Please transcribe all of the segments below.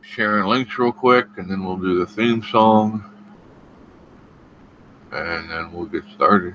sharing links real quick, and then we'll do the theme song, and then we'll get started.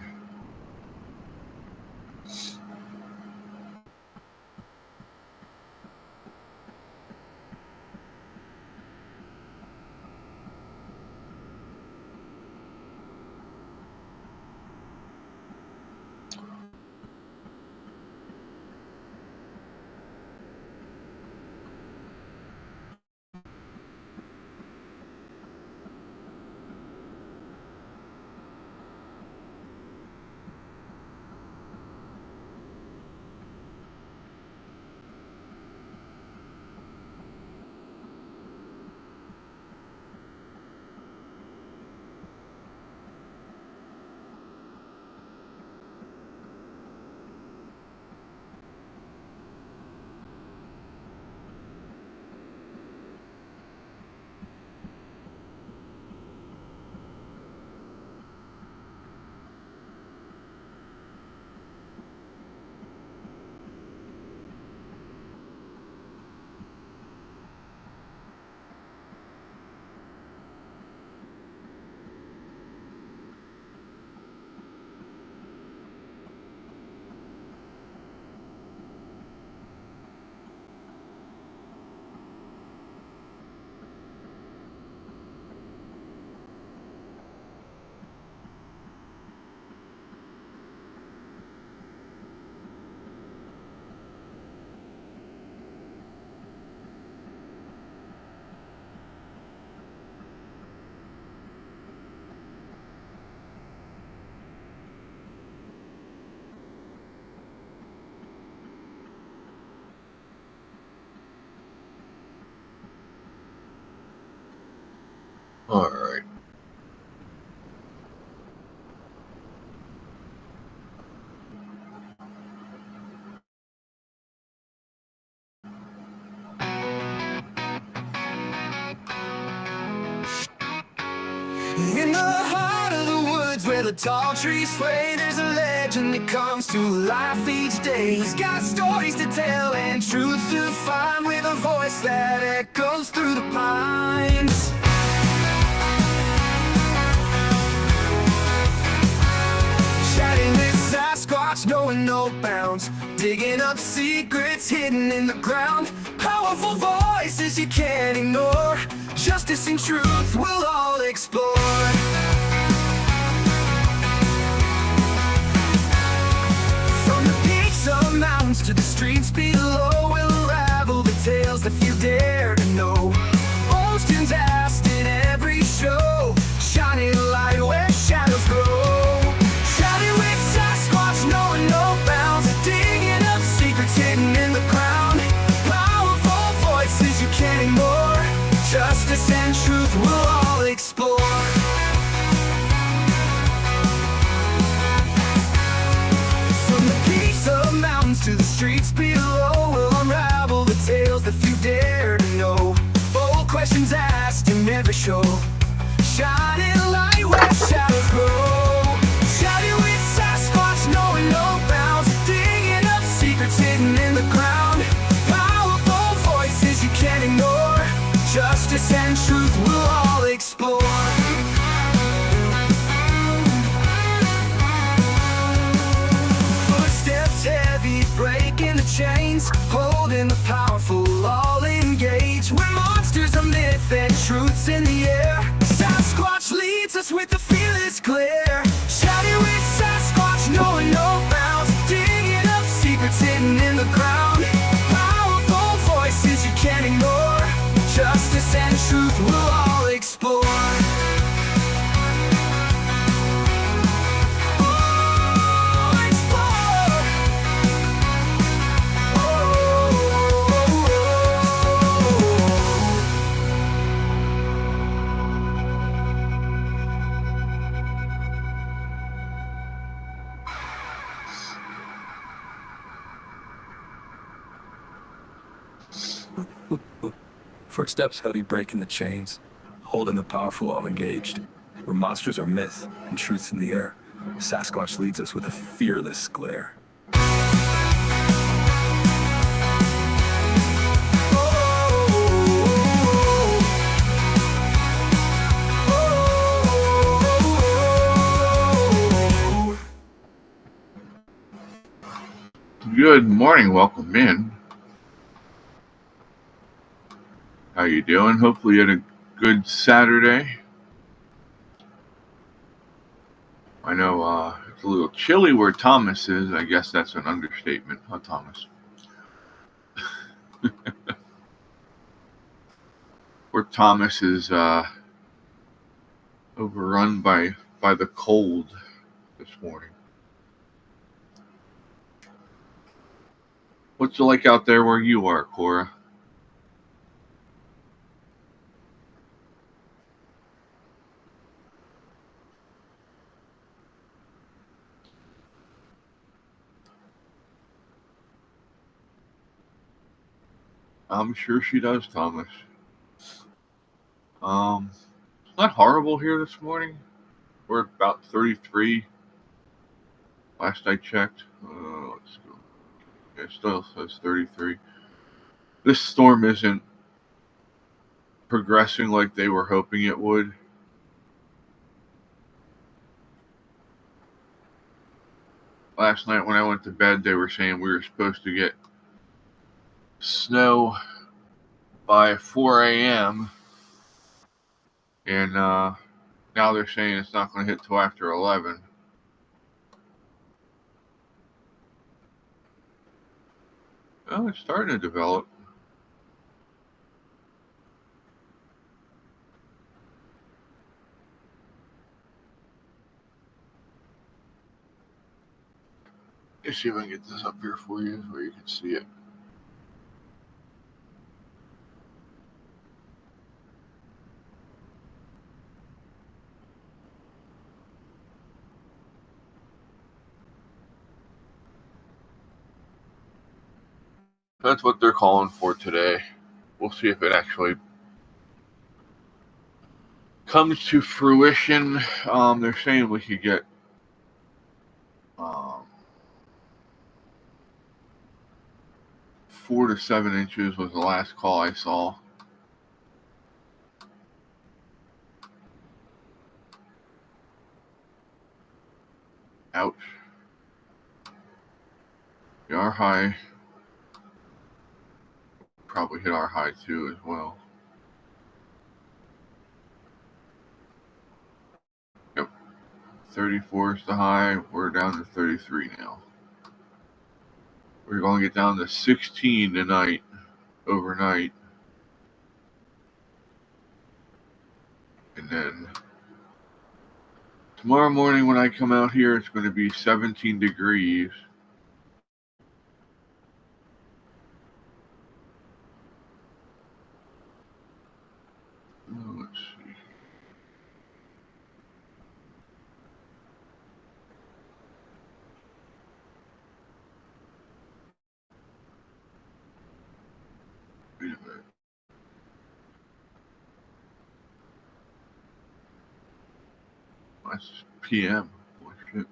All right. In the heart of the woods where the tall trees sway, there's a legend that comes to life each day. He's got stories to tell and truths to find, with a voice that echoes through the pines. Chatting with Sasquatch, knowing no bounds, digging up secrets hidden in the ground. Powerful voices you can't ignore, justice and truth we'll all explore. From the peaks of mountains to the streets below, we'll unravel the tales that few dare to know. Questions asked in every show, shining light where shadows grow. Shouting with Sasquatch, knowing no bounds, digging up secrets hidden in the ground. Powerful voices you can't ignore, justice and truth we'll all explore. From the peaks of mountains to the streets below, we'll unravel the tales that few dare to know. Bold questions asked in every show, shining light where shadows grow. Shouting with Sasquatch, knowing no bounds, digging up secrets hidden in the ground. Powerful voices you can't ignore, justice and truth we'll all explore. Footsteps heavy, breaking the chains, holding the powerful all engaged. Where monsters are myth and truth's in the air, Sasquatch leads us with a fearless glare. Shouting with Sasquatch, knowing no bounds, digging up secrets hidden in the ground. Powerful voices you can't ignore, justice and truth we'll all explore. Oh, explore. Footsteps heavy, breaking the chains, holding the powerful all engaged. Where monsters are myth and truth's in the air, Sasquatch leads us with a fearless glare. Good morning. Welcome in. How you doing? Hopefully you had a good Saturday. I know it's a little chilly where Thomas is. I guess that's an understatement, huh, Thomas? Where Thomas is overrun by the cold this morning. What's it like out there where you are, Cora? I'm sure she does, Thomas. It's not horrible here this morning. We're about 33. Last I checked. Let's go. It still says 33. This storm isn't progressing like they were hoping it would. Last night when I went to bed, they were saying we were supposed to get snow by 4 a.m. And now they're saying it's not going to hit till after 11. Well, it's starting to develop. Let's see if I can get this up here for you where you can see it. That's what they're calling for today. We'll see if it actually comes to fruition. They're saying we could get 4 to 7 inches was the last call I saw. Ouch. Our high probably hit our high too as well. Yep. 34 is the high. We're down to 33 now. We're going to get down to 16 tonight, overnight. And then tomorrow morning when I come out here, it's going to be 17 degrees. Let's see. Wait a minute. That's PM. Holy shit.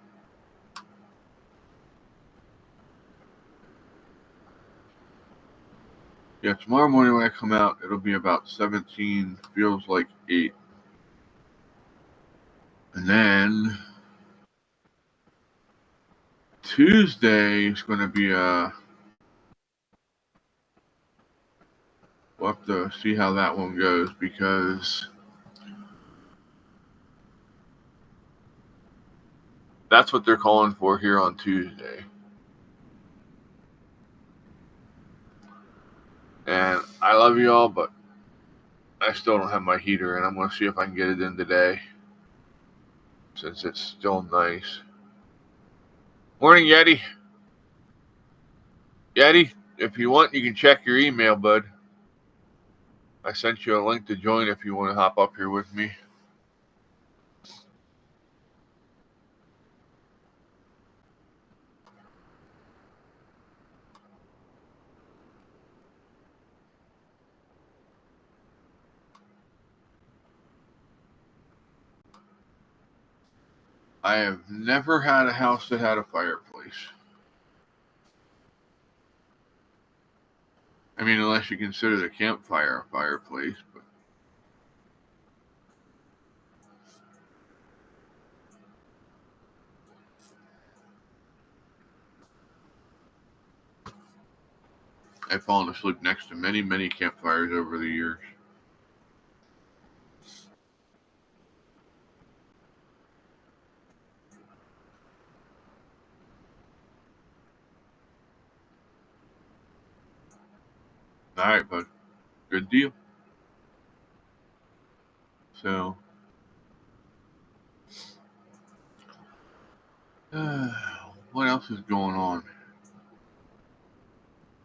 Yeah, tomorrow morning when I come out, it'll be about 17, feels like 8. And then Tuesday is going to be we'll have to see how that one goes because that's what they're calling for here on Tuesday. And I love you all, but I still don't have my heater, and I'm going to see if I can get it in today since it's still nice. Morning, Yeti. Yeti, if you want, you can check your email, bud. I sent you a link to join if you want to hop up here with me. I have never had a house that had a fireplace. I mean, unless you consider the campfire a fireplace, but I've fallen asleep next to many, many campfires over the years. All right, bud. Good deal. So, what else is going on?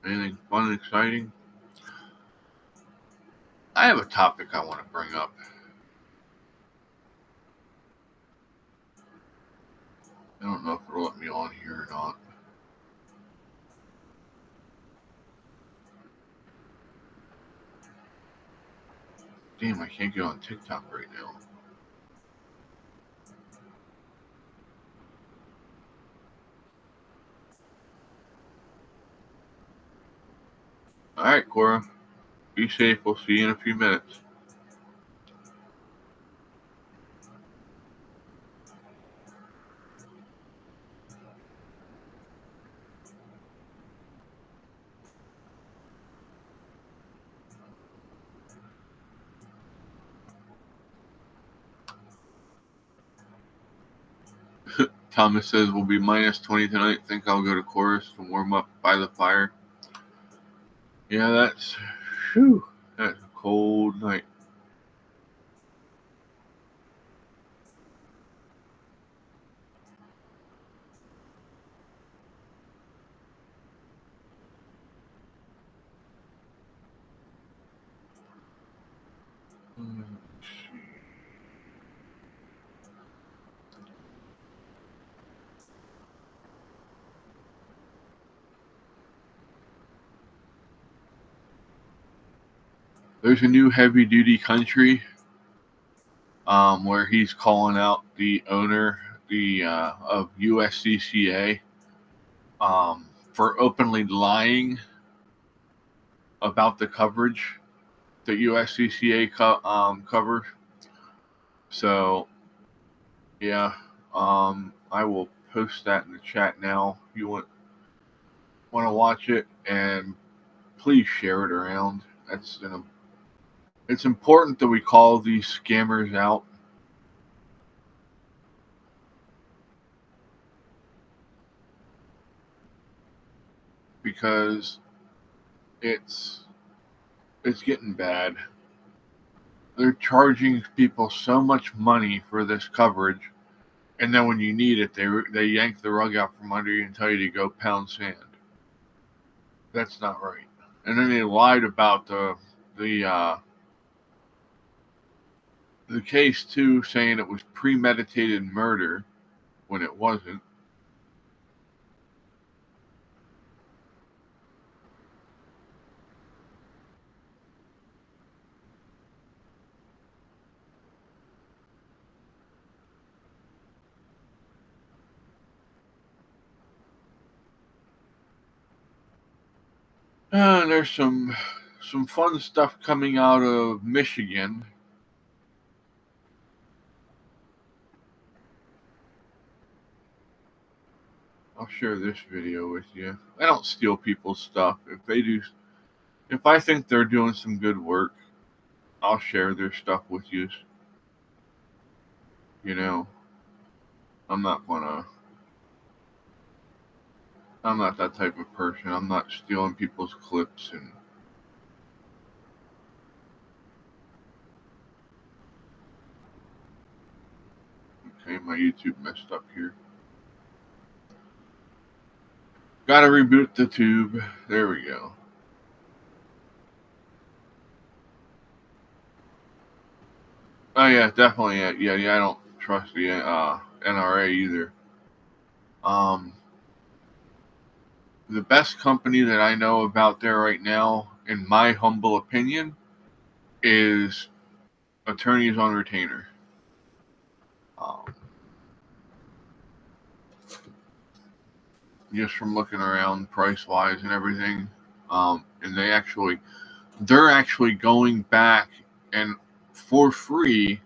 Anything fun and exciting? I have a topic I want to bring up. I don't know if it'll let me on here or not. Damn, I can't get on TikTok right now. All right, Cora. Be safe. We'll see you in a few minutes. Thomas says we'll be minus 20 tonight. Think I'll go to chorus to warm up by the fire. Yeah, that's a cold night. Let's see. There's a new heavy-duty country where he's calling out the owner of USCCA for openly lying about the coverage that USCCA covers. So, yeah, I will post that in the chat now. If you want to watch it, and please share it around. It's important that we call these scammers out. Because it's getting bad. They're charging people so much money for this coverage, and then when you need it, they yank the rug out from under you and tell you to go pound sand. That's not right. And then they lied about the case too, saying it was premeditated murder when it wasn't. There's some fun stuff coming out of Michigan. I'll share this video with you. I don't steal people's stuff. If I think they're doing some good work, I'll share their stuff with you. You know, I'm not that type of person. I'm not stealing people's clips and okay, my YouTube messed up here. Gotta reboot the tube. There we go. Oh yeah, definitely. Yeah, I don't trust the NRA either. The best company that I know about there right now, in my humble opinion, is Attorneys on Retainer. Just from looking around price-wise and everything, and they're actually going back and for free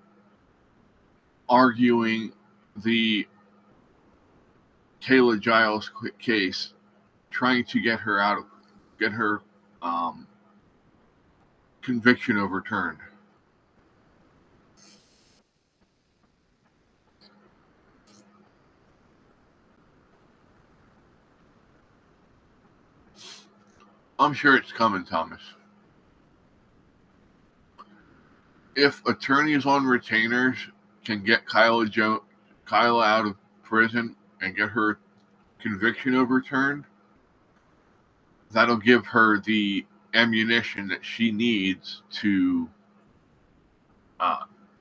arguing the Kayla Giles case, trying to get her conviction overturned. I'm sure it's coming, Thomas. If attorneys on retainers can get Kyla out of prison and get her conviction overturned, that'll give her the ammunition that she needs to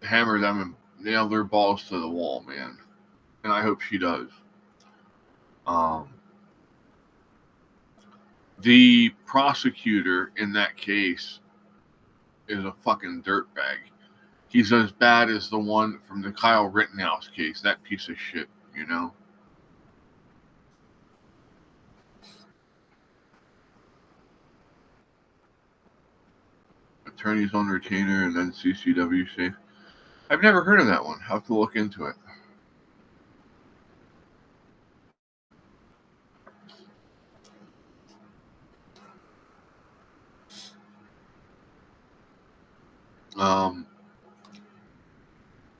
hammer them and nail their balls to the wall, man. And I hope she does. The prosecutor in that case is a fucking dirtbag. He's as bad as the one from the Kyle Rittenhouse case, that piece of shit, you know? Attorneys on retainer and then CCWC. I've never heard of that one. I'll have to look into it.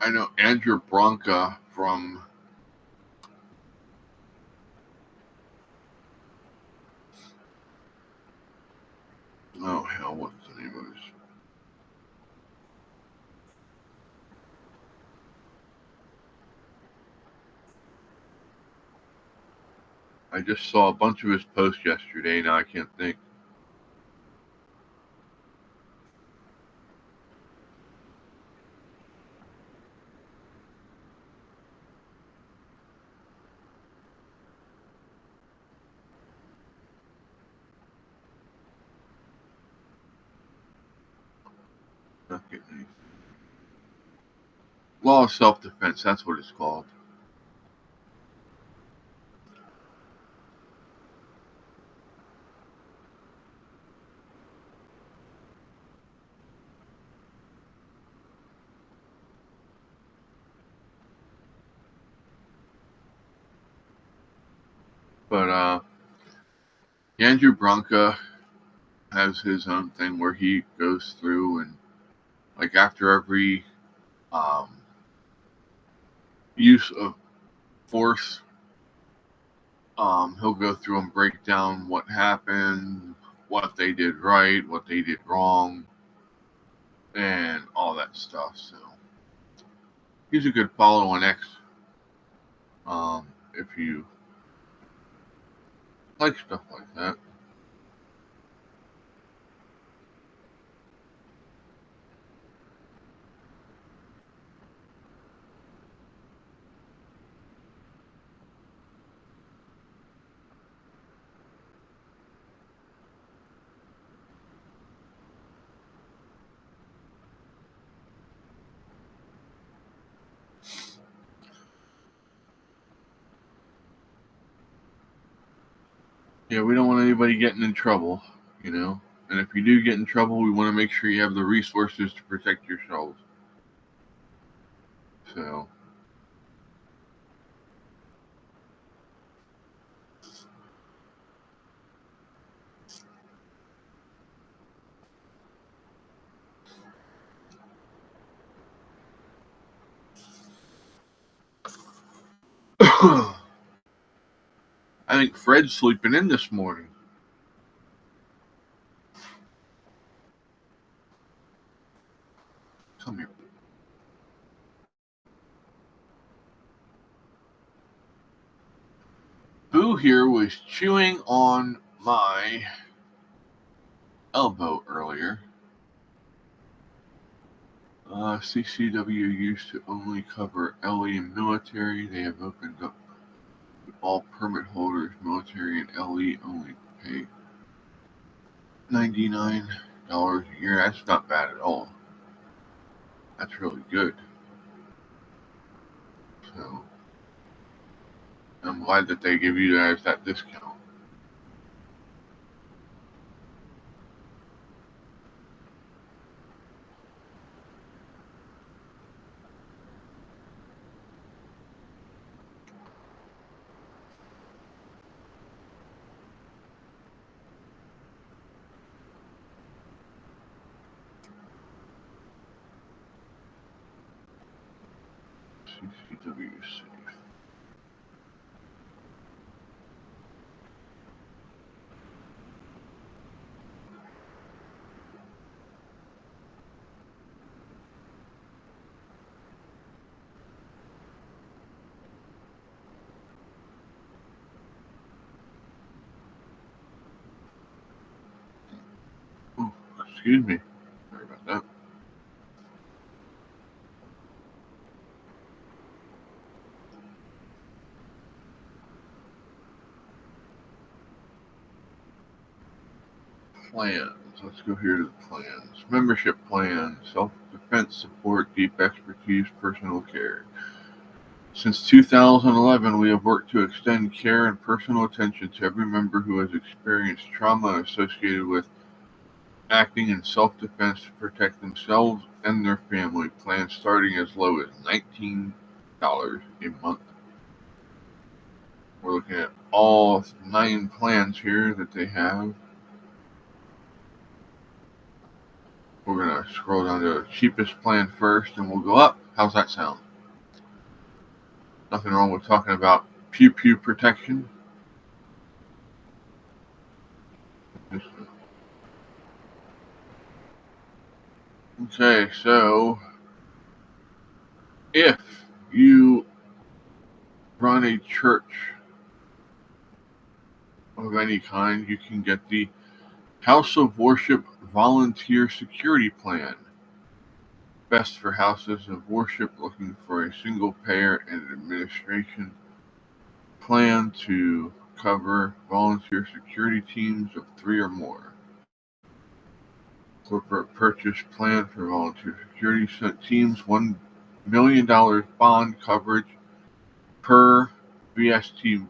I know Andrew Branca from oh hell, what's the name of this? I just saw a bunch of his posts yesterday. Now I can't think. Not getting anything. Law of self-defense. That's what it's called. But Andrew Branca has his own thing where he goes through and, like, after every use of force, he'll go through and break down what happened, what they did right, what they did wrong, and all that stuff. So he's a good follow on X. If you like stuff like that. Yeah, we don't want anybody getting in trouble, you know. And if you do get in trouble, we want to make sure you have the resources to protect yourselves. So, I think Fred's sleeping in this morning. Come here. Boo here was chewing on my elbow earlier. CCW used to only cover LE and military. They have opened up to all permit holders. Military and LE only pay $99 a year. That's not bad at all. That's really good. So I'm glad that they give you guys that discount. CCW safe. Oh, excuse me. Sorry about that. Plans. Let's go here to the plans. Membership plan, self-defense support, deep expertise, personal care. Since 2011, we have worked to extend care and personal attention to every member who has experienced trauma associated with acting in self-defense to protect themselves and their family. Plans starting as low as $19 a month. We're looking at all 9 plans here that they have. We're going to scroll down to the cheapest plan first and we'll go up. How's that sound? Nothing wrong with talking about pew pew protection. Okay, so if you run a church of any kind, you can get the House of Worship Volunteer Security Plan. Best for houses of worship looking for a single payer and administration plan to cover volunteer security teams of 3 or more. Corporate purchase plan for volunteer security teams, $1 million bond coverage per VST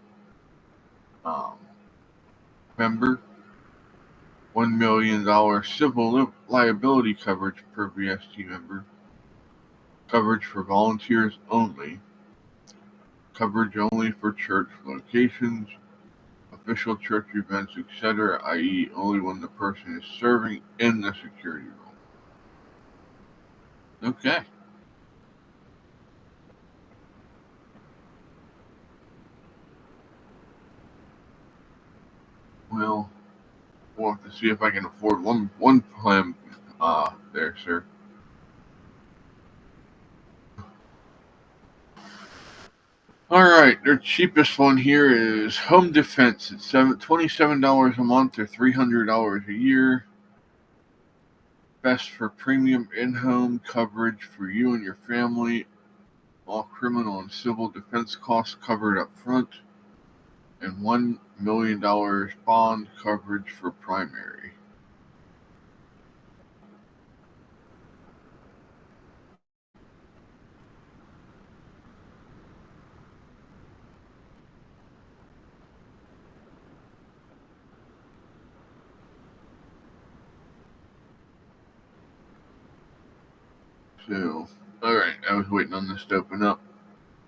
member, $1 million civil liability coverage per VST member, coverage for volunteers only, coverage only for church locations, official church events, etc., i.e. only when the person is serving in the security role. Okay. Well, we'll have to see if I can afford one plan there, sir. Alright, their cheapest one here is Home Defense. It's $27 a month or $300 a year. Best for premium in-home coverage for you and your family. All criminal and civil defense costs covered up front. And $1 million bond coverage for primary. So, alright, I was waiting on this to open up.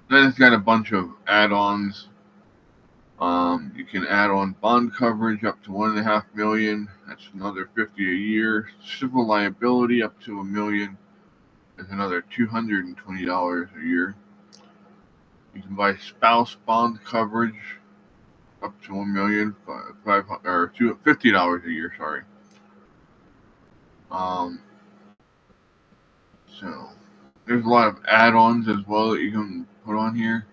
Then it's got a bunch of add-ons. You can add on bond coverage up to $1.5 million. That's another $50 a year. Civil liability up to $1 million is another $220 a year. You can buy spouse bond coverage up to $1 million, $50 a year. Sorry. So there's a lot of add-ons as well that you can put on here.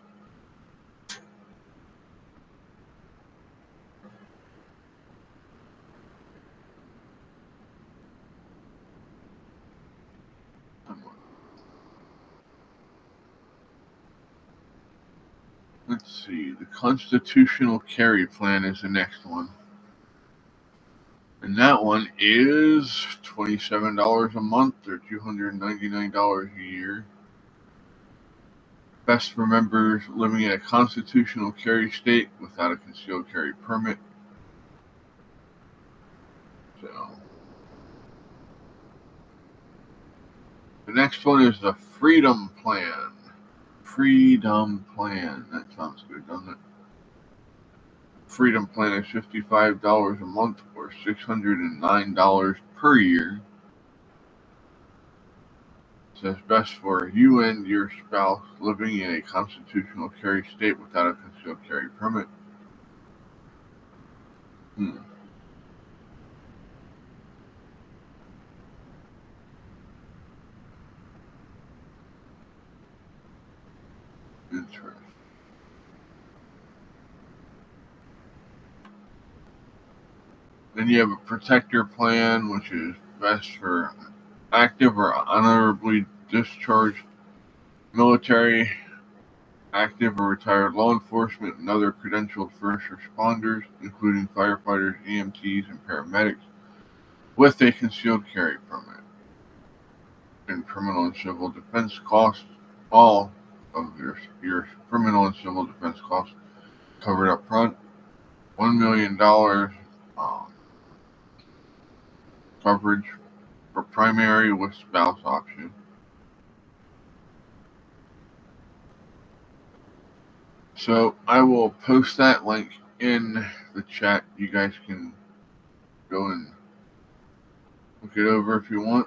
Let's see, the Constitutional Carry Plan is the next one. And that one is $27 a month or $299 a year. Best for members living in a constitutional carry state without a concealed carry permit. So the next one is the Freedom Plan. Freedom Plan. That sounds good, doesn't it? Freedom Plan is $55 a month or $609 per year. says best for you and your spouse living in a constitutional carry state without a concealed carry permit. Interesting. Then you have a protector plan, which is best for active or honorably discharged military, active or retired law enforcement, and other credentialed first responders, including firefighters, EMTs, and paramedics, with a concealed carry permit. And criminal and civil defense costs, all of your criminal and civil defense costs covered up front. $1 million coverage for primary with spouse option. So I will post that link in the chat. You guys can go and look it over if you want.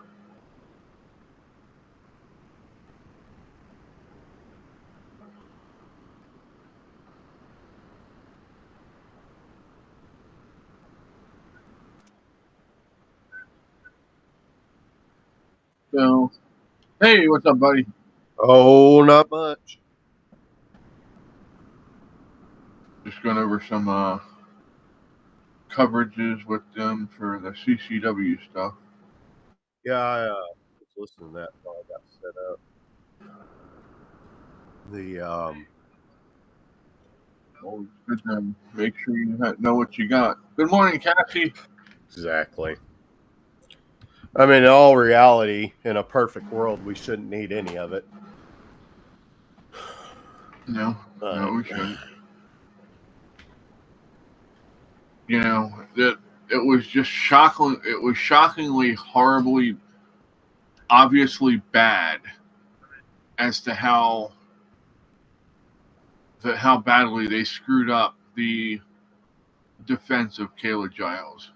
So, hey, what's up, buddy? Oh, not much. Just going over some coverages with them for the CCW stuff. Yeah, I was listening to that while I got set up. Always good to make sure you know what you got. Good morning, Cassie. Exactly. I mean, in all reality, in a perfect world, we shouldn't need any of it. No, we shouldn't. You know, that it was just shocking. It was shockingly, horribly, obviously bad as to how badly they screwed up the defense of Kayla Giles.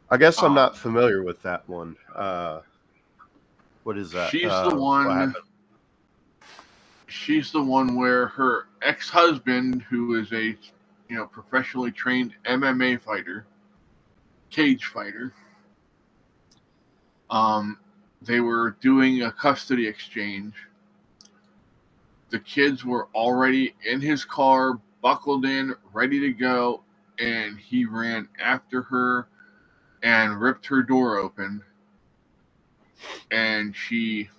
I guess I'm not familiar with that one. What is that? She's the one. She's the one where her ex-husband, who is a professionally trained MMA fighter, cage fighter, they were doing a custody exchange. The kids were already in his car, buckled in, ready to go, and he ran after her and ripped her door open, and she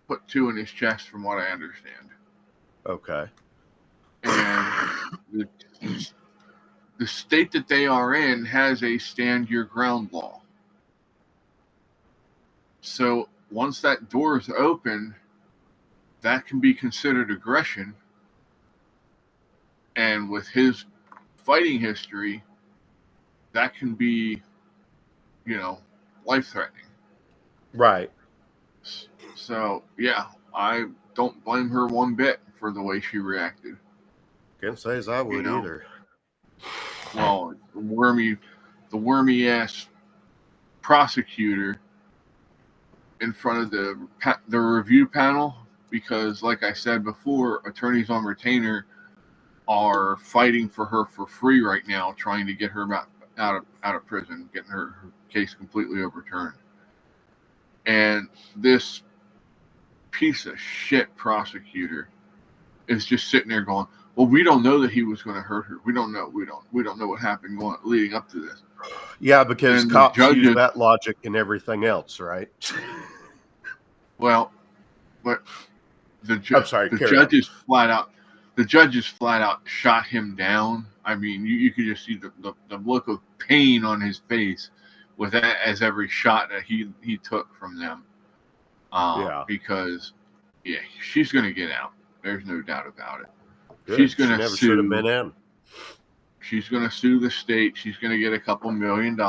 put 2 in his chest, from what I understand. Okay. And the state that they are in has a stand your ground law. So once that door is open, that can be considered aggression. And with his fighting history, that can be, life-threatening. Right. So, yeah, I don't blame her one bit for the way she reacted. Can't say as I would either. Well, the wormy-ass prosecutor in front of the review panel, because, like I said before, attorneys on retainer are fighting for her for free right now, trying to get her out of prison, getting her case completely overturned. And this piece of shit prosecutor is just sitting there going, well, we don't know that he was going to hurt her. We don't know. We don't know what happened leading up to this. Yeah, because and cops use that logic and everything else, right? Well, but the judge is flat out shot him down. I mean, you could just see the look of pain on his face with that as every shot that he took from them. Because she's going to get out. There's no doubt about it. Good. She's going to sue. Should have been in. She's going to sue the state. She's going to get a couple $1 million,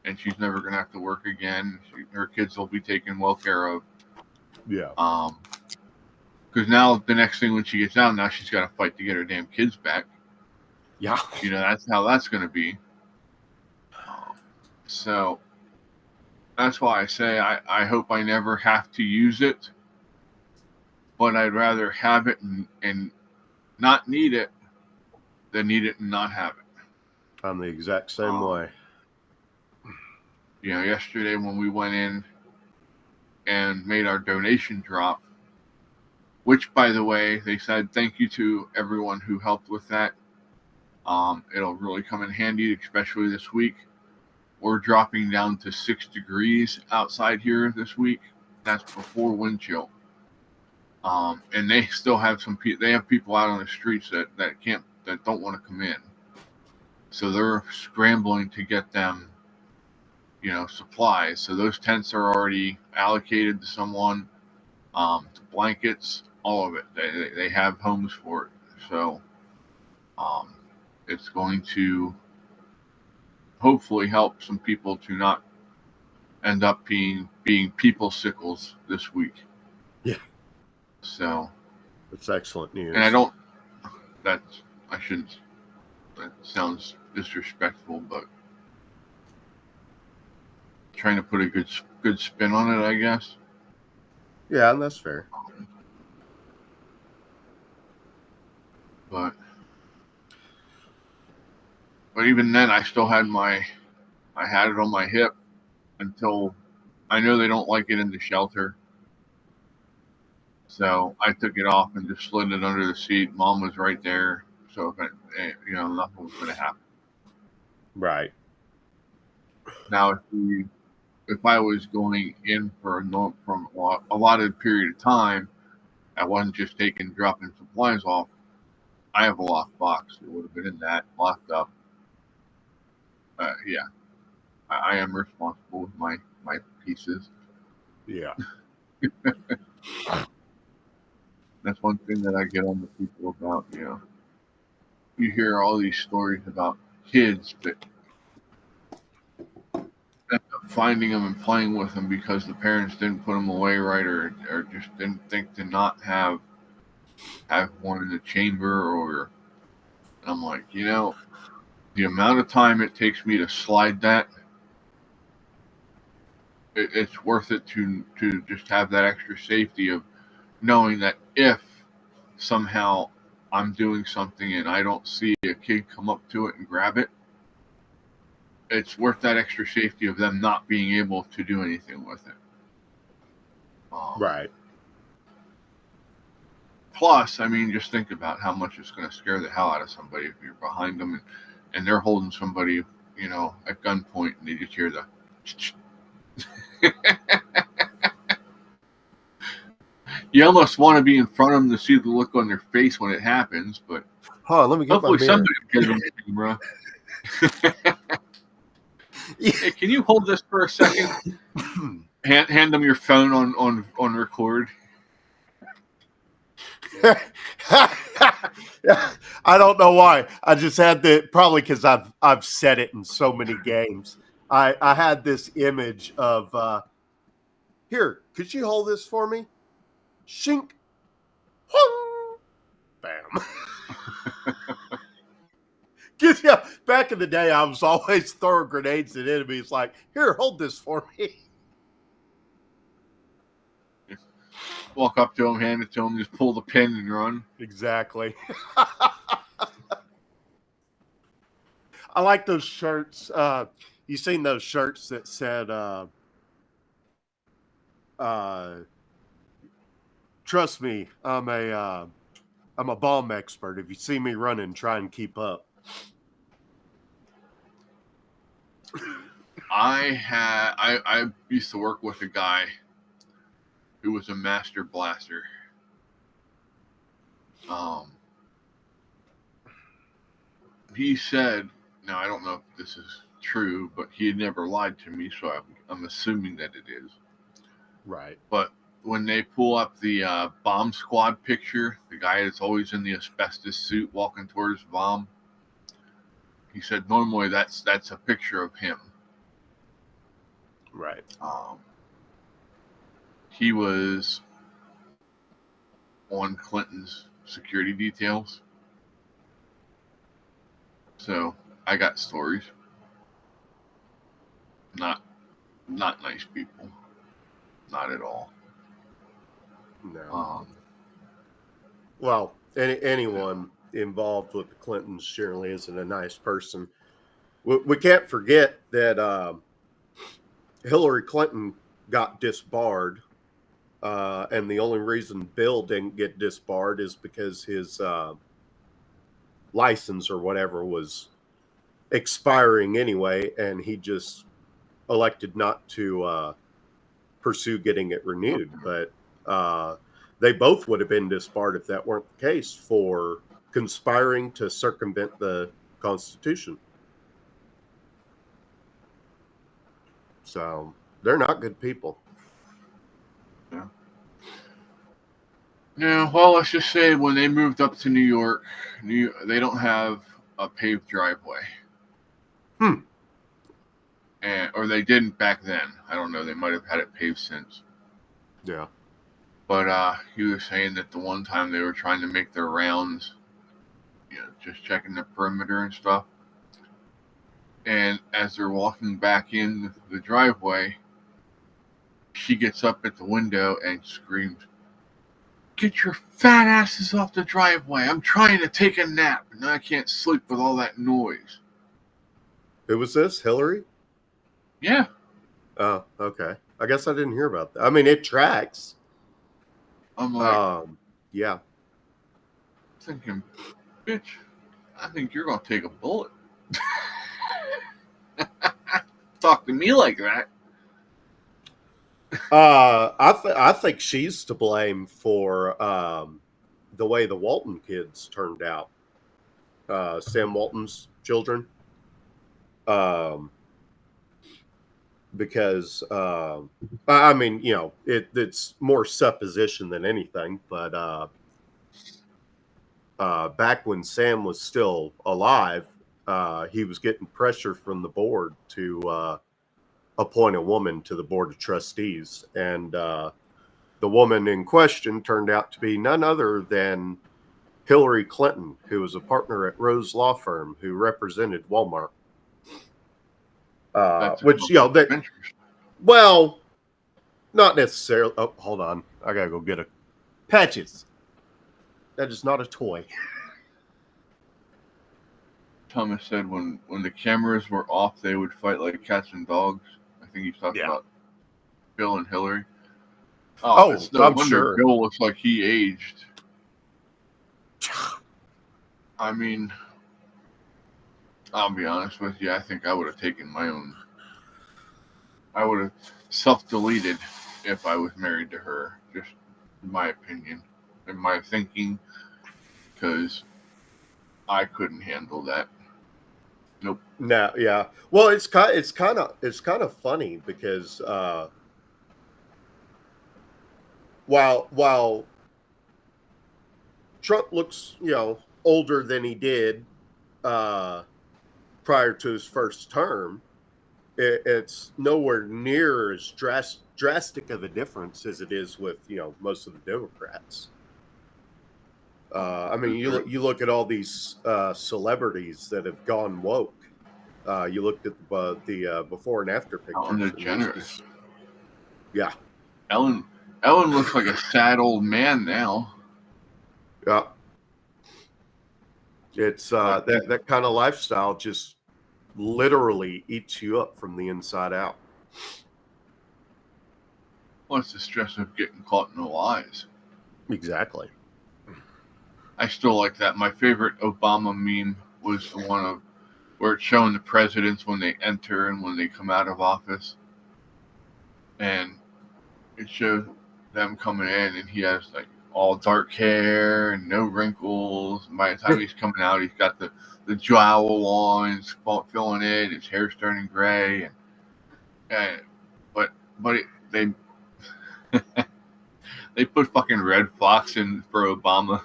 and she's never going to have to work again. Her kids will be taken well care of. Yeah. Because now the next thing when she gets out, now she's got to fight to get her damn kids back. Yeah. That's how that's going to be. So, that's why I say I hope I never have to use it, but I'd rather have it and not need it than need it and not have it. I'm the exact same way. Yesterday when we went in and made our donation drop, which, by the way, they said thank you to everyone who helped with that. It'll really come in handy, especially this week. We're dropping down to 6 degrees outside here this week. That's before wind chill. And they still have they have people out on the streets that don't want to come in. So they're scrambling to get them, supplies. So those tents are already allocated to someone, to blankets, all of it. They have homes for it. So it's going to hopefully help some people to not end up being people sickles this week. Yeah. So it's excellent news. And that sounds disrespectful, but trying to put a good spin on it, I guess. Yeah, and that's fair. But even then, I still had I had it on my hip until I know they don't like it in the shelter. So I took it off and just slid it under the seat. Mom was right there, so if nothing was going to happen. Right. Now, if I was going in from a allotted period of time, I wasn't just dropping supplies off. I have a locked box. It would have been in that, locked up. Yeah, I am responsible with my pieces. Yeah. That's one thing that I get on the people about. You hear all these stories about kids that end up finding them and playing with them because the parents didn't put them away right, or just didn't think to not have one in the chamber. And I'm like, the amount of time it takes me to slide that, it's worth it to just have that extra safety of knowing that if somehow I'm doing something and I don't see a kid come up to it and grab it, it's worth that extra safety of them not being able to do anything with it. Right. Plus, just think about how much it's going to scare the hell out of somebody if you're behind them and they're holding somebody, at gunpoint, and they just hear the You almost want to be in front of them to see the look on their face when it happens, but let me get hopefully my somebody will get them, bro. Hey, can you hold this for a second? hand them your phone on record. I don't know why. I just had probably because I've said it in so many games. I had this image of here. Could you hold this for me? Shink. Hung. Bam. Because back in the day, I was always throwing grenades at enemies. Like, here, hold this for me. Walk up to them, hand it to them, just pull the pin and run. Exactly. I like those shirts. You seen those shirts that said, trust me, I'm a bomb expert. If you see me running, try and keep up. I used to work with a guy who was a master blaster. He said, now I don't know if this is true, but he had never lied to me, so I'm assuming that it is. Right. But when they pull up the bomb squad picture, the guy that's always in the asbestos suit walking towards the bomb, he said normally that's a picture of him. Right. He was on Clinton's security details. So I got stories. Not not nice people. Not at all. No. Well, anyone involved with the Clintons generally isn't a nice person. We can't forget that Hillary Clinton got disbarred, and the only reason Bill didn't get disbarred is because his license or whatever was expiring anyway, and he just elected not to pursue getting it renewed. But they both would have been disbarred if that weren't the case for conspiring to circumvent the Constitution. So they're not good people. Yeah. Yeah, well, let's just say when they moved up to New York, they don't have a paved driveway. Or they didn't back then. I don't know. They might have had it paved since. Yeah. But he was saying that the one time they were trying to make their rounds, just checking the perimeter and stuff. And as they're walking back in the driveway, she gets up at the window and screams, "Get your fat asses off the driveway. I'm trying to take a nap, and I can't sleep with all that noise." Who was this? Hillary? Yeah. Oh, okay. I guess I didn't hear about that. I mean, it tracks. I'm like, yeah. Thinking, bitch, I think you're going to take a bullet. Talk to me like that. I think she's to blame for the way the Walton kids turned out. Sam Walton's children. Because I mean, it's more supposition than anything, but back when Sam was still alive, he was getting pressure from the board to appoint a woman to the board of trustees, and the woman in question turned out to be none other than Hillary Clinton, who was a partner at Rose Law Firm, who represented Walmart. Which, well, not necessarily. Oh, hold on. I gotta go get a Patches. That is not a toy. Thomas said when the cameras were off, they would fight like cats and dogs. I think he's talking about Bill and Hillary. Oh, it's no I'm wonder sure. Bill looks like he aged. I mean, I'll be honest with you. I think I would have taken my own. I would have self-deleted if I was married to her. Just my opinion and my thinking, because I couldn't handle that. Nope. No, yeah. Well, it's kind of funny because while Trump looks, older than he did prior to his first term, it's nowhere near as drastic of a difference as it is with most of the Democrats. I mean, you look at all these celebrities that have gone woke. You looked at the before and after pictures. Ellen DeGeneres. Yeah. Ellen looks like a sad old man now. Yeah. It's that kind of lifestyle just literally eats you up from the inside out. Well, it's the stress of getting caught in the lies. Exactly. I still like that. My favorite Obama meme was the one of where it's showing the presidents when they enter and when they come out of office. And it shows them coming in and he has like all dark hair and no wrinkles. And by the time he's coming out, he's got the jowl on, he's filling in, his hair's turning gray. But they they put fucking Red Fox in for Obama.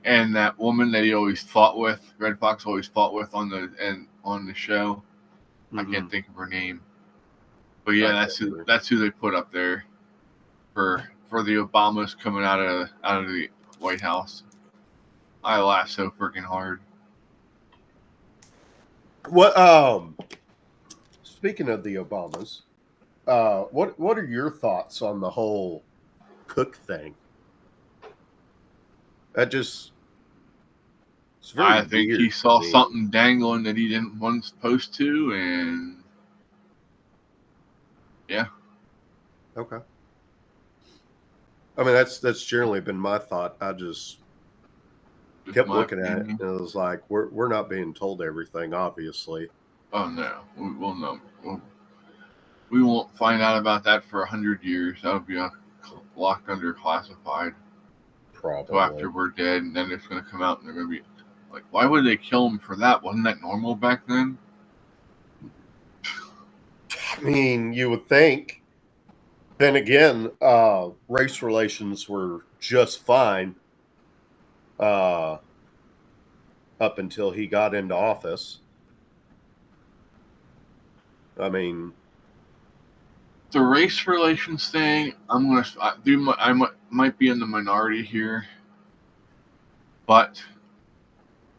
And that woman that he always fought with, Red Fox always fought with on the show. Mm-hmm. I can't think of her name. But yeah, that's who they put up there for the Obamas coming out of the White House. I laughed so freaking hard. What speaking of the Obamas, what are your thoughts on the whole Cook thing? That just it's very I think weird he to saw me. something dangling that he didn't want supposed to, and yeah. Okay. I mean, that's generally been my thought. I just kept my looking at it, opinion. and it was like, we're not being told everything, obviously. Oh no, we'll know. We won't find out about that for 100 years. That'll be locked under classified Probably. till after we're dead, and then it's going to come out, and they're going to be like, "Why would they kill him for that? Wasn't that normal back then?" I mean, you would think. Then again, race relations were just fine up until he got into office. I mean, The race relations thing, I might be in the minority here, but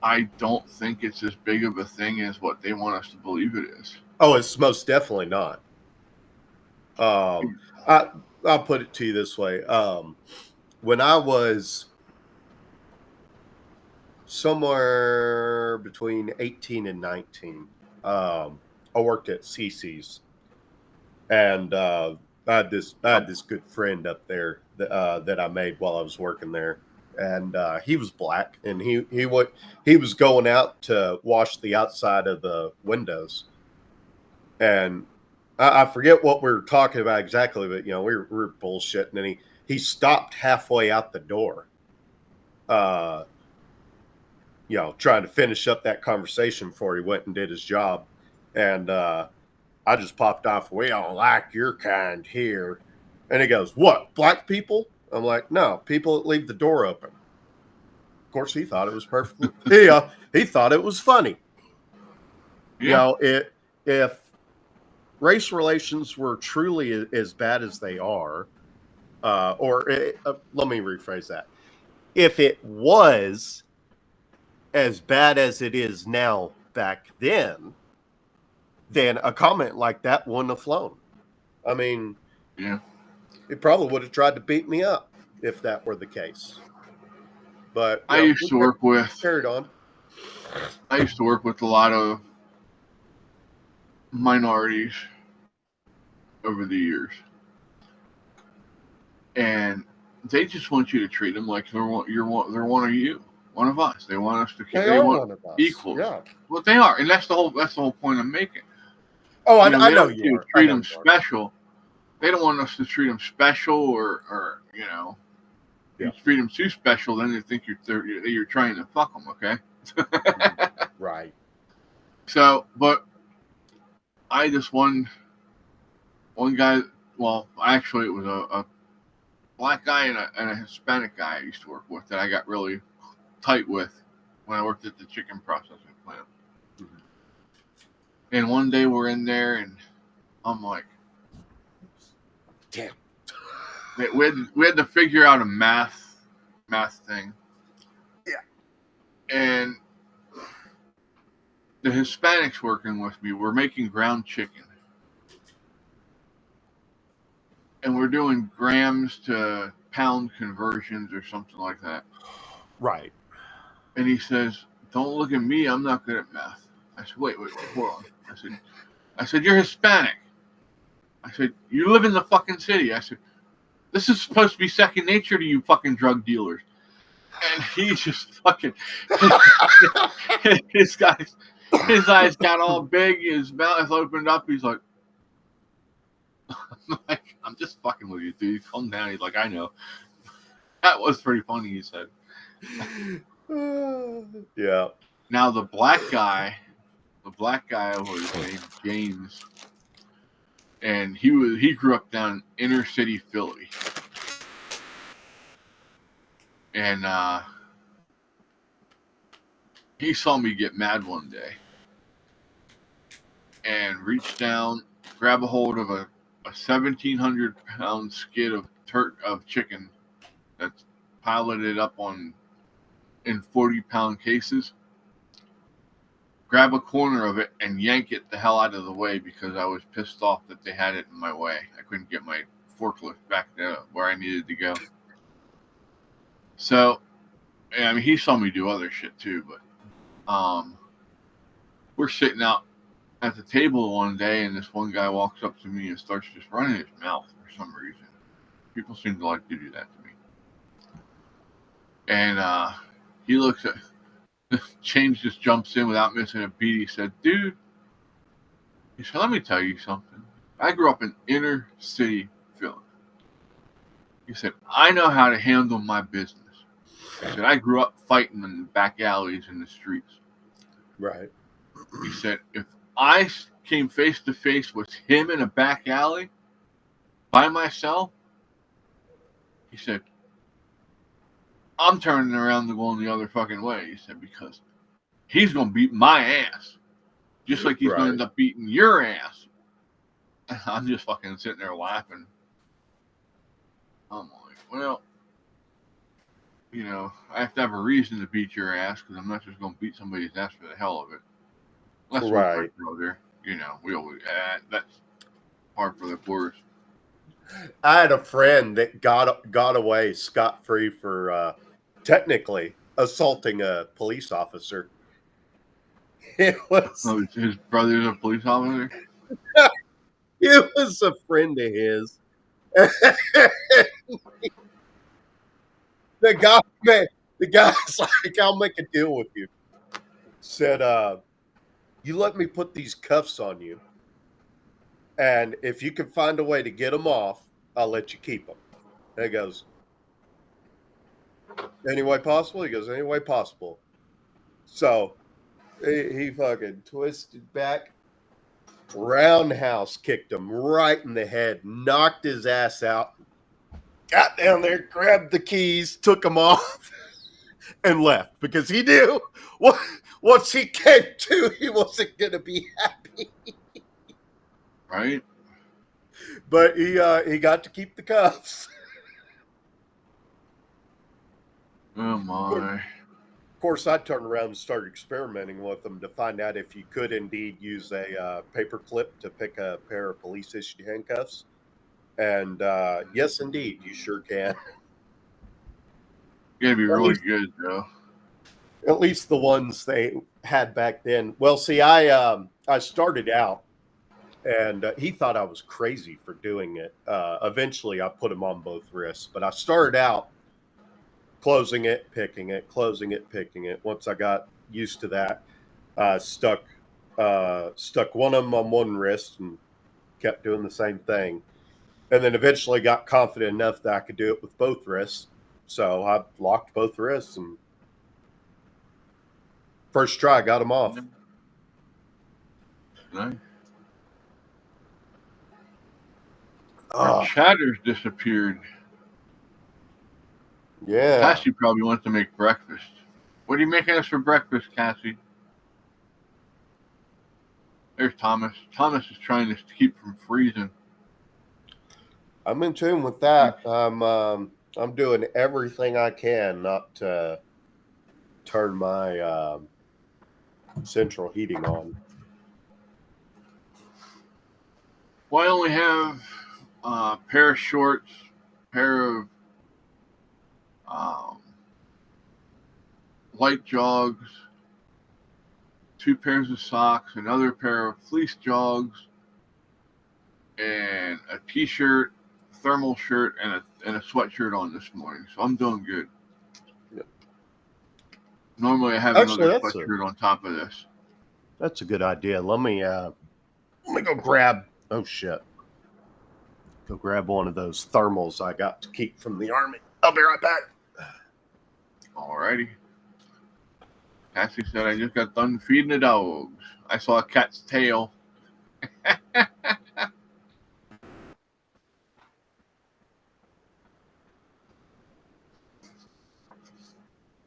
I don't think it's as big of a thing as what they want us to believe it is. oh, it's most definitely not. I'll put it to you this way. When I was somewhere between 18 and 19, I worked at CC's, and I had this good friend up there that I made while I was working there, and he was black, and he was going out to wash the outside of the windows, and I forget what we were talking about exactly, but we were bullshitting, and he stopped halfway out the door, trying to finish up that conversation before he went and did his job, and I just popped off. We don't like your kind here, and he goes, "What, black people?" I'm like, "No, people that leave the door open." Of course, he thought it was perfectly. He thought it was funny. Yeah. If race relations were truly as bad as they are, let me rephrase that. If it was as bad as it is now back then a comment like that wouldn't have flown. I mean, Yeah. he probably would have tried to beat me up if that were the case. But I used to work with carried on. I used to work with a lot of minorities over the years, and they just want you to treat them like they're one of you, one of us. They want us to. They want one of us. equals. Yeah. Well, they are, and that's the whole point I'm making. Oh, I know they you are. treat them special. They don't want us to treat them special, or you treat them too special, then they think you're trying to fuck them. Okay. Right. So, but I just one guy. Well, actually, it was a black guy and a Hispanic guy I used to work with that I got really tight with when I worked at the chicken processing plant. Mm-hmm. And one day we're in there, and I'm like, damn. We had to figure out a math thing. Yeah. And the Hispanics working with me were making ground chicken. And we're doing grams to pound conversions or something like that. Right. And he says, "Don't look at me. I'm not good at math." I said, wait, hold on. I said, "You're Hispanic." I said, "You live in the fucking city." I said, "This is supposed to be second nature to you fucking drug dealers." And he's just fucking, his eyes got all big, his mouth opened up. He's like, "I'm just fucking with you, dude. Calm down." He's like, "I know." That was pretty funny, he said. Yeah. Now the black guy was named James, and he grew up down in inner city Philly. And he saw me get mad one day and reached down, grab a hold of a 1,700-pound skid of chicken that's piloted up in 40-pound cases, grab a corner of it and yank it the hell out of the way because I was pissed off that they had it in my way. I couldn't get my forklift back to where I needed to go. So, I mean, he saw me do other shit too, but we're sitting out at the table one day, and this one guy walks up to me and starts just running his mouth for some reason. People seem to like to do that to me. And he looks at James, just jumps in without missing a beat. He said, "Dude," he said, "let me tell you something. I grew up in inner city Philly." He said, "I know how to handle my business." He said, "I grew up fighting in the back alleys in the streets." Right. He said, "If I came face to face with him in a back alley by myself," he said, "I'm turning around and going the other fucking way." He said, "Because he's going to beat my ass, just like he's going to end up beating your ass." I'm just fucking sitting there laughing. I'm like, well, you know, I have to have a reason to beat your ass because I'm not just going to beat somebody's ass for the hell of it. Unless we're my brother, you know, we always that's par for the course. I had a friend that got away scot-free for technically assaulting a police officer. It was his brother's a police officer. It was a friend of his. The guy's like, "I'll make a deal with you." Said, "You let me put these cuffs on you, and if you can find a way to get them off, I'll let you keep them." And he goes, "Any way possible?" He goes, "Any way possible." So he fucking twisted back, roundhouse kicked him right in the head, knocked his ass out, got down there, grabbed the keys, took them off, and left because he knew once he came to, he wasn't going to be happy. Right. But he got to keep the cuffs. Oh my. Of course, I turned around and started experimenting with them to find out if you could indeed use a paper clip to pick a pair of police-issued handcuffs. And yes, indeed, you sure can. You gotta be really good, though. At least the ones they had back then. Well, see, I started out, and he thought I was crazy for doing it. Eventually, I put him on both wrists, but I started out closing it, picking it, closing it, picking it. Once I got used to that, stuck one of them on one wrist and kept doing the same thing. And then eventually got confident enough that I could do it with both wrists. So I locked both wrists, and first try got them off. Nice. Chatter's disappeared. Yeah. Cassie probably wants to make breakfast. What are you making us for breakfast, Cassie? There's Thomas. Thomas is trying to keep from freezing. I'm in tune with that. I'm doing everything I can not to turn my central heating on. Well, I only have a pair of shorts, pair of light jogs, 2 pairs of socks, another pair of fleece jogs, and a t-shirt, thermal shirt, and a sweatshirt on this morning. So I'm doing good. Yep. Normally I have another sweatshirt on top of this. That's a good idea. Let me go grab. Oh shit! Go grab one of those thermals I got to keep from the army. I'll be right back. Alrighty. Cassie said, "I just got done feeding the dogs. I saw a cat's tail."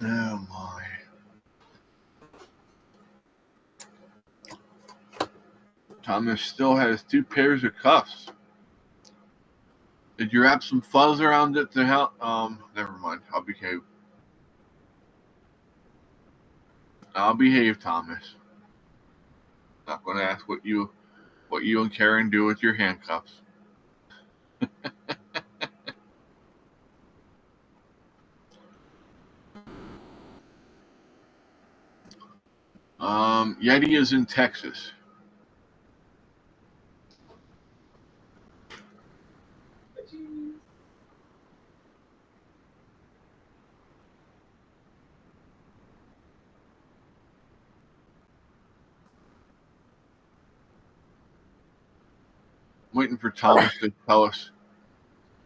Oh my. Thomas still has 2 pairs of cuffs. Did you wrap some fuzz around it to help? Never mind. I'll behave. Thomas. Not going to ask what you and Karen do with your handcuffs. Yeti is in Texas. Waiting for Thomas to tell us.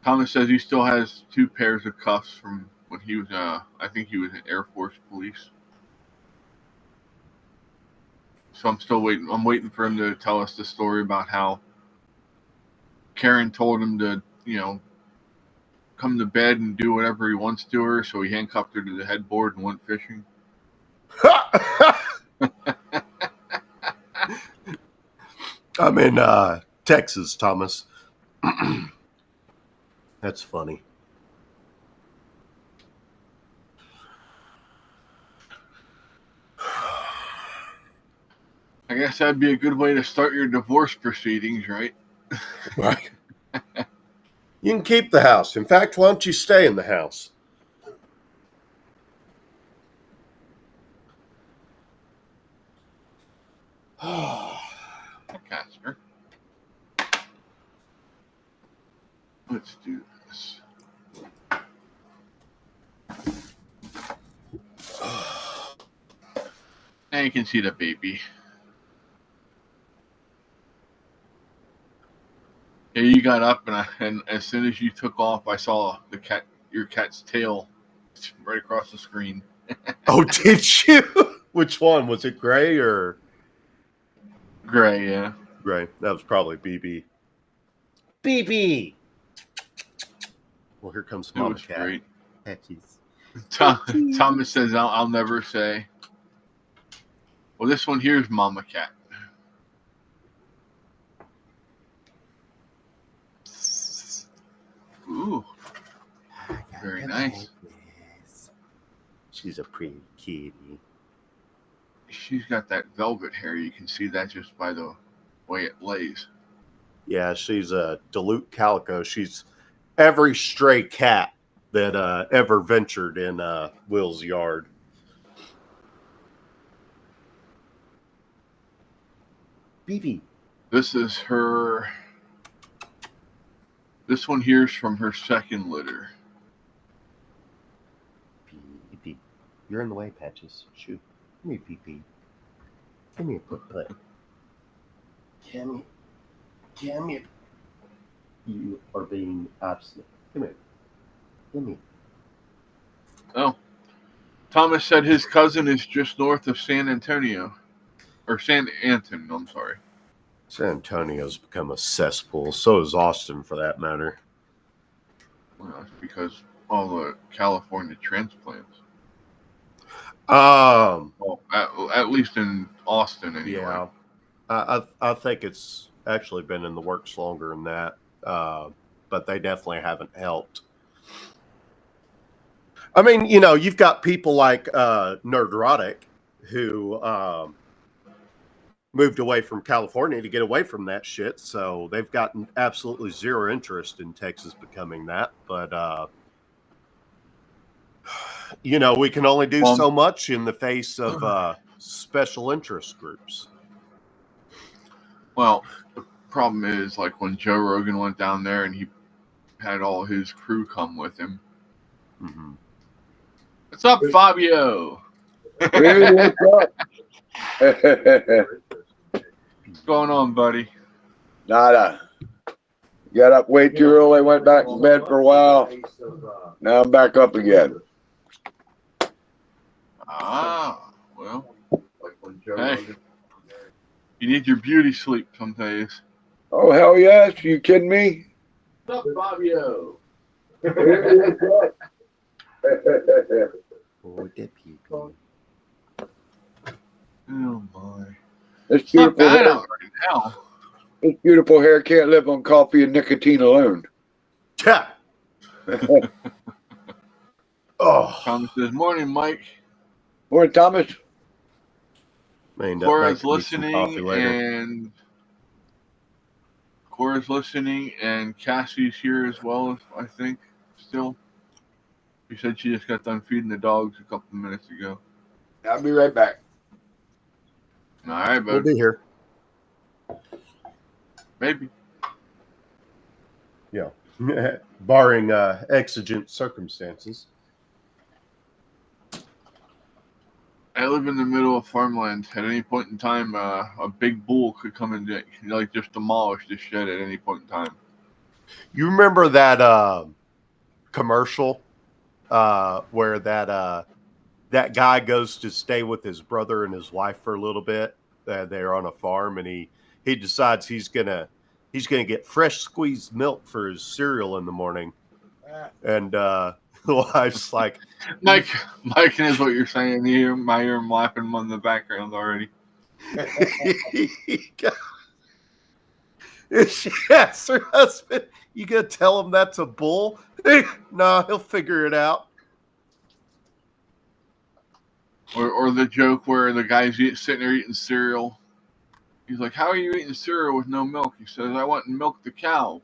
Thomas says he still has 2 pairs of cuffs from when he was, I think he was in Air Force Police. So I'm still waiting. I'm waiting for him to tell us the story about how Karen told him to, come to bed and do whatever he wants to her. So he handcuffed her to the headboard and went fishing. I'm in Texas, Thomas. That's funny. I guess that'd be a good way to start your divorce proceedings, right? Right. You can keep the house. In fact, why don't you stay in the house? Casper. Let's do this. Now you can see the baby. Yeah, you got up, and as soon as you took off, I saw your cat's tail right across the screen. Oh, did you? Which one? Was it Gray or? Gray, yeah. Gray. That was probably BB. BB! Well, here comes Mama Cat. Great. Patches. Thomas says, I'll never say. Well, this one here is Mama Cat. Ooh. Very nice. She's a pretty kitty. She's got that velvet hair. You can see that just by the way it lays. Yeah, she's a Duluth Calico. She's every stray cat that ever ventured in Will's yard. BB. This is her. This one here is from her second litter. BB. You're in the way, Patches. Shoot. Give me BB. Give me a put. Come here. You are being obstinate. Come here. Come here. Oh. Thomas said his cousin is just north of San Antonio. Or San Anton, I'm sorry. San Antonio's become a cesspool. So is Austin, for that matter. Well, that's because all the California transplants. Well, at least in Austin, anyway. Yeah. I think it's actually been in the works longer than that. But they definitely haven't helped. I mean, you've got people like Nerdrotic who moved away from California to get away from that shit. So they've gotten absolutely zero interest in Texas becoming that. But, we can only do so much in the face of special interest groups. Well, the problem is, like, when Joe Rogan went down there and he had all his crew come with him. Mm-hmm. What's up, Fabio? Hey, what's up? What's going on, buddy? Nada. Got up way too early, went back to bed for a while. Now I'm back up again. Ah, well. Hey, you need your beauty sleep some days. Oh, hell yes. You kidding me? What's up, Fabio? Oh, the people. Oh, my. This It's not beautiful bad hair, out right now. this beautiful hair can't live on coffee and nicotine alone. Yeah. Oh. Thomas says, morning, Mike. Morning, Thomas. May end up Cora's making me some coffee later. listening, and Cassie's here as well. I think still. She said she just got done feeding the dogs a couple minutes ago. I'll be right back. All right, We'll bud. be here. Maybe. Yeah. Barring exigent circumstances. I live in the middle of farmland. At any point in time, a big bull could come and just demolish this shed at any point in time. You remember that commercial where that guy goes to stay with his brother and his wife for a little bit? They're on a farm, and he decides he's gonna get fresh squeezed milk for his cereal in the morning, and the wife's like, Mike knows what you're saying. You hear him laughing on the background already. Yes, her husband. You gonna tell him that's a bull? No, he'll figure it out. Or the joke where the guy's sitting there eating cereal. He's like, "How are you eating cereal with no milk?" He says, "I want to milk the cow.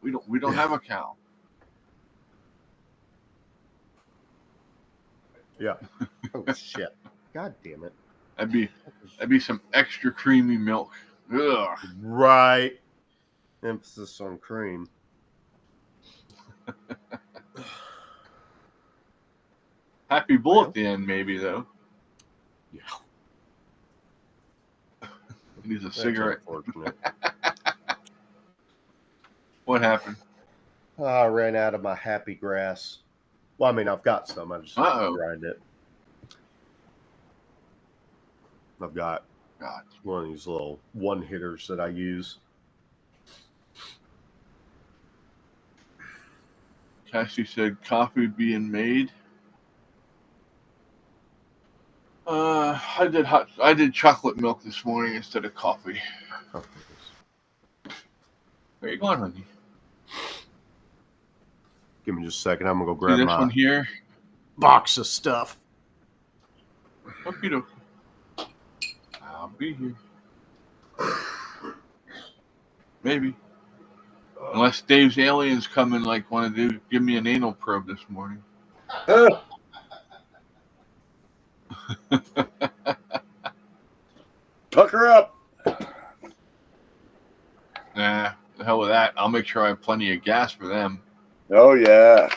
We don't have a cow." Yeah. Oh shit! God damn it! That'd be some extra creamy milk. Ugh. Right. Emphasis on cream. Happy bull at the end, maybe though. Yeah. He needs a That's cigarette. unfortunate. What happened? I ran out of my happy grass. Well, I mean, I've got some. I just have to grind it. I've got one of these little one hitters that I use. Cassie said coffee being made. I did chocolate milk this morning instead of coffee. Where you going, honey? Give me just a second. I'm gonna go See grab this my one here. box of stuff. Okie dokie. I'll be here. Maybe. Unless Dave's aliens come and want to give me an anal probe this morning. Pucker up. Nah, the hell with that. I'll make sure I have plenty of gas for them. Oh yeah.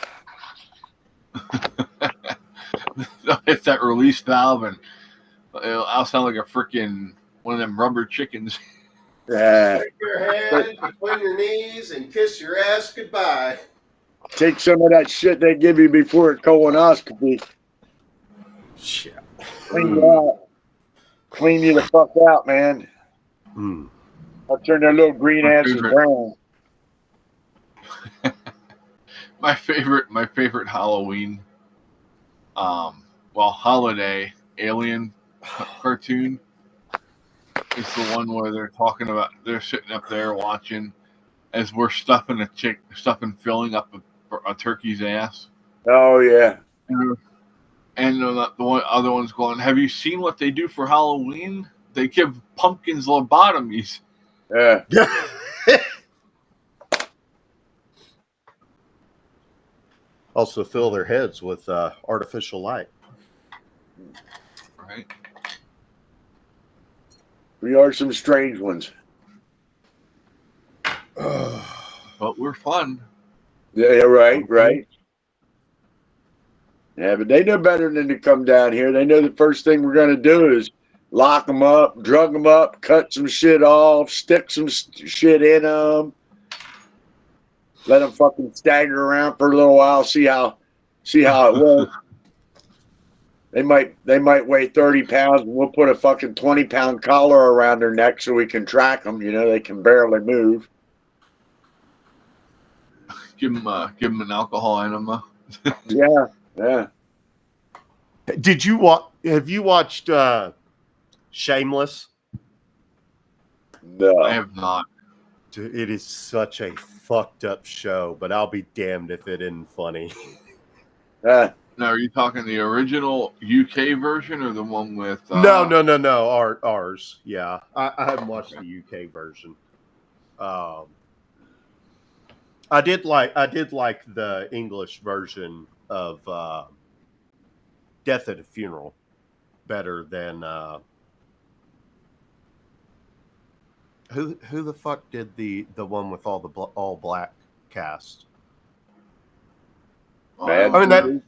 I'll hit that release valve and I'll sound like a freaking one of them rubber chickens. Yeah. Stick your head between your knees and kiss your ass goodbye. Take some of that shit they give you before a colonoscopy. Shit. Clean you out. Clean you the fuck out, man. I'll turn their little green asses brown. My favorite Halloween, holiday alien cartoon is the one where they're sitting up there watching as we're stuffing filling up a turkey's ass. Oh yeah. And the other one's going, "Have you seen what they do for Halloween? They give pumpkins lobotomies." Yeah. Also fill their heads with artificial light. Right. We are some strange ones. But we're fun. Yeah, right. Yeah, but they know better than to come down here. They know the first thing we're going to do is lock them up, drug them up, cut some shit off, stick some shit in them, let them fucking stagger around for a little while, see how it works. They might weigh 30 pounds, and we'll put a fucking 20-pound collar around their neck so we can track them. You know, they can barely move. Give them an alcohol enema. Yeah. Have you watched Shameless? No. I have not. Dude, it is such a fucked up show, but I'll be damned if it isn't funny. Now, are you talking the original UK version or the one with? No. Ours. Yeah, I haven't watched the UK version. I did like the English version of Death at a Funeral better than who the fuck did the one with all the all black cast? Bad I mean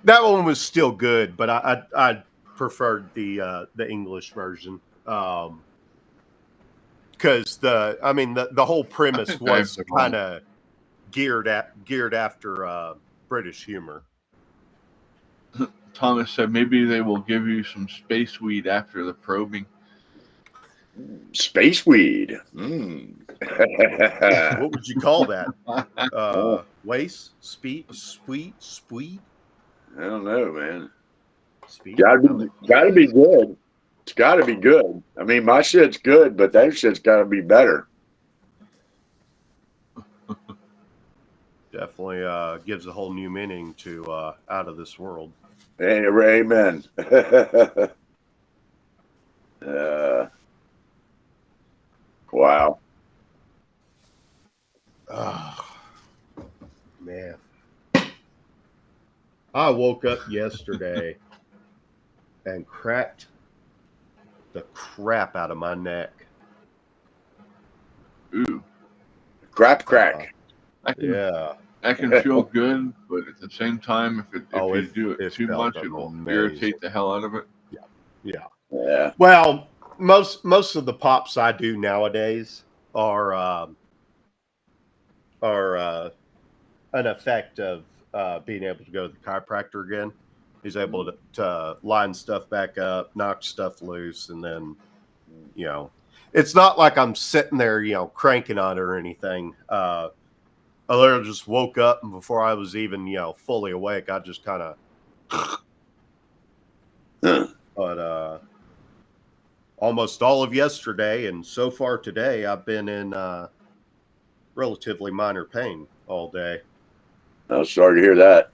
that one was still good, but I preferred the English version because the whole premise was kind of geared after British humor. Thomas said maybe they will give you some space weed after the probing. Space weed. What would you call that? Waste? Sweet? I don't know, man. Speed? Gotta be good. It's gotta be good. I mean, my shit's good, but that shit's gotta be better. Definitely gives a whole new meaning to Out of This World. Hey, amen. Wow. Oh, man. I woke up yesterday and cracked the crap out of my neck. Ooh. Crack. That Yeah. can feel good, but at the same time, if you do it too felt much, it will amazing. irritate the hell out of it. Yeah. Yeah. Well, most of the pops I do nowadays are an effect of being able to go to the chiropractor again. He's able to line stuff back up, knock stuff loose, and then, it's not like I'm sitting there, cranking on it or anything. I literally just woke up, and before I was even, fully awake, I just kind of. But almost all of yesterday and so far today, I've been in relatively minor pain all day. I'm sorry to hear that.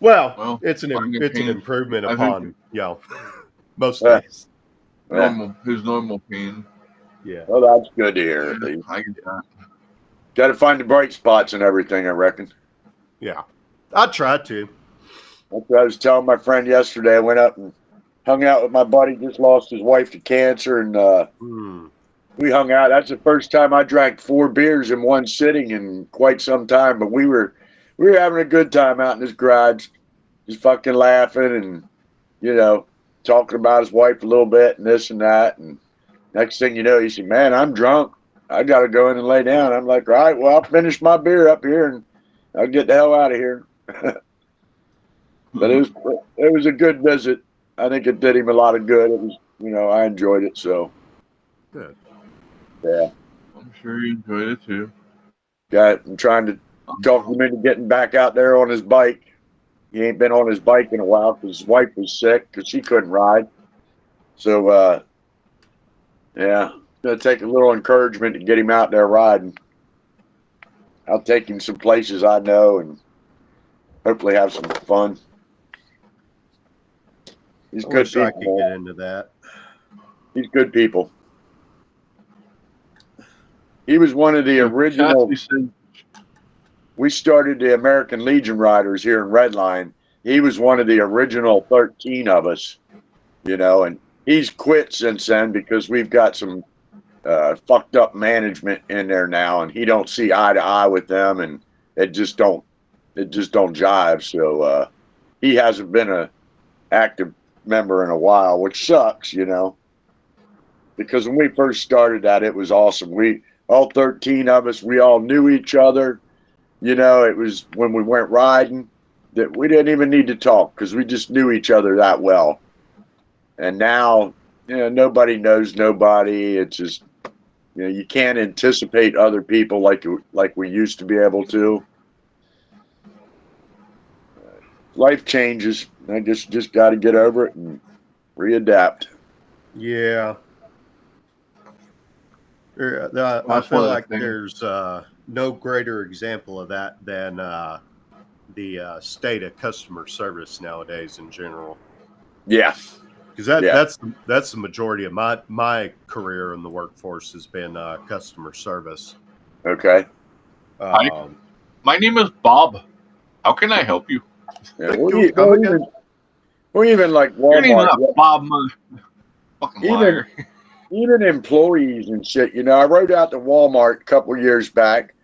Well, it's an improvement upon most days. His normal pain. Yeah. Well, that's good to hear. At least. I get that. Got to find the bright spots and everything, I reckon. Yeah. I tried to. That's what I was telling my friend yesterday. I went up and hung out with my buddy, just lost his wife to cancer, and we hung out. That's the first time I drank 4 beers in one sitting in quite some time, but we were having a good time out in his garage, just fucking laughing and, talking about his wife a little bit and this and that. And next thing you know, he said, "Man, I'm drunk. I got to go in and lay down." I'm like, "All right, well, I'll finish my beer up here and I'll get the hell out of here." But it was a good visit. I think it did him a lot of good. It was, I enjoyed it. So good. Yeah, I'm sure you enjoyed it too. I'm trying to talk him into getting back out there on his bike. He ain't been on his bike in a while because his wife was sick because she couldn't ride. So, yeah, it's going to take a little encouragement to get him out there riding. I'll take him some places I know and hopefully have some fun. He's good people. I could get into that. He's good people. He was one of the original. We started the American Legion Riders here in Redline. He was one of the original 13 of us, and he's quit since then because we've got some fucked up management in there now, and he don't see eye to eye with them, and it just don't jive. So he hasn't been a active member in a while, which sucks, because when we first started that, it was awesome. We all 13 of us, we all knew each other. It was when we went riding that we didn't even need to talk because we just knew each other that well. And now, nobody knows nobody. It's just, you can't anticipate other people like we used to be able to. Life changes. I just got to get over it and readapt. Yeah. I feel like there's no greater example of that than the state of customer service nowadays in general. Yeah. Because Yeah. that's the majority of my career in the workforce has been customer service. Okay. Hi. My name is Bob. How can I help you? Yeah, Come even like Your name's Walmart, not Bob, fucking even liar. even employees and shit. You know, I rode out to Walmart a couple years back.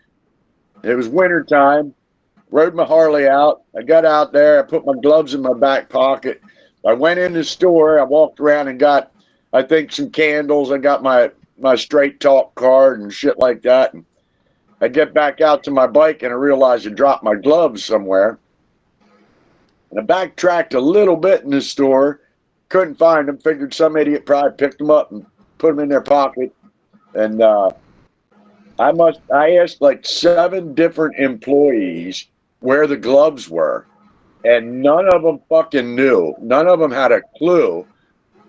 It was winter time. Rode my Harley out. I got out there. I put my gloves in my back pocket. I went in the store. I walked around and got, I think, some candles. I got my Straight Talk card and shit like that. And I get back out to my bike and I realized I dropped my gloves somewhere. And I backtracked a little bit in the store. Couldn't find them. Figured some idiot probably picked them up and put them in their pocket. And I asked like 7 different employees where the gloves were, and none of them fucking knew. None of them had a clue.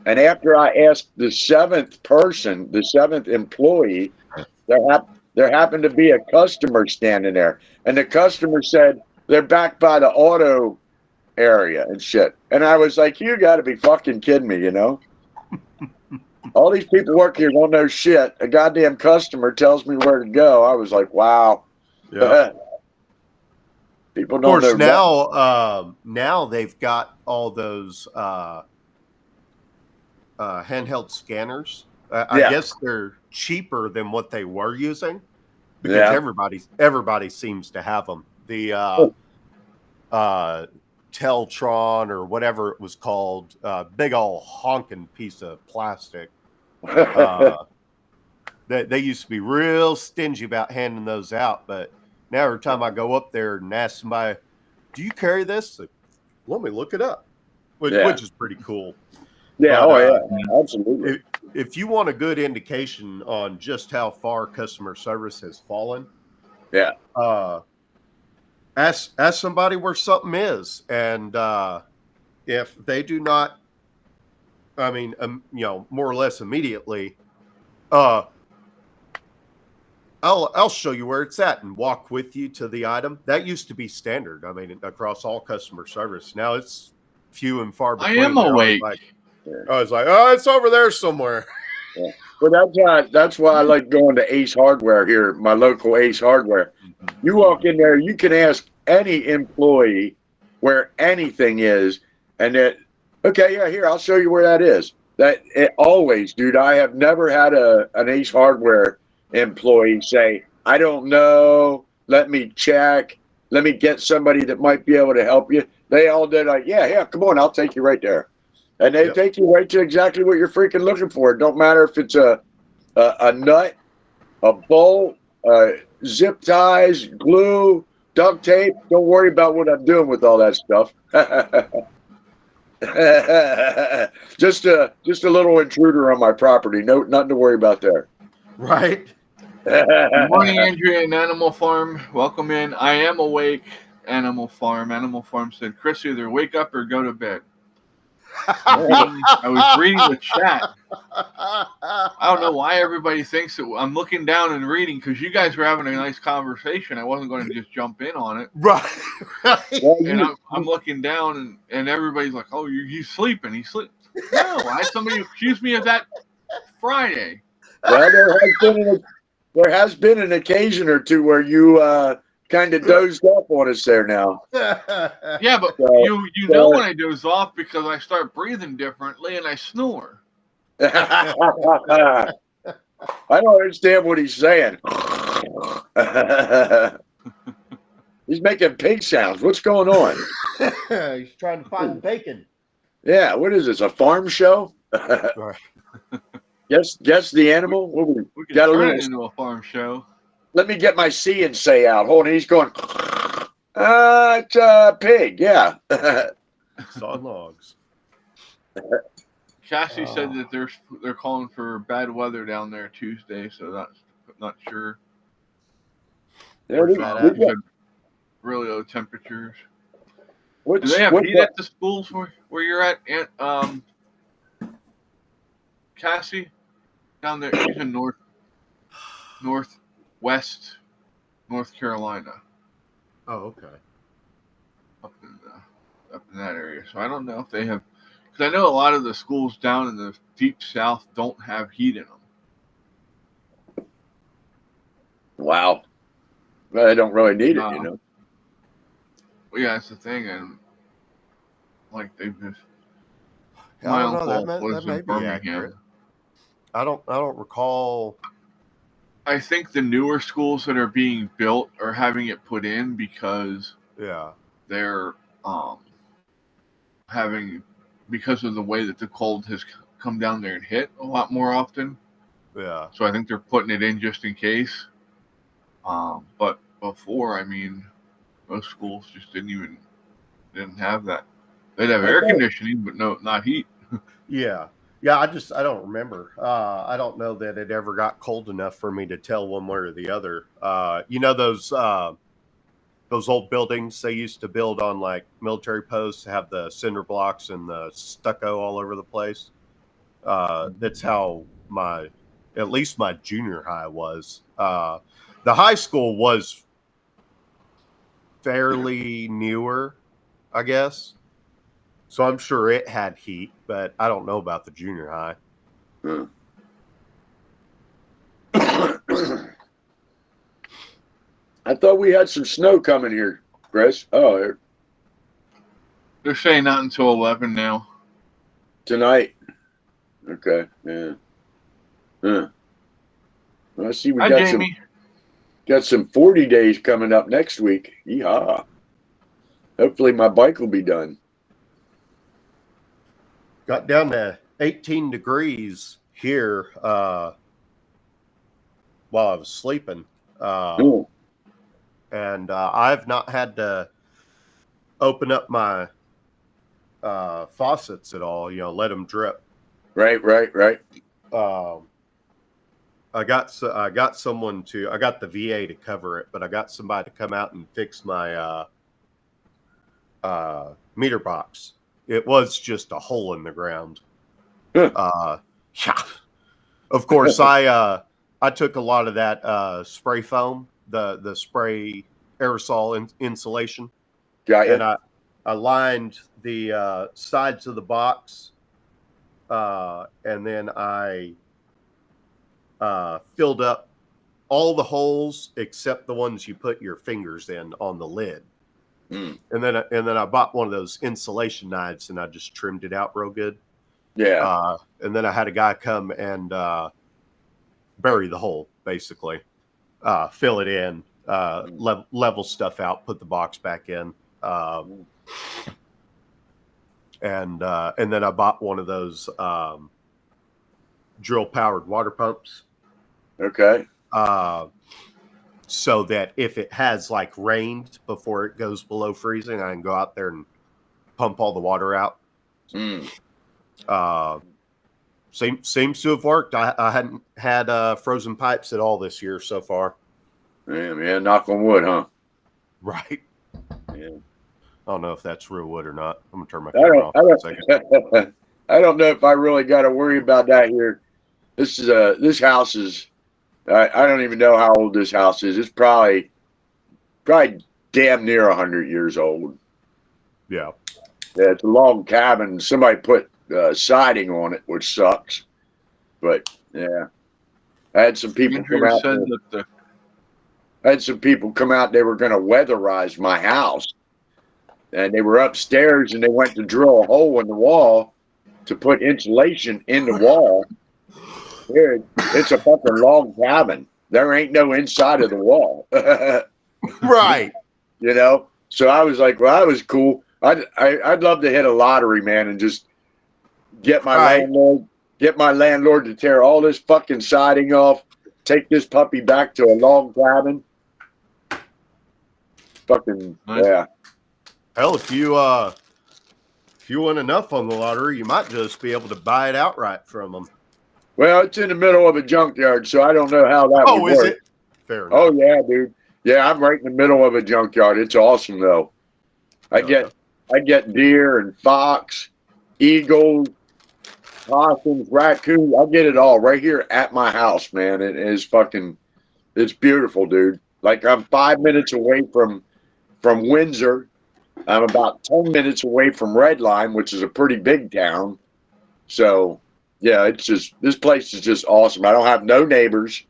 And after I asked the 7th person, the 7th employee, there happened to be a customer standing there, and the customer said they're back by the auto area and shit. And I was like, you got to be fucking kidding me, you know? All these people work here don't know shit. A goddamn customer tells me where to go. I was like, wow. Yeah. People Of don't course, know. now they've got all those handheld scanners. I Yeah. guess they're cheaper than what they were using because Yeah. everybody seems to have them. The Teltron or whatever it was called, big old honking piece of plastic. They used to be real stingy about handing those out, but now every time I go up there and ask somebody, "Do you carry this?" Like, let me look it up, which is pretty cool. Yeah. But, Yeah. Absolutely. if you want a good indication on just how far customer service has fallen, Yeah. Ask somebody where something is, and if they do not, I mean, more or less immediately, I'll show you where it's at and walk with you to the item. That used to be standard. I mean, across all customer service. Now it's few and far I between. am awake. I was like, oh, it's over there somewhere. Yeah. Well, that's why I like going to Ace Hardware here, my local Ace Hardware. You walk in there, you can ask any employee where anything is, and okay, yeah, here, I'll show you where that is. Always, dude. I have never had an Ace Hardware employee say, I don't know, let me check, let me get somebody that might be able to help you. They all did like, yeah, come on, I'll take you right there. And they take you right to exactly what you're freaking looking for. It don't matter if it's a nut, a bolt, zip ties, glue, duct tape. Don't worry about what I'm doing with all that stuff. just a little intruder on my property. No, nothing to worry about there. Right. Good morning, Andrea and Animal Farm. Welcome in. I am awake, Animal Farm. Animal Farm said, Chris, either wake up or go to bed. I was reading the chat. I don't know why everybody thinks that I'm looking down and reading because you guys were having a nice conversation. I wasn't going to just jump in on it. Right. And I'm looking down and everybody's like, oh, he's sleeping. He's sleeping. No, I had somebody accuse me of that Friday. Well, there has been an occasion or two where you kind of dozed off on us there now. Yeah, but you know when I doze off because I start breathing differently and I snore. I don't understand what he's saying. He's making pig sounds. What's going on? He's trying to find bacon. Yeah, what is this? A farm show? Right. Guess the animal. We can turn it into a farm show. Let me get my see and say out. Hold on, he's going. It's a pig. Yeah. Saw logs. Cassie said that they're calling for bad weather down there Tuesday, so that's not sure. Really low temperatures. Do they have heat at the schools where you're at, Cassie? Down there, she's in northwest North Carolina. Oh, okay. up in that area. So I don't know if they have, because I know a lot of the schools down in the deep south don't have heat in them. Wow. Well, they don't really need it, No. you know. Well, yeah, that's the thing, and like they've just. I My don't know. uncle That lives may in be Birmingham. accurate. I don't recall. I think the newer schools that are being built are having it put in because Yeah. they're because of the way that the cold has come down there and hit a lot more often. Yeah. So I think they're putting it in just in case. But before, I mean, most schools just didn't have that. They'd have air conditioning, but not heat. Yeah. Yeah. I don't remember. I don't know that it ever got cold enough for me to tell one way or the other. You know, those old buildings they used to build on like military posts have the cinder blocks and the stucco all over the place. That's how at least my junior high was. The high school was fairly newer, I guess. So I'm sure it had heat, but I don't know about the junior high. I thought we had some snow coming here, Chris. Oh, They're saying not until 11 now. tonight. Okay, yeah. Well, I see we Hi, got Jamie. some 40 days coming up next week. Yeehaw. Hopefully my bike will be done. Got down to 18 degrees here while I was sleeping. Cool. And I've not had to open up my faucets at all, let them drip. Right. I got the VA to cover it, but I got somebody to come out and fix my meter box. It was just a hole in the ground. Yeah. Of course, I took a lot of that spray foam, the spray aerosol insulation, Got you. and I lined the sides of the box, and then I filled up all the holes except the ones you put your fingers in on the lid. And then I bought one of those insulation knives and I just trimmed it out real good. Yeah. And then I had a guy come and bury the hole, basically, fill it in, level stuff out, put the box back in, and then I bought one of those drill powered water pumps. Okay. So that if it has like rained before it goes below freezing, I can go out there and pump all the water out. Seems to have worked. I hadn't had frozen pipes at all this year so far. Yeah, man. Knock on wood, huh? Right. Yeah. I don't know if that's real wood or not. I'm gonna turn my camera off for a second. I don't know if I really got to worry about that here. This house is. I don't even know how old this house is. It's probably damn near 100 years old. Yeah. Yeah, it's a log cabin. Somebody put siding on it, which sucks. But yeah, I had some people come out. I had some people come out. They were going to weatherize my house, and they were upstairs, and they went to drill a hole in the wall to put insulation in the wall. Dude, it's a fucking log cabin. There ain't no inside of the wall. Right. You know? So I was like, well, that was cool. I'd love to hit a lottery, man, and just get my landlord to tear all this fucking siding off, take this puppy back to a log cabin. Fucking Nice. Yeah. Hell, if you win enough on the lottery, you might just be able to buy it outright from them. Well, it's in the middle of a junkyard, so I don't know how that would work. Is it? Fair enough. Oh yeah, dude. Yeah, I'm right in the middle of a junkyard. It's awesome though. I get deer and fox, eagles, possums, raccoons. I get it all right here at my house, man. It is it's beautiful, dude. Like I'm 5 minutes away from Windsor, I'm about 10 minutes away from Redline, which is a pretty big town. So, yeah, it's just, this place is just awesome. I don't have no neighbors.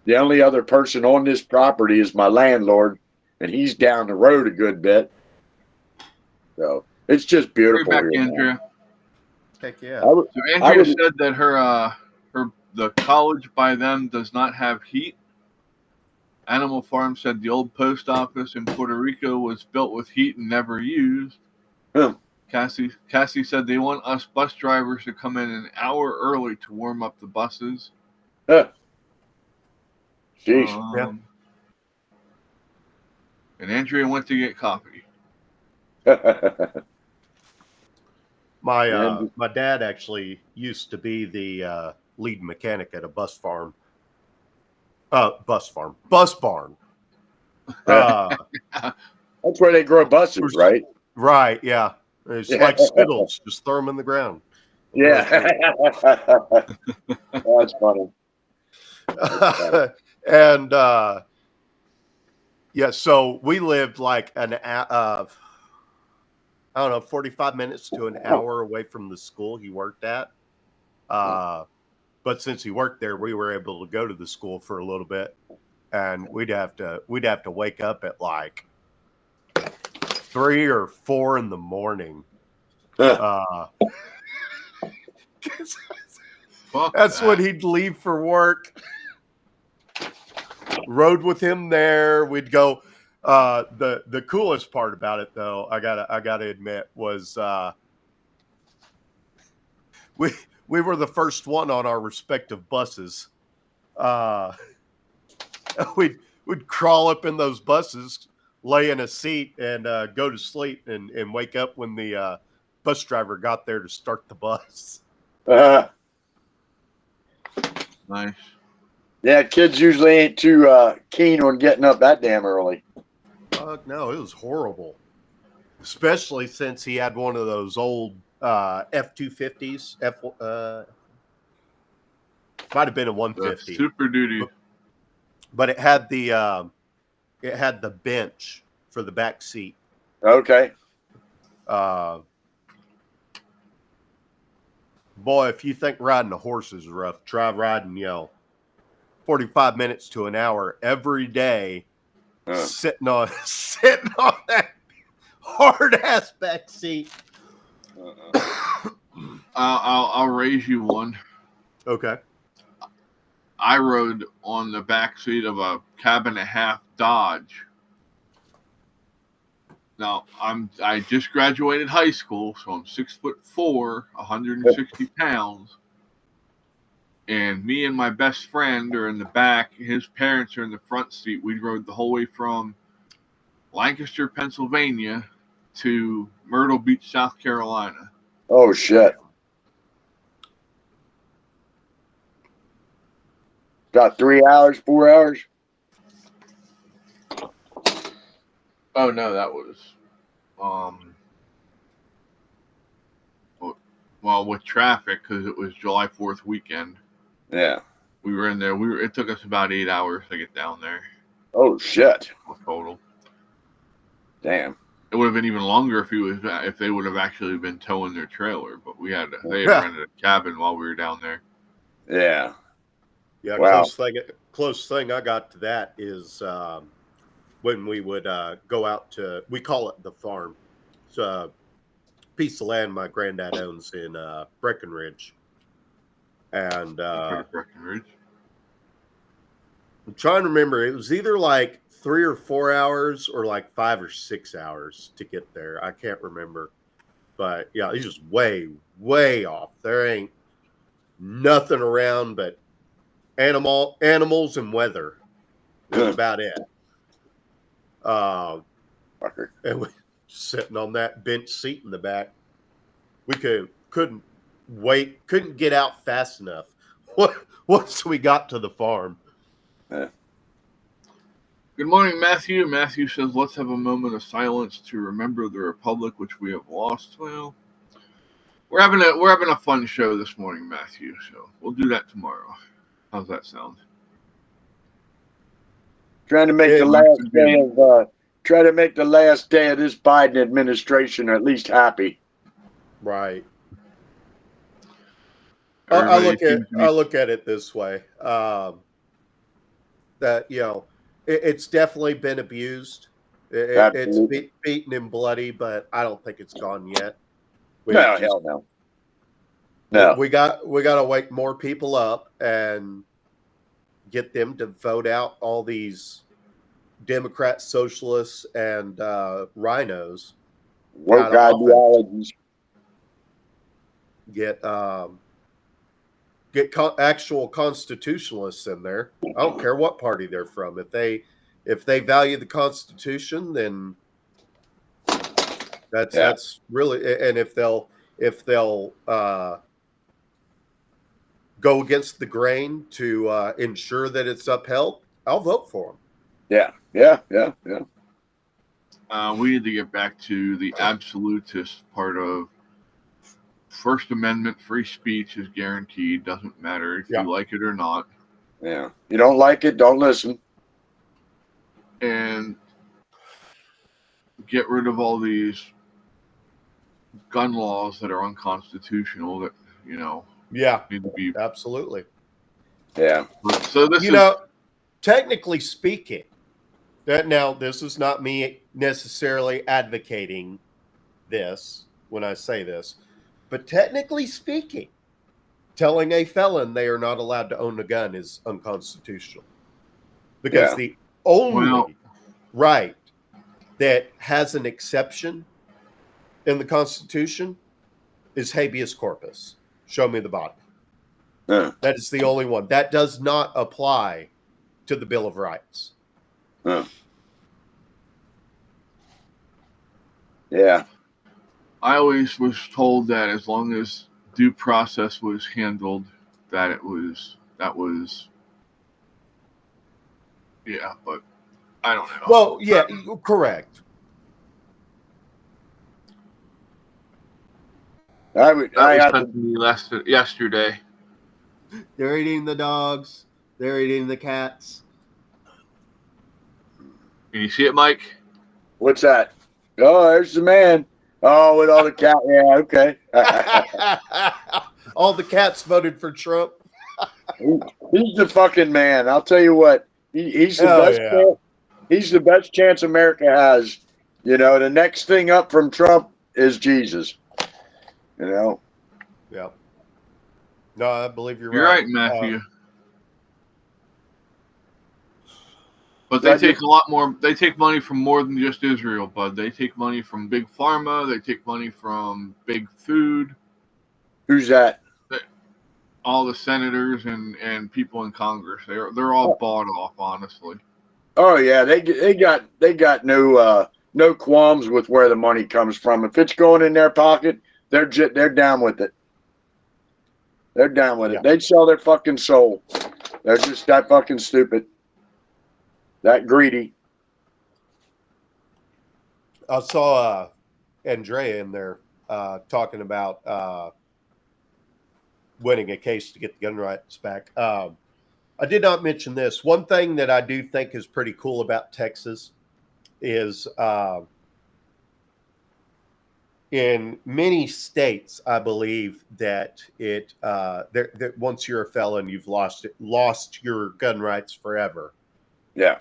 The only other person on this property is my landlord, and he's down the road a good bit. So, it's just Bring beautiful back here. Andrea. Heck yeah. So I Andrea would- said that the college by them does not have heat. Animal Farm said the old post office in Puerto Rico was built with heat and never used. Huh. Cassie said they want us bus drivers to come in an hour early to warm up the buses. Huh. Sheesh. Yeah. And Andrea went to get coffee. My dad actually used to be the lead mechanic at a bus barn. That's where they grow buses, right? Right, yeah. It's like Skittles, just throw them in the ground. Yeah. That's funny. And yeah, so we lived like I don't know, 45 minutes to an hour away from the school he worked at. But since he worked there, we were able to go to the school for a little bit, and we'd have to wake up at like 3 or 4 in the morning. Fuck That's that. when he'd leave for work. Rode with him there. We'd go. The coolest part about it, though, I gotta admit, was we were the first one on our respective buses. We'd crawl up in those buses, lay in a seat, and go to sleep, and wake up when the bus driver got there to start the bus. Nice. Yeah, kids usually ain't too keen on getting up that damn early. No, it was horrible, especially since he had one of those old F-250s. Might have been a 150, Super Duty. but it had the bench for the back seat. Okay. Boy, if you think riding a horse is rough, try riding 45 minutes to an hour every day, sitting on that hard ass back seat. I'll raise you one. Okay. I rode on the back seat of a cab and a half Dodge. Now I just graduated high school, so I'm 6'4", 160 pounds. And me and my best friend are in the back. His parents are in the front seat. We rode the whole way from Lancaster, Pennsylvania to Myrtle Beach, South Carolina. Oh, shit. About 3 hours, 4 hours? Oh no, that was well, with traffic, because it was July 4th weekend. Yeah. We were in there. It took us about 8 hours to get down there Oh, shit. total. Damn. It would have been even longer if they would have actually been towing their trailer, but they had rented a cabin while we were down there. Yeah. Yeah, Wow. close thing I got to that is when we would go out to, we call it the farm. It's a piece of land my granddad owns in Breckenridge. And Breckenridge. I'm trying to remember, it was either like 3 or 4 hours or like 5 or 6 hours to get there. I can't remember. But yeah, it's just way, way off. There ain't nothing around but animals and weather. That's about it. Fucker. And we sitting on that bench seat in the back. We couldn't get out fast enough. Once we got to the farm. Good morning, Matthew. Matthew says, let's have a moment of silence to remember the Republic which we have lost. Well, we're having a fun show this morning, Matthew, so we'll do that tomorrow. How's that sound? Trying to make the last day of try to make the last day of this Biden administration at least happy. Right. Everybody seems to be- I look at it this way. That it's definitely been abused. It's Absolutely. beaten and bloody, but I don't think it's gone yet. No, hell no. No. We got to wake more people up and get them to vote out all these Democrats, socialists, and rhinos. Woke ideologies. Get actual constitutionalists in there. I don't care what party they're from. If they value the Constitution, then that's really. And if they'll go against the grain to ensure that it's upheld, I'll vote for them. Yeah. We need to get back to the absolutist part of First Amendment. Free speech is guaranteed. Doesn't matter if you like it or not. Yeah. You don't like it, don't listen. And get rid of all these gun laws that are unconstitutional that, need to be. Absolutely. Yeah. So this technically speaking, this is not me necessarily advocating this when I say this, but technically speaking, telling a felon they are not allowed to own a gun is unconstitutional. Because the only right that has an exception in the Constitution is habeas corpus. Show me the body. That is the only one. That does not apply to the Bill of Rights. Yeah. I always was told that as long as due process was handled, that was but I don't know. Well, yeah, correct. I had to me yesterday. They're eating the dogs. They're eating the cats. Can you see it, Mike? What's that? Oh, there's the man. Oh, with all the cat. Yeah, okay. All the cats voted for Trump. He's the fucking man. I'll tell you what. He's the best. Yeah. He's the best chance America has. The next thing up from Trump is Jesus. Yeah. No, I believe you're right. You're right, Matthew. But they take a lot more. They take money from more than just Israel, bud. They take money from big pharma. They take money from big food. Who's that? All the senators and people in Congress. They're all bought off, honestly. Oh yeah, they got no qualms with where the money comes from. If it's going in their pocket, they're down with it. They're down with it. They'd sell their fucking soul. They're just that fucking stupid. That greedy. I saw Andrea in there talking about winning a case to get the gun rights back. I did not mention this. One thing that I do think is pretty cool about Texas is in many states, I believe that that once you're a felon, you've lost your gun rights forever. Yeah.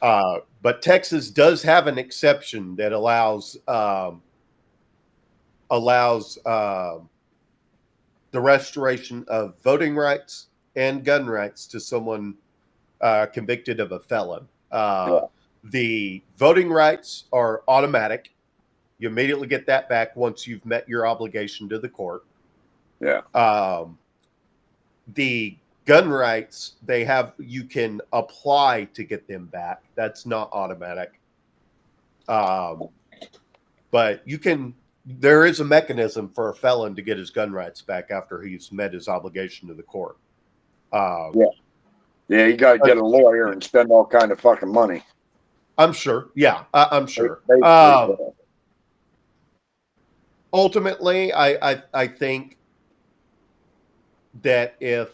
But Texas does have an exception that allows the restoration of voting rights and gun rights to someone convicted of a felon. The voting rights are automatic. You immediately get that back once you've met your obligation to the court. Yeah. The gun rights, you can apply to get them back. That's not automatic. But there is a mechanism for a felon to get his gun rights back after he's met his obligation to the court. Yeah, you got to get a lawyer and spend all kind of fucking money. I'm sure. Yeah, I'm sure. Ultimately, I think that if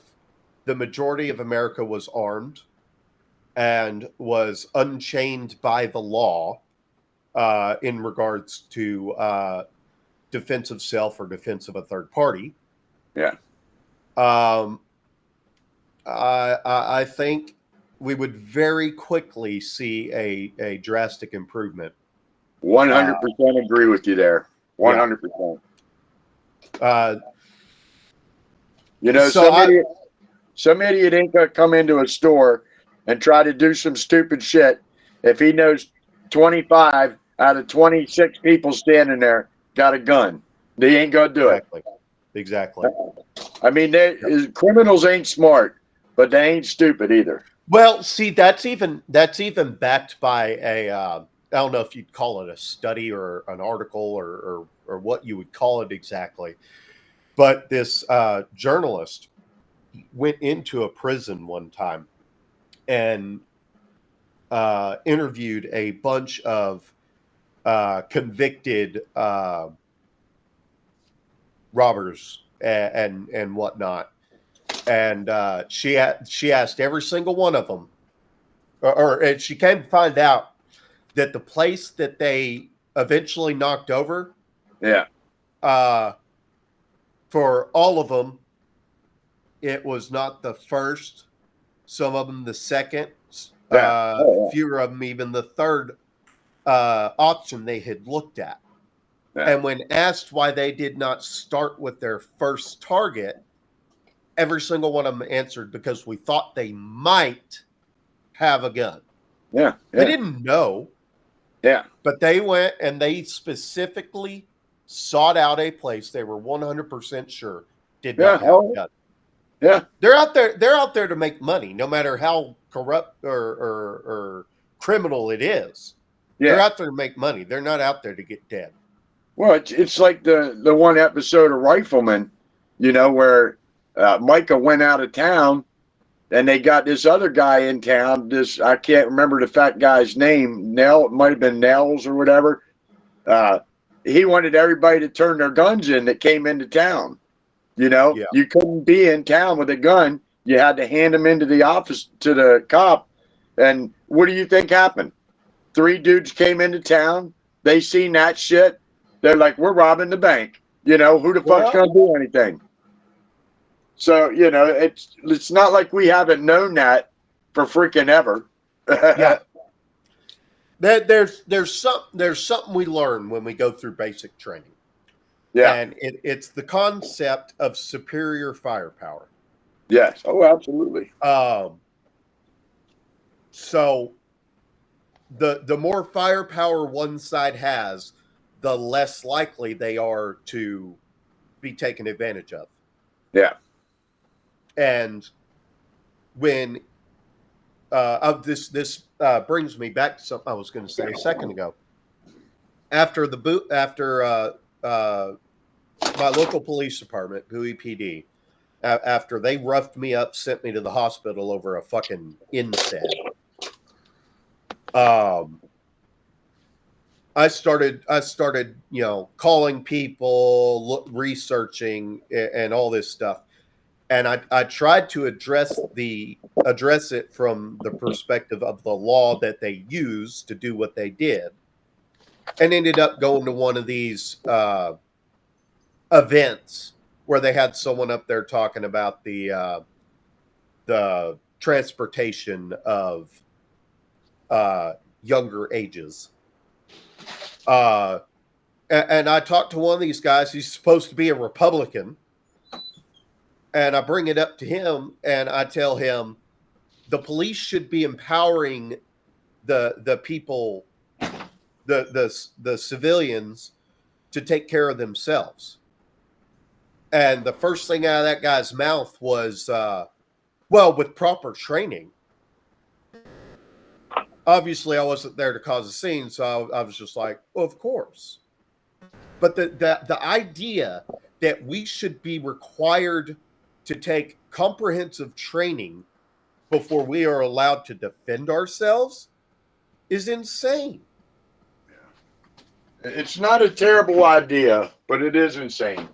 the majority of America was armed and was unchained by the law, in regards to defense of self or defense of a third party. Yeah. I think we would very quickly see a drastic improvement. 100% agree with you there. 100%. You know, So some idiot ain't gonna come into a store and try to do some stupid shit if he knows 25 out of 26 people standing there got a gun. They ain't gonna do it. Exactly. I mean, criminals ain't smart, but they ain't stupid either. Well, see, that's even backed by a I don't know if you'd call it a study or an article or what you would call it exactly, but this journalist went into a prison one time and interviewed a bunch of convicted robbers and whatnot, and she asked every single one of them, and she came to find out that the place that they eventually knocked over, for all of them, it was not the first. Some of them the second. Fewer of them even the third option they had looked at. Yeah. And when asked why they did not start with their first target, every single one of them answered because we thought they might have a gun. Yeah. They didn't know. Yeah. But they went and they specifically sought out a place they were 100% sure did not have a gun. Yeah. They're out there to make money, no matter how corrupt or criminal it is. Yeah. They're out there to make money. They're not out there to get dead. Well, it's like the one episode of Rifleman, you know, where Micah went out of town and they got this other guy in town. I can't remember the fat guy's name. It might have been Nels or whatever. He wanted everybody to turn their guns in that came into town. You know, You couldn't be in town with a gun. You had to hand them into the office to the cop. And what do you think happened? 3 dudes came into town. They seen that shit. They're like, we're robbing the bank. You know, who the fuck's going to do anything? So, you know, it's not like we haven't known that for freaking ever. Yeah. There's something we learn when we go through basic training. Yeah. And it's the concept of superior firepower. Yes. Oh, absolutely. So the more firepower one side has, the less likely they are to be taken advantage of. Yeah. And when this brings me back to something I was going to say a second ago. After my local police department, Bowie PD, after they roughed me up, sent me to the hospital over a fucking insect. I started, you know, calling people, researching, and all this stuff, and I tried to address it from the perspective of the law that they used to do what they did, and ended up going to one of these events where they had someone up there talking about the transportation of younger ages. And I talked to one of these guys. He's supposed to be a Republican. And I bring it up to him and I tell him the police should be empowering the people, the civilians, to take care of themselves. And the first thing out of that guy's mouth was, well, with proper training. Obviously, I wasn't there to cause a scene, so I was just like, well, of course. But the idea that we should be required to take comprehensive training before we are allowed to defend ourselves is insane. It's not a terrible idea, but it is insane.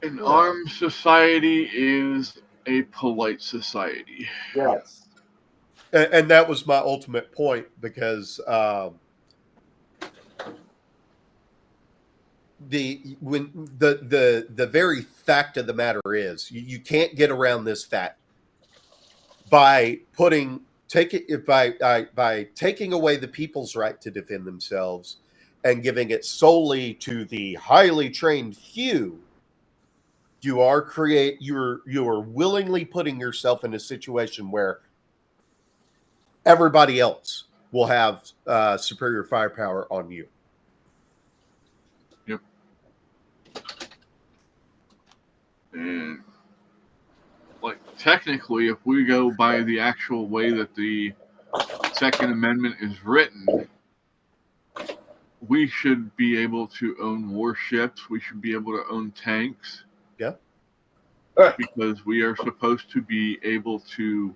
An armed society is a polite society. Yes. And that was my ultimate point, because the very fact of the matter is you can't get around this fact by taking away the people's right to defend themselves and giving it solely to the highly trained few. You are willingly putting yourself in a situation where everybody else will have superior firepower on you. Yep. And like technically, if we go by the actual way that the Second Amendment is written, we should be able to own warships. We should be able to own tanks. Yeah. Because we are supposed to be able to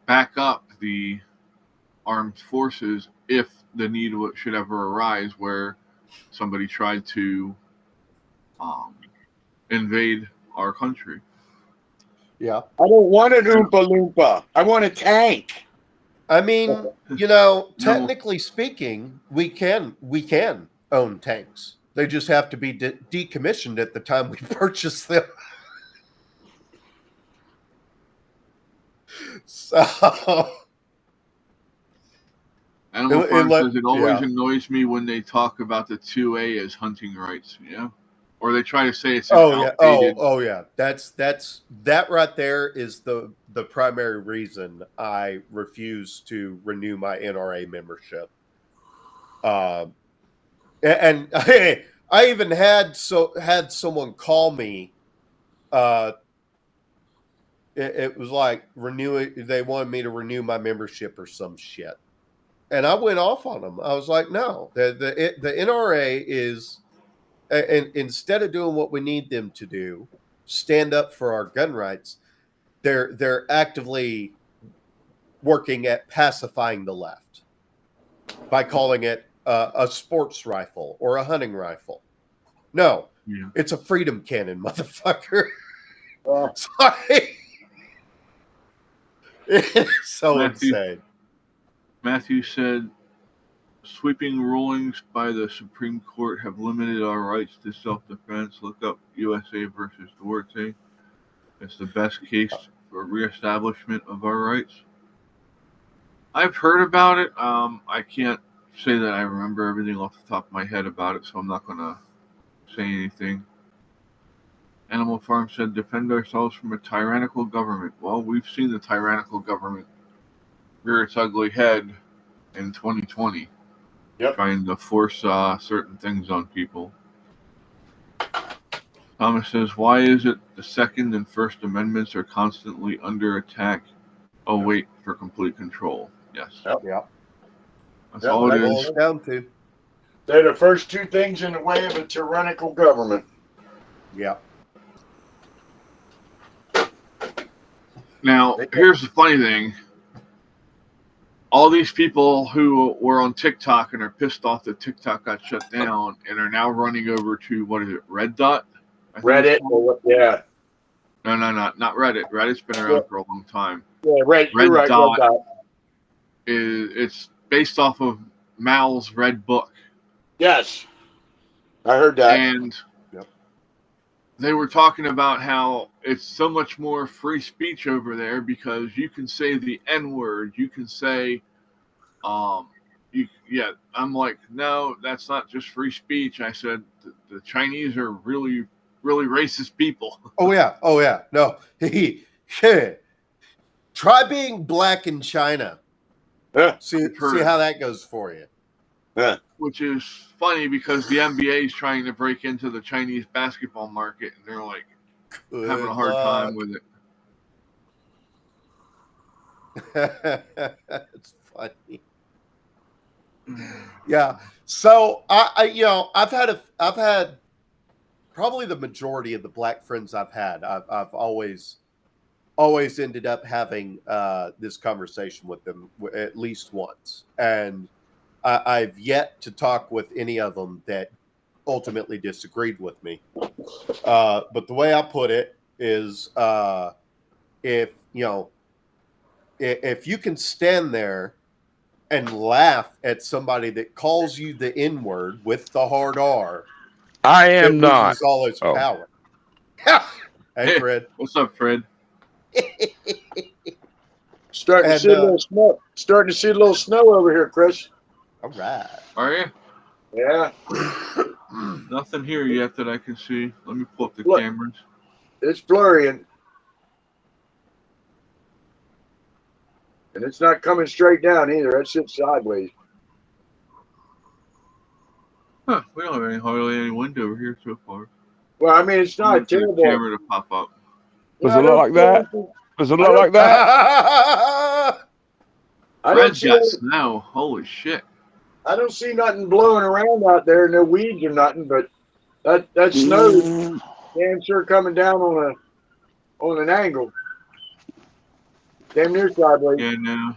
back up the armed forces if the need should ever arise where somebody tried to invade our country. Yeah. I don't want an Oompa Loompa. I want a tank. I mean, technically speaking, we can own tanks. They just have to be decommissioned at the time we purchase them. So, Animal Farm says it always annoys me when they talk about the 2A as hunting rights. Yeah. Or they try to say it's outdated. Oh yeah. That's that right there is the primary reason I refuse to renew my NRA membership. And I even had someone call me. It was like they wanted me to renew my membership or some shit, and I went off on them. I was like, no, the NRA is. And instead of doing what we need them to do, stand up for our gun rights, they're actively working at pacifying the left by calling it a sports rifle or a hunting rifle. No, It's a freedom cannon, motherfucker. Sorry. It's so insane. Matthew said, sweeping rulings by the Supreme Court have limited our rights to self-defense. Look up USA versus Duarte. It's the best case for reestablishment of our rights. I've heard about it. I can't say that I remember everything off the top of my head about it, so I'm not going to say anything. Animal Farm said, defend ourselves from a tyrannical government. Well, we've seen the tyrannical government rear its ugly head in 2020. Yep. Trying to force certain things on people. Thomas says, why is it the Second and First Amendments are constantly under attack? Oh, wait for complete control. Yes. Yep. That's all it is. Down to. They're the first two things in the way of a tyrannical government. Yeah. Now, here's the funny thing. All these people who were on TikTok and are pissed off that TikTok got shut down and are now running over to, what is it, Red Dot? Reddit? Yeah. No, not Reddit. Reddit's been around for a long time. Yeah, Red Dot. It's based off of Mal's Red Book. Yes. I heard that. And they were talking about how it's so much more free speech over there because you can say the N-word. You can say, I'm like, no, that's not just free speech. I said, the Chinese are really, really racist people. Oh, yeah. No. Try being black in China. See how that goes for you. Which is funny because the NBA is trying to break into the Chinese basketball market, and they're like having a hard time with it. It's funny. Yeah. So I've had probably the majority of the black friends I've had. I've always ended up having this conversation with them at least once, and I've yet to talk with any of them that ultimately disagreed with me. But the way I put it is, if you can stand there and laugh at somebody that calls you the N word with the hard R, I am it not. loses all its Oh. power. Hey, Fred. What's up, Fred? Starting to And, see a little snow. Starting to see a little snow over here, Chris. All right. Are you? Yeah, Nothing here yet that I can see. Let me pull up the Look. cameras. it's flurrying. And it's not coming straight down either. That shit's sideways. Huh, we don't have hardly any wind over here so far. Well, I mean, it's not Wait for the terrible. camera to pop up. Does Yeah, it look like that? Does it look like that? I don't Fred's see. got snow. Holy shit. I don't see nothing blowing around out there. No weeds or nothing. But that snow is damn sure coming down on an angle. Damn near sideways. Yeah, no.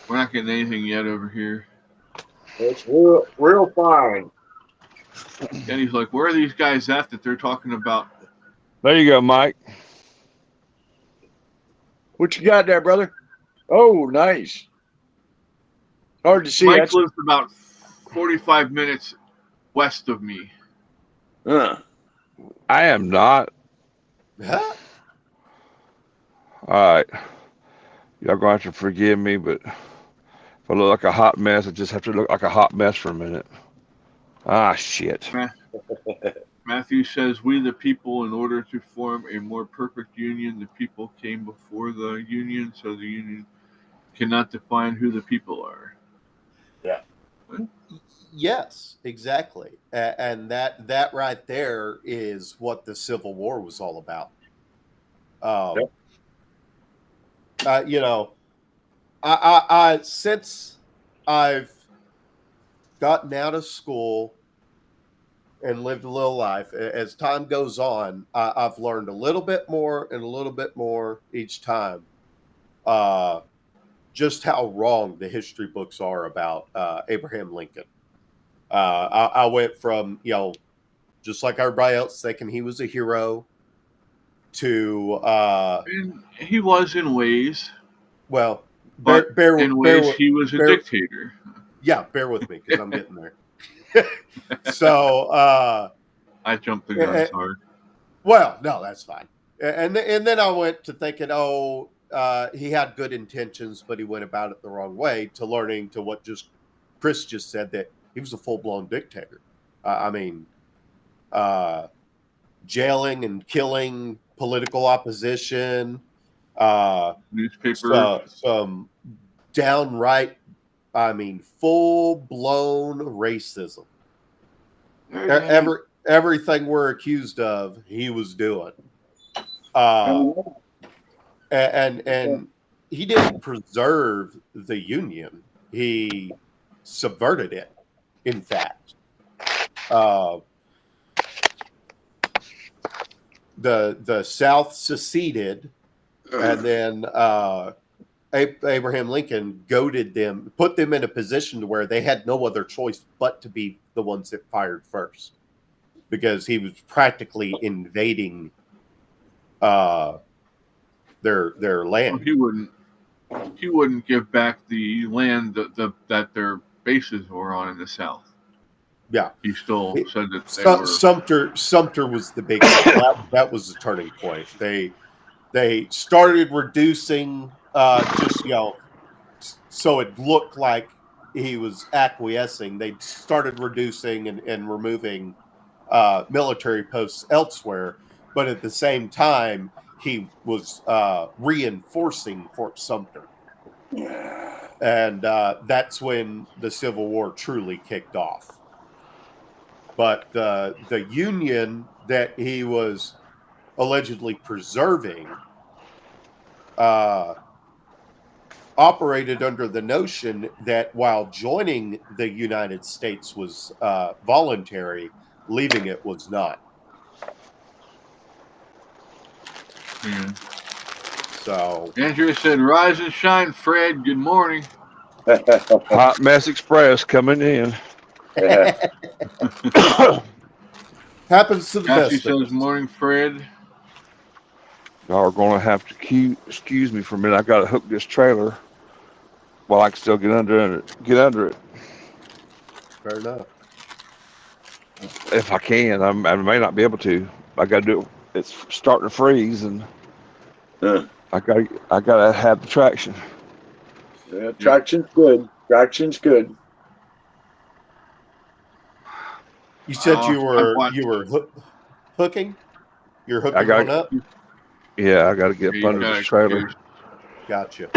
We're not getting anything yet over here. It's real fine. Kenny's like, where are these guys at that they're talking about? There you go, Mike. What you got there, brother? Oh, nice. Hard to see. Mike That's, lives about 45 minutes west of me. I am not. Huh? All right. Y'all going to have to forgive me, but if I look like a hot mess, I just have to look like a hot mess for a minute. Ah, shit. Matthew says, we the people, in order to form a more perfect union, the people came before the union, so the union cannot define who the people are. Yes, exactly. And that right there is what the Civil War was all about. You know, I since I've gotten out of school and lived a little life, as time goes on, I've learned a little bit more and a little bit more each time. Just how wrong the history books are about Abraham Lincoln. I went from, you know, just like everybody else thinking he was a hero to And he was in ways, well, but bear in with ways he was a dictator. yeah, bear with me because I'm getting there. So I jumped the gun hard. well, no, that's fine. And then I went to thinking, he had good intentions, but he went about it the wrong way, to learning to what Chris just said, that he was a full-blown dictator. I mean, jailing and killing political opposition, Newspaper. some downright, I mean, full-blown racism. Everything we're accused of, he was doing. And he didn't preserve the Union. He subverted it, in fact. The South seceded, and then Abraham Lincoln goaded them, put them in a position to where they had no other choice but to be the ones that fired first, because he was practically invading their land. He wouldn't give back the land that their bases were on in the South. Yeah, He still said that they were. Sumter was the big that was the turning point. They started reducing, just, you know, so it looked like he was acquiescing. They started reducing and removing military posts elsewhere, but at the same time, he was reinforcing Fort Sumter. And that's when the Civil War truly kicked off. But the Union that he was allegedly preserving operated under the notion that while joining the United States was voluntary, leaving it was not. Yeah. So Andrea said, "Rise and shine, Fred. Good morning." Hot Mess Express coming in. happens to the Cassie best of says, us. "Morning, Fred." Y'all are going to have to excuse me for a minute. I got to hook this trailer while I can still get under it. Fair enough. If I can, I may not be able to. I got to do it. It's starting to freeze, and Yeah. I gotta have the traction. Yeah, traction's good. Traction's good. You said you were watched- hooking. You're hooking I gotta- one up. Yeah, I got to get You under gotta- this trailer. Gotcha.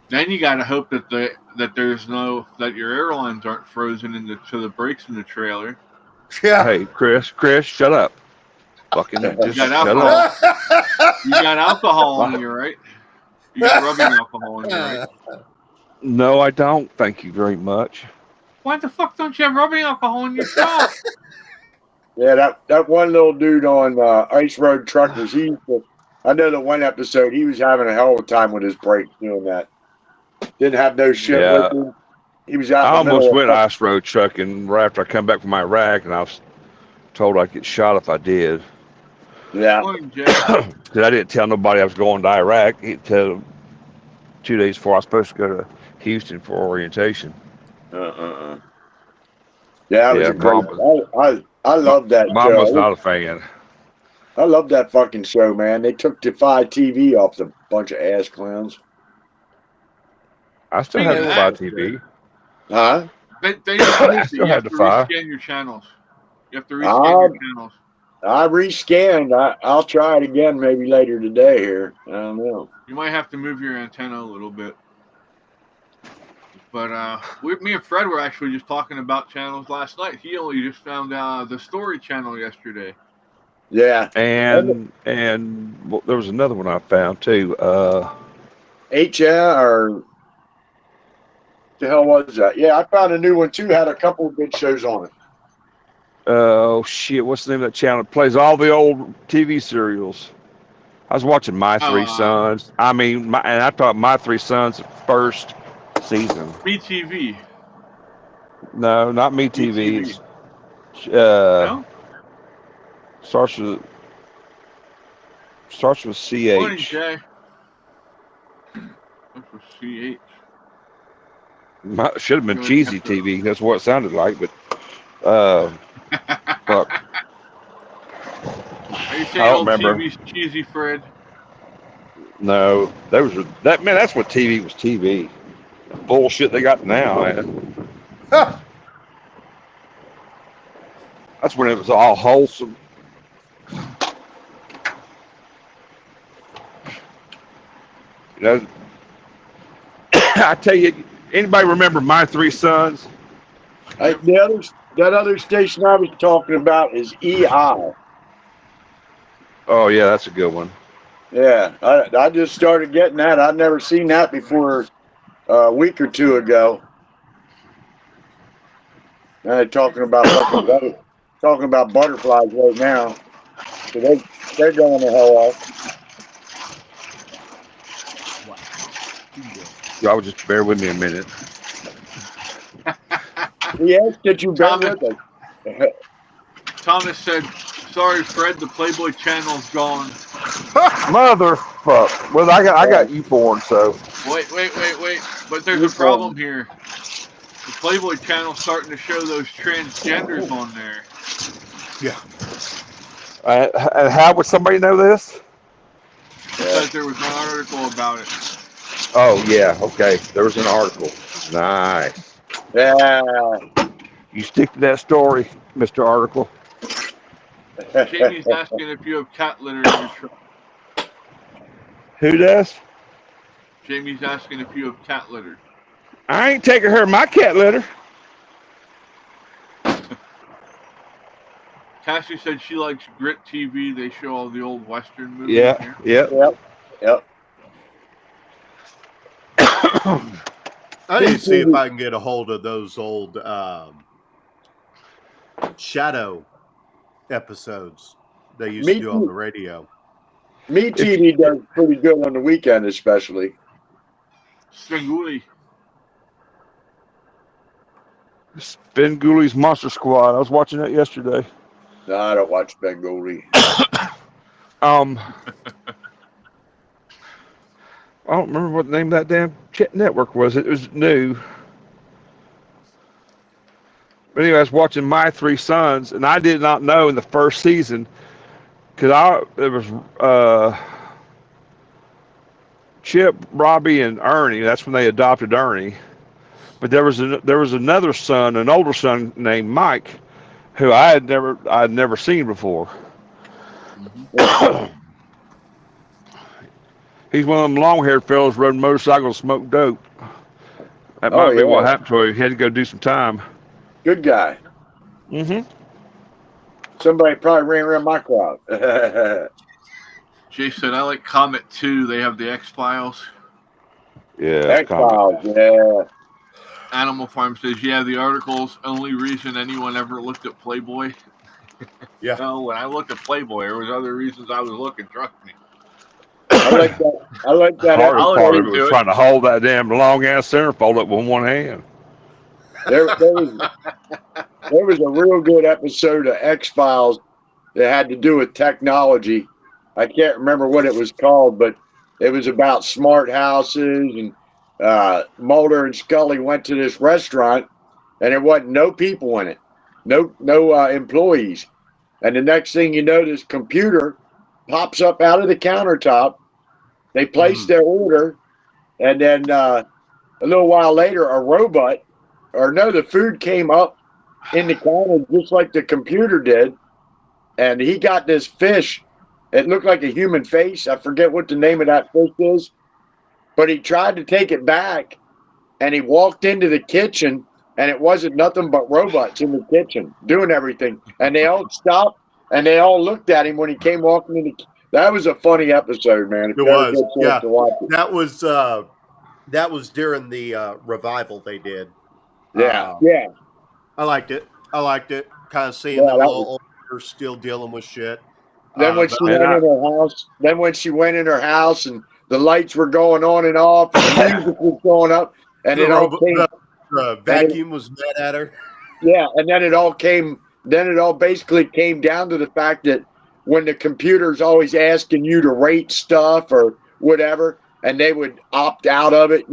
Then you got to hope that that your airlines aren't frozen to the brakes in the trailer. Yeah. Hey, Chris, shut up. Fucking just got shut alcohol. up. You got alcohol in you, right? You got rubbing alcohol in you, right? No, I don't. Thank you very much. Why the fuck don't you have rubbing alcohol in your truck? Yeah, that one little dude on Ice Road Truckers, I know the one episode, he was having a hell of a time with his brakes doing that. Didn't have no shit Yeah. with him. He was out I in the almost middle went of ice road trucking right after I come back from Iraq, and I was told I'd get shot if I did. Yeah. Morning, Jay. Because I didn't tell nobody I was going to Iraq. He tell them 2 days before I was supposed to go to Houston for orientation. Yeah, that was Yeah, a great. I love that Mom show. was not a fan. I love that fucking show, man. They took Defy TV off the bunch of ass clowns. I still Speaking have of Defy that, TV. Huh? They just moved it. still You have have to the fire. rescan your channels. You have to rescan your channels. I rescanned. I'll try it again maybe later today here. I don't know. You might have to move your antenna a little bit. But me and Fred were actually just talking about channels last night. He only just found the Story channel yesterday. Yeah. And well, there was another one I found too. HL or the hell was that? Yeah, I found a new one too. Had a couple of good shows on it. Oh shit! What's the name of that channel? It plays all the old TV serials. I was watching My Three Sons. I mean, and I thought My Three Sons first season. MeTV. No, not Me TV. MeTV. It's, No? starts with Morning, CH. Jay. That's for CH. Should have been Really Cheesy have to- TV. That's what it sounded like, but fuck. Are you saying I don't old remember. TV's cheesy, Fred? No, those were that man. That's what TV was. TV. The bullshit they got now, man. That's when it was all wholesome. You know, I tell you, anybody remember My Three Sons? That other station I was talking about is EI. Oh yeah, that's a good one. Yeah, I just started getting that. I'd never seen that before a week or two ago. And they're talking about butterflies right now. So they're going the hell off. Y'all just bear with me a minute. Yes, did you bear with us? Thomas said, "Sorry, Fred, the Playboy channel's gone." Motherfuck. Well, I got you born, so. Wait. But there's a problem here. The Playboy channel's starting to show those transgenders on there. Yeah. And how would somebody know this? Because there was an article about it. Oh yeah, okay. There was an article. Nice. Yeah. You stick to that story, Mr. Article. Jamie's asking if you have cat litter in your truck. Who does? Jamie's asking if you have cat litter. I ain't taking her my cat litter. Cassie said she likes Grit TV. They show all the old Western movies. Yeah, Here. yeah. Yep. I need to see if I can get a hold of those old Shadow episodes they used Me to do on too. the radio. Me TV does pretty good on the weekend, especially. Svengoolie. Ben Gooley's Monster Squad. I was watching that yesterday. No, I don't watch Bengali. I don't remember what the name of that damn network was. It was new. But anyway, I was watching My Three Sons, and I did not know in the first season because it was Chip, Robbie, and Ernie. That's when they adopted Ernie. But there was another son, an older son named Mike, who I'd never seen before. He's one of them long-haired fellows rode motorcycles, smoked dope. That might be what happened to him. He had to go do some time. Good guy. Mm-hmm. Somebody probably ran around my crowd. Jay said, I like Comet 2. They have the X-Files. Yeah. X-Files, yeah. Animal Farm says, yeah, the article's only reason anyone ever looked at Playboy. Yeah. No, when I looked at Playboy, there was other reasons I was looking, trust me. I like that. I like The that. hardest part of it into was it. trying to hold that damn long-ass centerfold up with one hand. There was a real good episode of X-Files that had to do with technology. I can't remember what it was called, but it was about smart houses, and Mulder and Scully went to this restaurant, and there wasn't no people in it, no employees. And the next thing you know, this computer pops up out of the countertop. They place their order, and then a little while later, the food came up in the counter just like the computer did, and he got this fish. It looked like a human face. I forget what the name of that fish is, but he tried to take it back, and he walked into the kitchen, and it wasn't nothing but robots in the kitchen doing everything. And they all stopped, and they all looked at him when he came walking in. That was a funny episode, man. It was, yeah. To watch it. That was during the revival they did. Yeah. I liked it. Kind of seeing Yeah, them that all older, still dealing with shit. Then when she went in her house, and the lights were going on and off, and the music was going up, and it all came. The vacuum was mad at her. Yeah, and then it all basically came down to the fact that when the computer's always asking you to rate stuff or whatever, and they would opt out of it,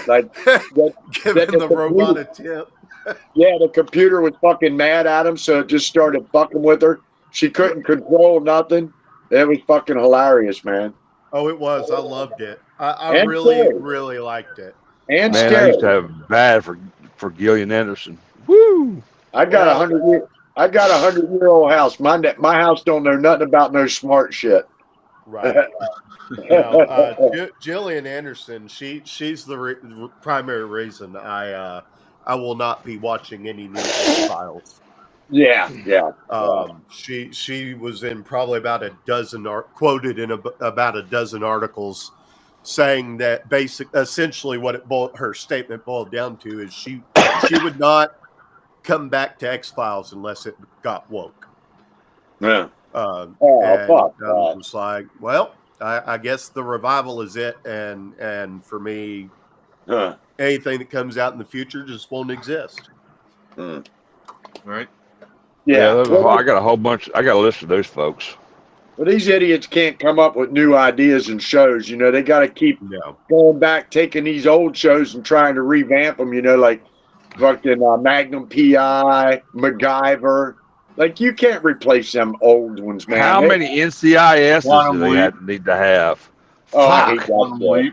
like Giving the robot a tip. Yeah, the computer was fucking mad at him, so it just started fucking with her. She couldn't control nothing. It was fucking hilarious, man. Oh, it was. I loved it. I really liked it. And Man, I scary. used to have bad for Gillian Anderson. Woo! I got a 100-year-old house. My house don't know nothing about no smart shit. Right. Gillian Anderson, she's the primary reason I will not be watching any new X-Files. Yeah. She was in probably about a dozen quoted in about a dozen articles saying that essentially what her statement boiled down to is she would not come back to X-Files unless it got woke. Yeah. Fuck. I was like, well, I guess the revival is it, and for me, anything that comes out in the future just won't exist. Right? Yeah. I got a whole bunch. I got a list of those folks. Well, these idiots can't come up with new ideas and shows. They got to keep going back, taking these old shows and trying to revamp them. Like fucking Magnum PI, MacGyver. Like, you can't replace them old ones, man. How many NCISs do they need to have? Oh, I hate that show.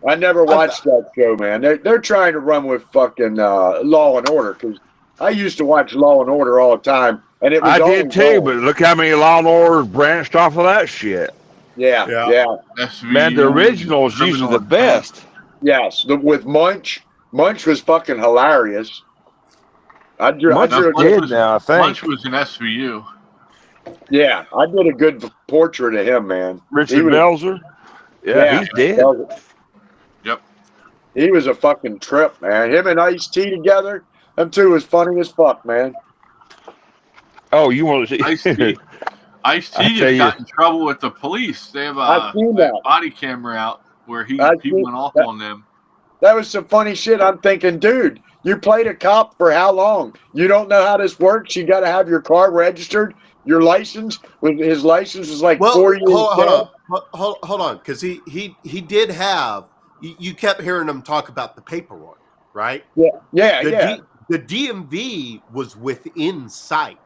I never watched that show, man. They're trying to run with fucking Law and Order, because I used to watch Law and Order all the time, and it was I did too, but look how many Law and Orders branched off of that shit. Yeah. Man, the original is usually the best. Yes, with Munch. Munch was fucking hilarious. Munch is dead now, I think. Munch was an SVU. Yeah, I did a good portrait of him, man. Richard Belzer? Yeah, he's dead. Yep. He was a fucking trip, man. Him and Ice-T together, them two was funny as fuck, man. Oh, you want to see Ice-T? Ice-T just got in trouble with the police. They have a body camera out where he went off on them. That was some funny shit. I'm thinking, dude, you played a cop for how long? You don't know how this works? You got to have your car registered. Your license, when his license was like Well, 4 years hold old. on, because he did have. You kept hearing him talk about the paperwork, right? Yeah. The DMV was within sight.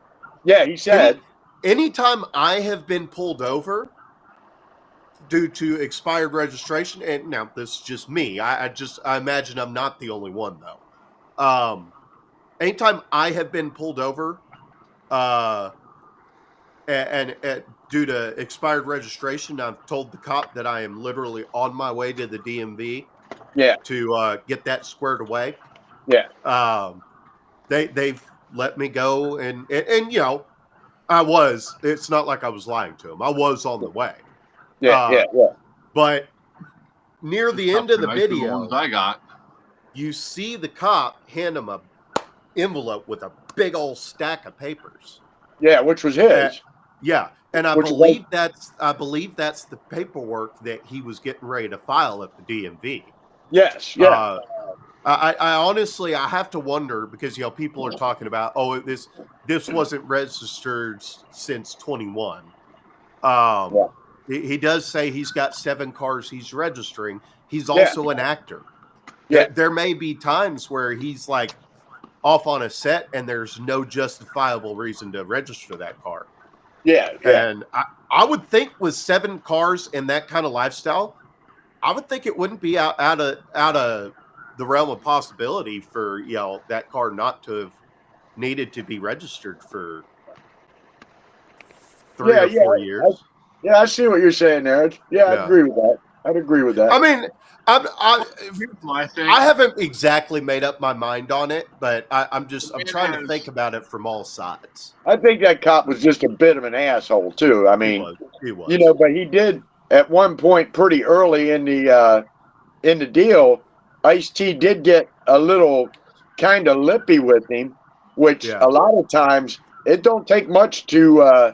Yeah, he said. Anytime I have been pulled over due to expired registration, and now this is just me. I imagine I'm not the only one though. Anytime I have been pulled over, and due to expired registration, I've told the cop that I am literally on my way to the DMV. Yeah. To get that squared away. Yeah. They've let me go, and you know, it's not like I was lying to him. I was on the way. Yeah. But near the end of the Nicer video, ones I got. you see the cop hand him a envelope with a big old stack of papers. Yeah, which was his. Yeah, and I believe that's the paperwork that he was getting ready to file at the DMV. Yes. Yeah. I honestly, I have to wonder, because you know people are talking about, oh, this wasn't registered since 21. He does say he's got 7 cars he's registering. He's also an actor. Yeah. There may be times where he's like off on a set and there's no justifiable reason to register that car. Yeah. And I would think with 7 cars and that kind of lifestyle, I would think it wouldn't be out of the realm of possibility for, you know, that car not to have needed to be registered for 3 or 4 years. I see what you're saying there. I'd agree with that. I'd agree with that. I mean, My thing. I haven't exactly made up my mind on it, but I'm trying to think about it from all sides. I think that cop was just a bit of an asshole too. I mean, he was. You know, but he did at one point pretty early in the deal. Ice-T did get a little kind of lippy with him, which a lot of times it don't take much to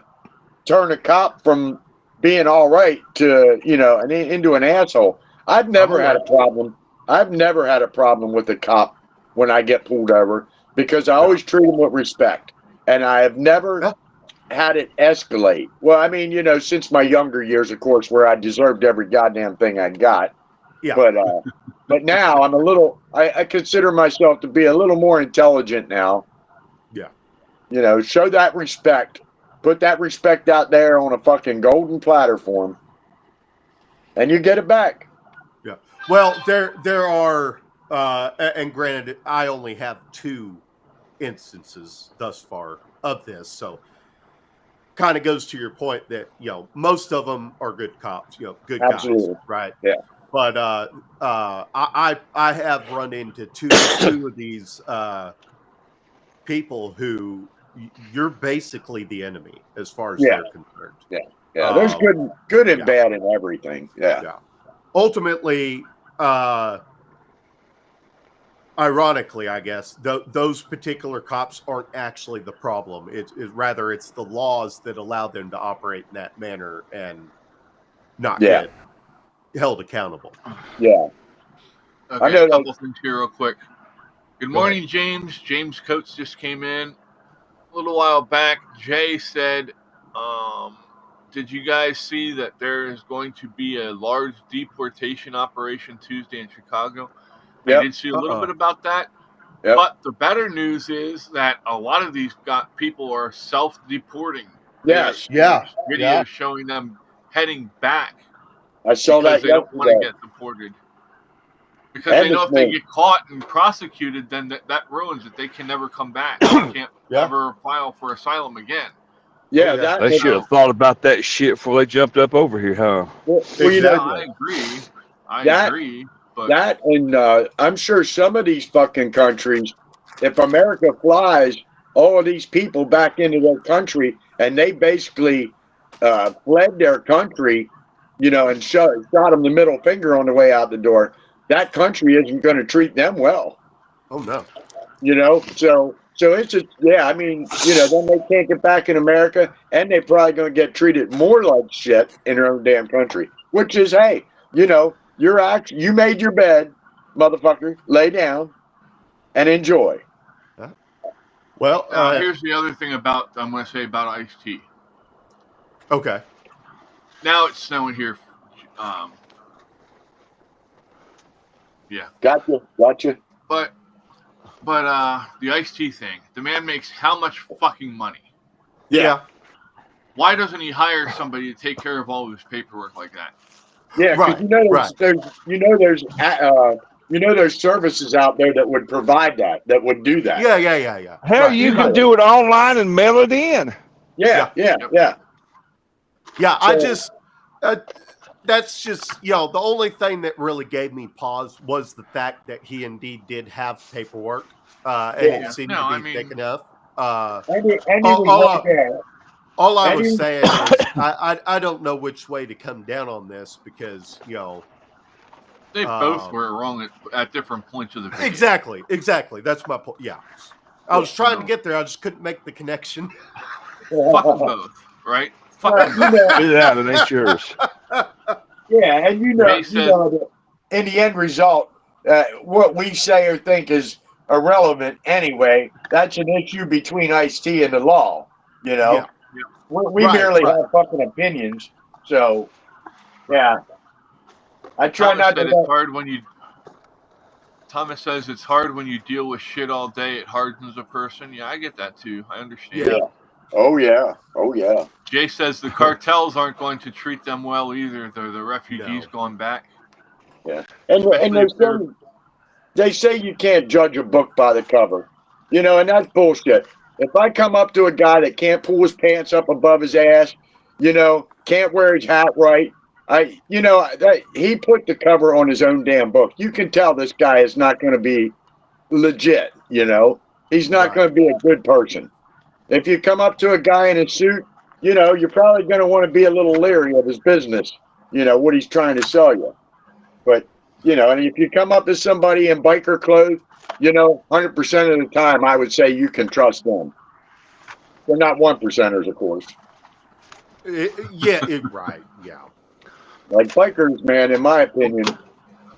turn a cop from being all right to, you know, into an asshole. I've never had a problem. I've never had a problem with a cop when I get pulled over, because I always treat them with respect, and I have never had it escalate. Well, I mean, you know, since my younger years, of course, where I deserved every goddamn thing I got. Yeah. But now I'm I consider myself to be a little more intelligent now. Yeah. You know, show that respect. Put that respect out there on a fucking golden platter for 'em, and you get it back. Yeah. Well, there are, and granted, I only have 2 instances thus far of this, so kind of goes to your point that, you know, most of them are good cops, you know, good guys, right? Yeah. But I have run into two of these people who you're basically the enemy as far as they're concerned. Yeah. There's good and bad in everything. Yeah. Ultimately, ironically, I guess those particular cops aren't actually the problem. It's rather it's the laws that allow them to operate in that manner and not get held accountable. Yeah. Okay, I know a couple things here real quick. Good morning, James. James Coates just came in. A little while back, Jay said, did you guys see that there is going to be a large deportation operation Tuesday in Chicago? I did see a little bit about that. Yep. But the better news is that a lot of these people are self-deporting. Yes. Videos showing them heading back. I saw that. They don't want to get deported. Because they know if they get caught and prosecuted, then that ruins it. They can never come back. They can't ever file for asylum again. Yeah, they should have thought about that shit before they jumped up over here, huh? Well, you know, I agree. I agree. But that, and I'm sure some of these fucking countries, if America flies all of these people back into their country and they basically fled their country, you know, and shot them the middle finger on the way out the door, that country isn't going to treat them well. Oh, no. You know, so it's just, I mean, you know, then they can't get back in America, and they're probably going to get treated more like shit in their own damn country, which is, hey, you know, you made your bed, motherfucker, lay down and enjoy. Well, here's the other thing I'm going to say about Ice-T. Okay. Now it's snowing here. Yeah. Gotcha. But the iced tea thing. The man makes how much fucking money? Yeah. Why doesn't he hire somebody to take care of all of his paperwork like that? Yeah, because Right, you know right. there's services out there that would provide that would do that. Yeah. Hell, Right. you can do it online and mail it in. Yeah. Yeah, So- that's just, the only thing that really gave me pause was the fact that he indeed did have paperwork, and Yeah. it seemed No, to I be mean- thick enough. And he Oh, was right there. All I And was he- saying is, I don't know which way to come down on this because, They both were wrong at different points of the video. exactly. That's my point. Yeah. I was trying to get there. I just couldn't make the connection. Fuck them both, right? Fuck Well, them you both. know, Do that, it ain't yours. yeah, and Ray you said- know that in the end result, what we say or think is irrelevant anyway. That's an issue between Ice-T and the law. You know, Yeah. we Right, merely right. have fucking opinions. So, yeah, I try Thomas not said to. it's hard when you. Thomas says it's hard when you deal with shit all day. It hardens a person. Yeah, I get that too. I understand. Yeah. Oh yeah. Jay says the cartels aren't going to treat them well either. They're the refugees No. going back. And Especially if they're- they say you can't judge a book by the cover, and that's bullshit. If I come up to a guy that can't pull his pants up above his ass, can't wear his hat right, he put the cover on his own damn book. You can tell this guy is not going to be legit. He's not Right. going to be a good person. If you come up to a guy in a suit, you're probably going to want to be a little leery of his business. What he's trying to sell you. But, and if you come up to somebody in biker clothes, 100% of the time, I would say you can trust them. They're not 1%ers, of course. Right. Yeah. Like bikers, man, in my opinion,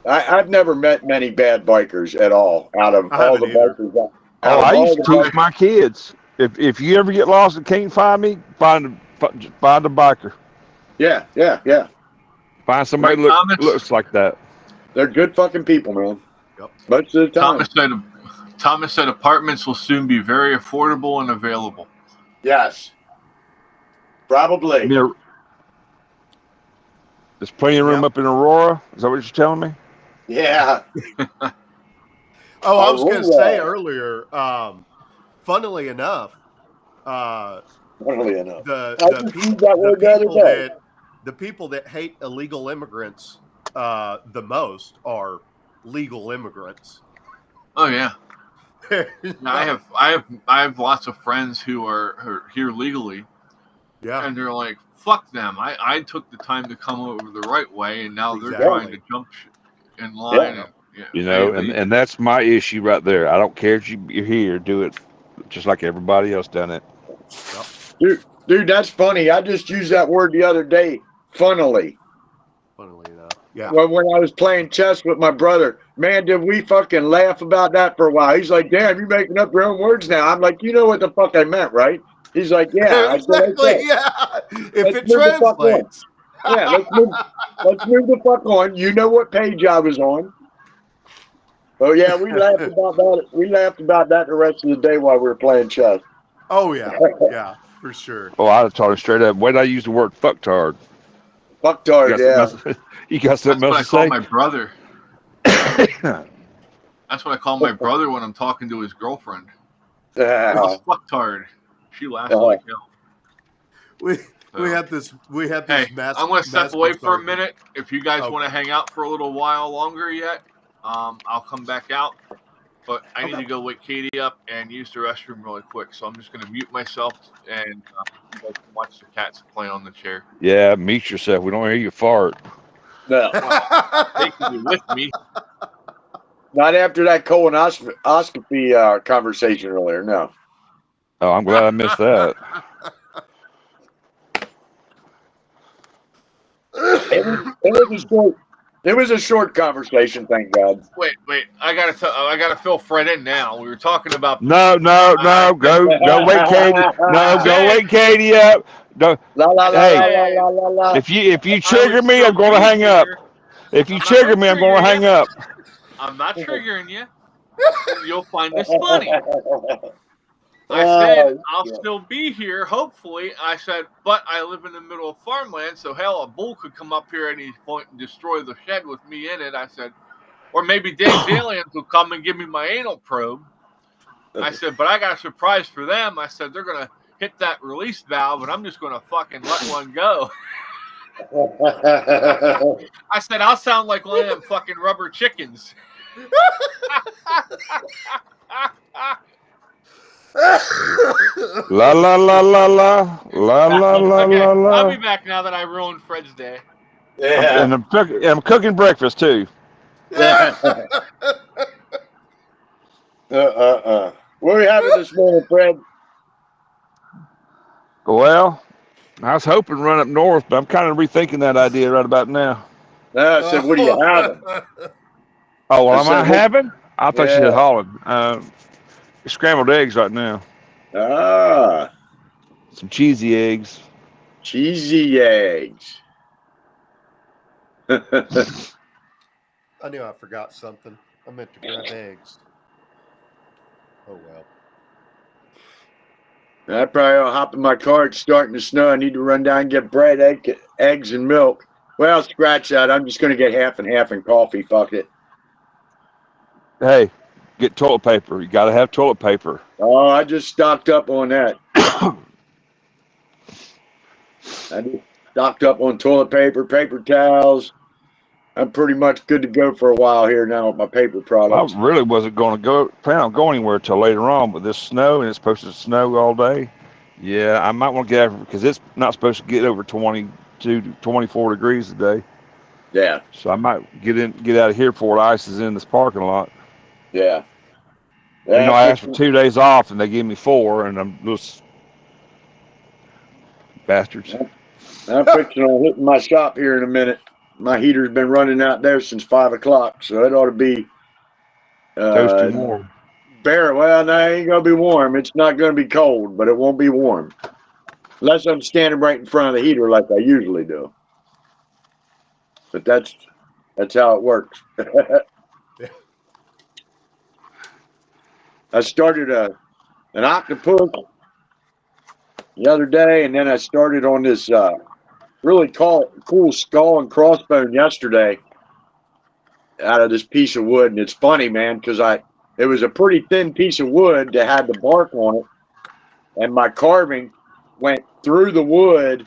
I've never met many bad bikers at all out of I all the haven't either. bikers. Oh, out of I all used to the teach my kids. If you ever get lost and can't find me, find a biker. Yeah. Find somebody Right, Thomas? looks like that. They're good fucking people, man. Yep. Most of the time. Thomas said apartments will soon be very affordable and available. Yes. Probably. Near, there's plenty of room Yep. up in Aurora. Is that what you're telling me? Yeah. Oh, I was going to Aurora. say earlier, funnily enough, Funnily enough. the just used that word the other day. people that hate illegal immigrants the most are legal immigrants. Oh yeah. I have lots of friends who are here legally, Yeah. and they're like, "Fuck them! I took the time to come over the right way, and now they're Exactly. trying to jump in line." Yeah. And, yeah, You know, they- and that's my issue right there. I don't care if you're here, do it just like everybody else done it. Dude, that's funny. I just used that word the other day. Funnily. Funnily enough. Yeah. When I was playing chess with my brother, man, did we fucking laugh about that for a while. He's like, damn, you're making up your own words now. I'm like, you know what the fuck I meant, right? He's like, yeah. I said, Exactly. okay. Yeah. If Let's it move the fuck on. translates. Yeah, let's move the fuck on. You know what page I was on. Oh yeah, we laughed about that. We laughed about that the rest of the day while we were playing chess. Oh yeah. Yeah. For sure. Oh, I'd have taught him straight up. When I use the word fucktard, Fucktard, yeah. You got that's something what I else call to my brother. say? That's what I call my brother when I'm talking to his girlfriend. Yeah. Oh, fucktard. She laughs Uh-huh. like hell. We So, had this. We had hey, this. mass, I'm going to step mass away for a argument. minute. If you guys Okay. want to hang out for a little while longer yet, I'll come back out. But I need Okay. to go wake Katie up and use the restroom really quick. So I'm just going to mute myself and you guys can watch the cats play on the chair. Yeah, mute yourself. We don't hear you fart. No, They can be with me. not after that colonoscopy conversation earlier. No. Oh, I'm glad I missed that. It was a short conversation, thank God. Wait. I gotta fill Fred in now. We were talking about No. Go wake Katie. No, go wake Katie up. No, La la la hey, la la la la. if you I trigger would me, still I'm going to be hang up. here. If you I'm not trigger gonna me, I'm going to trigger hang you. up. I'm not triggering you. You'll find this funny. I said, Oh, I'll shit. still be here, hopefully. I said, but I live in the middle of farmland, so hell, a bull could come up here at any point and destroy the shed with me in it. I said, or maybe Dave's aliens will come and give me my anal probe. I said, but I got a surprise for them. I said, they're going to hit that release valve, and I'm just going to fucking let one go. I said, I'll sound like one of them fucking rubber chickens. La la la la la la la la Okay, la I'll be la. back now that I ruined Fred's day. Yeah. And I'm cooking breakfast too. What are we having this morning, Fred? Well, I was hoping to run up north, but I'm kind of rethinking that idea right about now. I said, what are you having? Oh, well, I am I said, what- having? I thought you Yeah. said hauling. Scrambled eggs right now. Ah, Some cheesy eggs. cheesy eggs. I knew I forgot something. I meant to grab eggs. Oh well. I probably will hop in my car. It's starting to snow. I need to run down and get bread, eggs, and milk. Well, scratch that. I'm just going to get half and half and coffee. Fuck it. Hey, get toilet paper. You got to have toilet paper. Oh, I just stocked up on that. I just stocked up on toilet paper, paper towels. I'm pretty much good to go for a while here now with my paper I products. really wasn't going to plan on going anywhere till later on, but this snow, and it's supposed to snow all day. Yeah, I might want to get out because it's not supposed to get over 22 to 24 degrees today. Yeah, So I might get out of here before it ices in this parking lot. yeah. You know, I asked for 2 days off, and they gave me 4, and I'm just bastards. I'm fixing on hitting my shop here in a minute. My heater's been running out there since 5 o'clock, so it ought to be Toasty warm. bare. Well, no, it ain't gonna be warm. It's not gonna be cold, but it won't be warm unless I'm standing right in front of the heater like I usually do. But that's how it works. I started an octopus the other day, and then I started on this really cool skull and crossbone yesterday out of this piece of wood. And it's funny, man, because it was a pretty thin piece of wood that had the bark on it, and my carving went through the wood.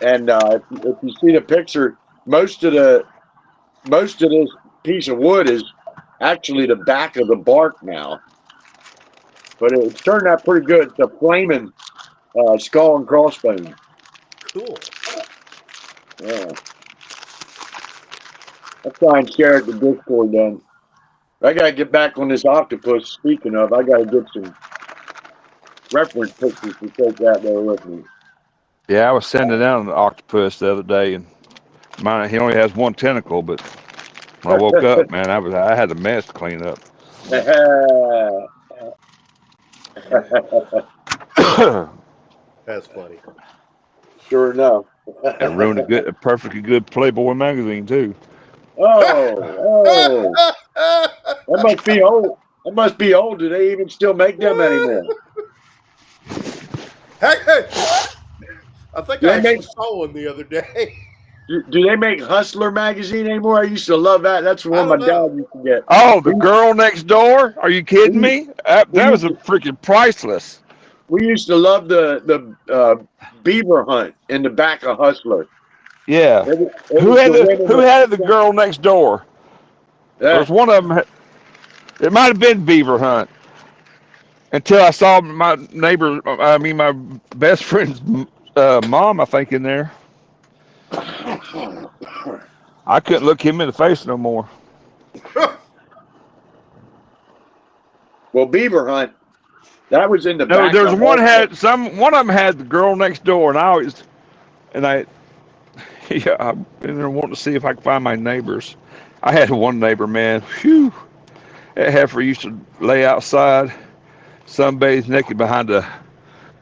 And if you see the picture, most of this piece of wood is actually the back of the bark now. But it turned out pretty good. It's a flaming skull and crossbone. Cool. Yeah. I'll try and share it to Discord then. I gotta get back on this octopus. Speaking of, I gotta get some reference pictures to take that there with me. Yeah, I was sending down an octopus the other day, and he only has one tentacle. But when I woke up, man, I had a mess to clean up. That's funny. Sure enough. It ruined a perfectly good Playboy magazine too. Oh, that must be old. That must be old. Do they even still make them anymore? Hey! I think Do I they actually saw one the other day. Do they make Hustler magazine anymore? I used to love that. That's the one my I don't know. dad used to get. Oh, the girl next door? Are you kidding me? That was a freaking priceless. We used to love the beaver hunt in the back of Hustler. Yeah. Who had the girl next door? There was one of them. It might have been beaver hunt. Until I saw my best friend's mom, I think, in there. I couldn't look him in the face no more. Well, beaver hunt. That was in the back. No, there's one of them had the girl next door, and I've been there wanting to see if I could find my neighbors. I had one neighbor, man. Whew. That heifer used to lay outside, sunbathed naked behind the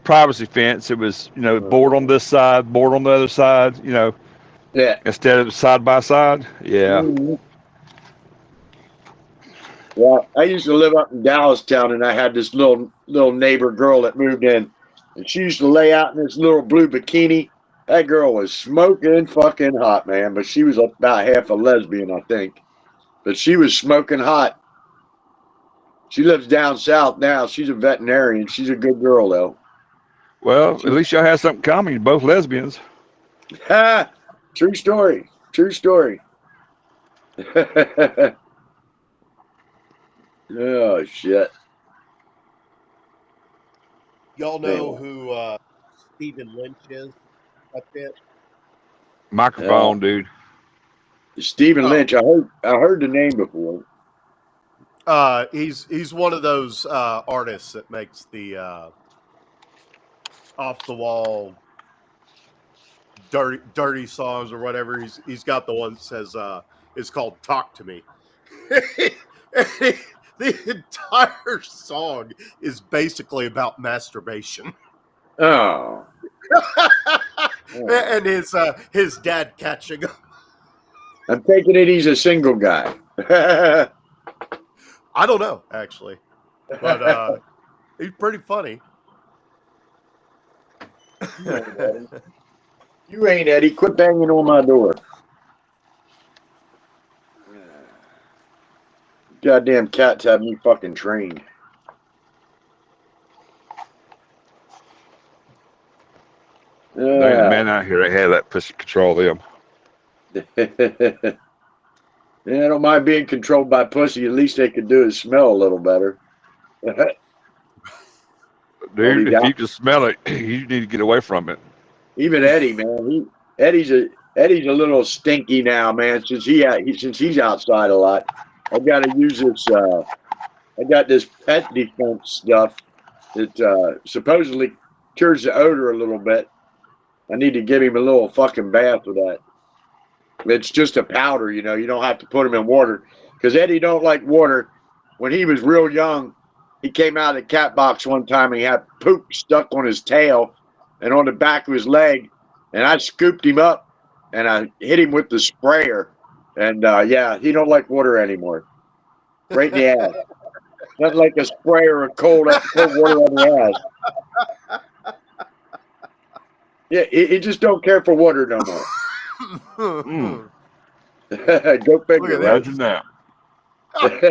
privacy fence. It was, board on this side, board on the other side, Yeah. instead of side by side. Yeah. Mhm. Yeah, I used to live up in Dallastown, and I had this little neighbor girl that moved in, and she used to lay out in this little blue bikini. That girl was smoking fucking hot, man. But she was about half a lesbian, I think. But she was smoking hot. She lives down south now. She's a veterinarian. She's a good girl, though. Well, at least y'all have something common. You're both lesbians. Ha! True story. True story. Oh, shit. Y'all know who Stephen Lynch is? I bet. Microphone, dude. Stephen Lynch. I heard the name before. He's one of those artists that makes the off the wall dirty songs or whatever. He's got the one that says it's called "Talk to Me." The entire song is basically about masturbation. Oh. And his dad catching him. I'm taking it he's a single guy. I don't know, actually. But he's pretty funny. You ain't Eddie. Quit banging on my door. Goddamn cats have me fucking trained. There ain't a man out here that had that pussy control them. Yeah, I don't mind being controlled by pussy. At least they could do is smell a little better. Dude, if you can smell it, you need to get away from it. Even Eddie, man. Eddie's a little stinky now, man. Since he's outside a lot, I've got to use this. I got this pet defense stuff that supposedly cures the odor a little bit. I need to give him a little fucking bath with that. It's just a powder, you don't have to put him in water. Because Eddie don't like water. When he was real young, he came out of the cat box one time and he had poop stuck on his tail and on the back of his leg. And I scooped him up and I hit him with the sprayer. And yeah, he don't like water anymore. Right in the ass. Nothing like a sprayer of cold water on the ass. Yeah, he just don't care for water no more. Go figure. Imagine that. I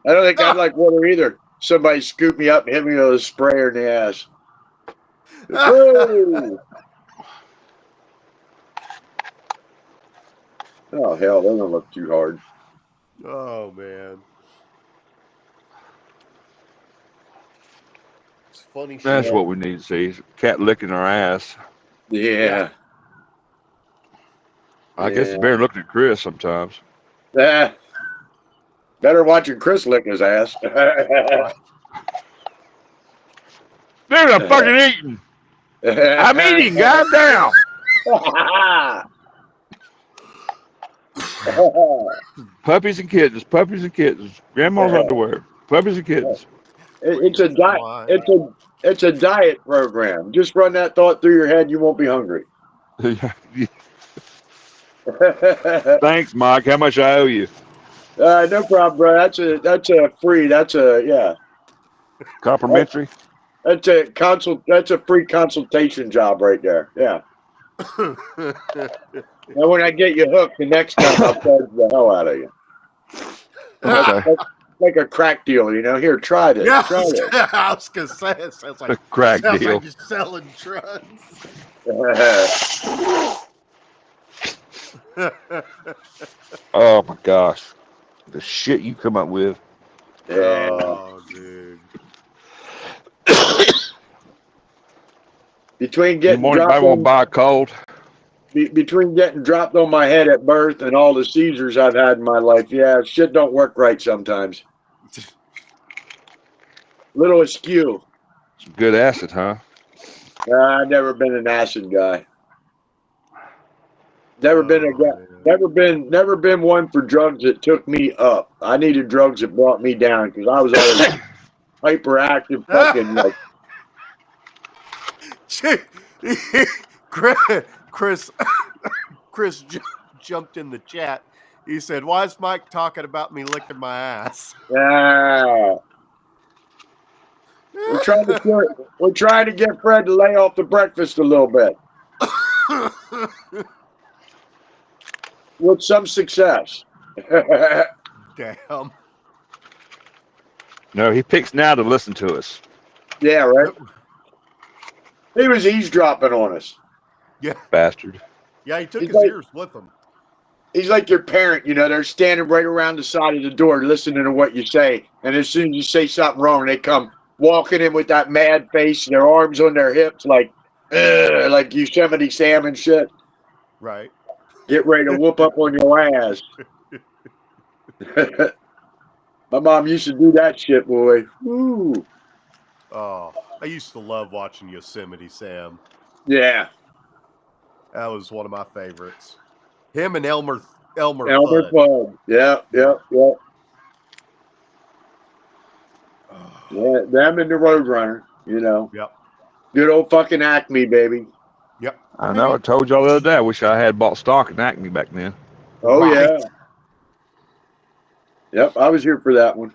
don't think I'd like water either. Somebody scoop me up and hit me with a sprayer in the ass. Whoa! Oh, hell, that don't look too hard. Oh, man. It's funny. That's what we need to see. Cat licking our ass. Yeah. I guess it's better looking at Chris sometimes. Better watching Chris lick his ass. Dude, I'm fucking eating. I'm eating, goddamn. Puppies and kittens, puppies and kittens. Grandma's underwear, puppies and kittens. It's a diet. It's a diet program. Just run that thought through your head, you won't be hungry. Thanks, Mike. How much I owe you? No problem, bro. That's a free. Complimentary. That's a free consultation job right there. Yeah. And when I get you hooked, the next time I'll charge the hell out of you. Okay. Like a crack deal, Here, try this. Yeah, Try this. I was gonna say it sounds like A crack sounds deal. like you're selling drugs. Oh my gosh, the shit you come up with. Yeah. Oh, dude. Between In the getting morning, I dropped won't buy a cold. between getting dropped on my head at birth and all the seizures I've had in my life, yeah, shit don't work right sometimes. Little askew. Some good acid, huh? I've never been an acid guy. Never been a guy. Never been one for drugs that took me up. I needed drugs that brought me down because I was always hyperactive, fucking like Chris jumped in the chat. He said, "Why is Mike talking about me licking my ass?" Yeah. We're trying to get Fred to lay off the breakfast a little bit. With some success. Damn. No, he picks now to listen to us. Yeah, right. He was eavesdropping on us. Yeah. Bastard. Yeah, he took He's his like- ears with him. He's like your parent, you know, they're standing right around the side of the door listening to what you say. And as soon as you say something wrong, they come walking in with that mad face, their arms on their hips, like Yosemite Sam and shit. Right. Get ready to whoop up on your ass. My mom used to do that shit, boy. Woo. Oh, I used to love watching Yosemite Sam. Yeah. That was one of my favorites. Him and Elmer Elmer Fudd. Fudd. Yeah. Yeah, them and the Roadrunner, you know. Yep. Good old fucking Acme, baby. Yep. I know. I told y'all the other day. I wish I had bought stock in Acme back then. Oh, Right. yeah. Yep, I was here for that one.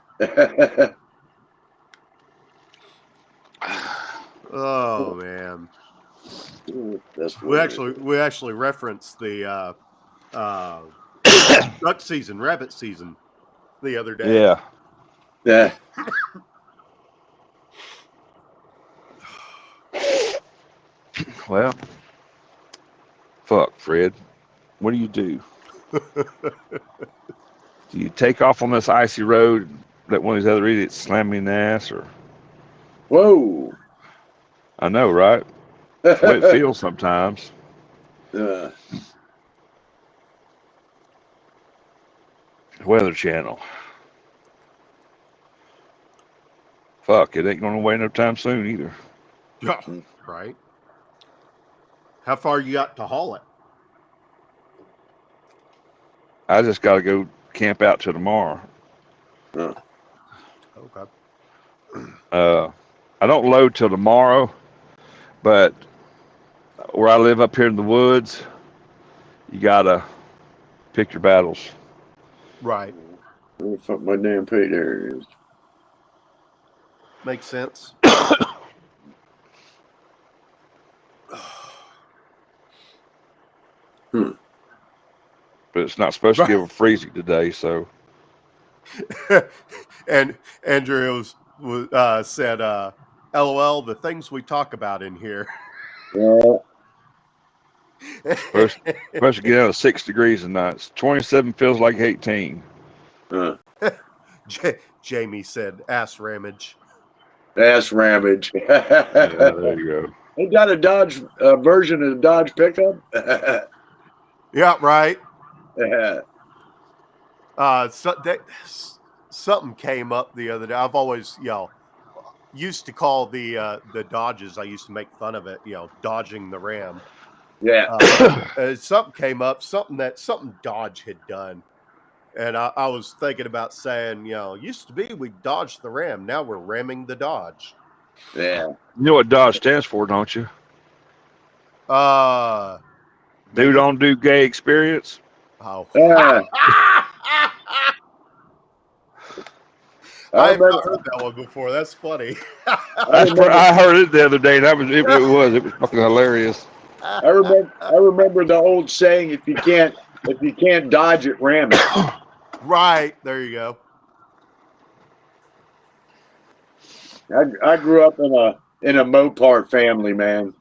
Oh man. That's We actually referenced the duck season, rabbit season the other day. Yeah. Yeah. Well, fuck, Fred. What do you do? Do you take off on this icy road, let one of these other idiots slam me in the ass, or? Whoa. I know, right? That's the way it feels sometimes. Weather Channel. Fuck, it ain't going away no time soon either. Yeah. Right. How far you got to haul it? I just got to go camp out till tomorrow. Okay. I don't load till tomorrow, but where I live up here in the woods, you gotta pick your battles. Right. Fuck my damn pay there it is. Makes sense. But it's not supposed to give a freezing today, so And Andrew said, "LOL, the things we talk about in here." Yeah. supposed to get out of 6 degrees tonight. It's 27 feels like 18. Jamie said, "Ass ramage." Ass ramage. Yeah, there you go. They got a Dodge version of the Dodge pickup. Yeah, right. Yeah. Something came up the other day. I've always, used to call the Dodges. I used to make fun of it, dodging the Ram. Yeah. Something came up, something Dodge had done, and I was thinking about saying, used to be we dodged the Ram, now we're ramming the Dodge. Yeah. You know what Dodge stands for, don't you? Dude on do gay experience. Oh. I've not heard that one before. That's funny. That's where I heard it the other day, and it was fucking hilarious. I remember the old saying: if you can't dodge it, ram it. Right, there you go. I grew up in a Mopar family, man.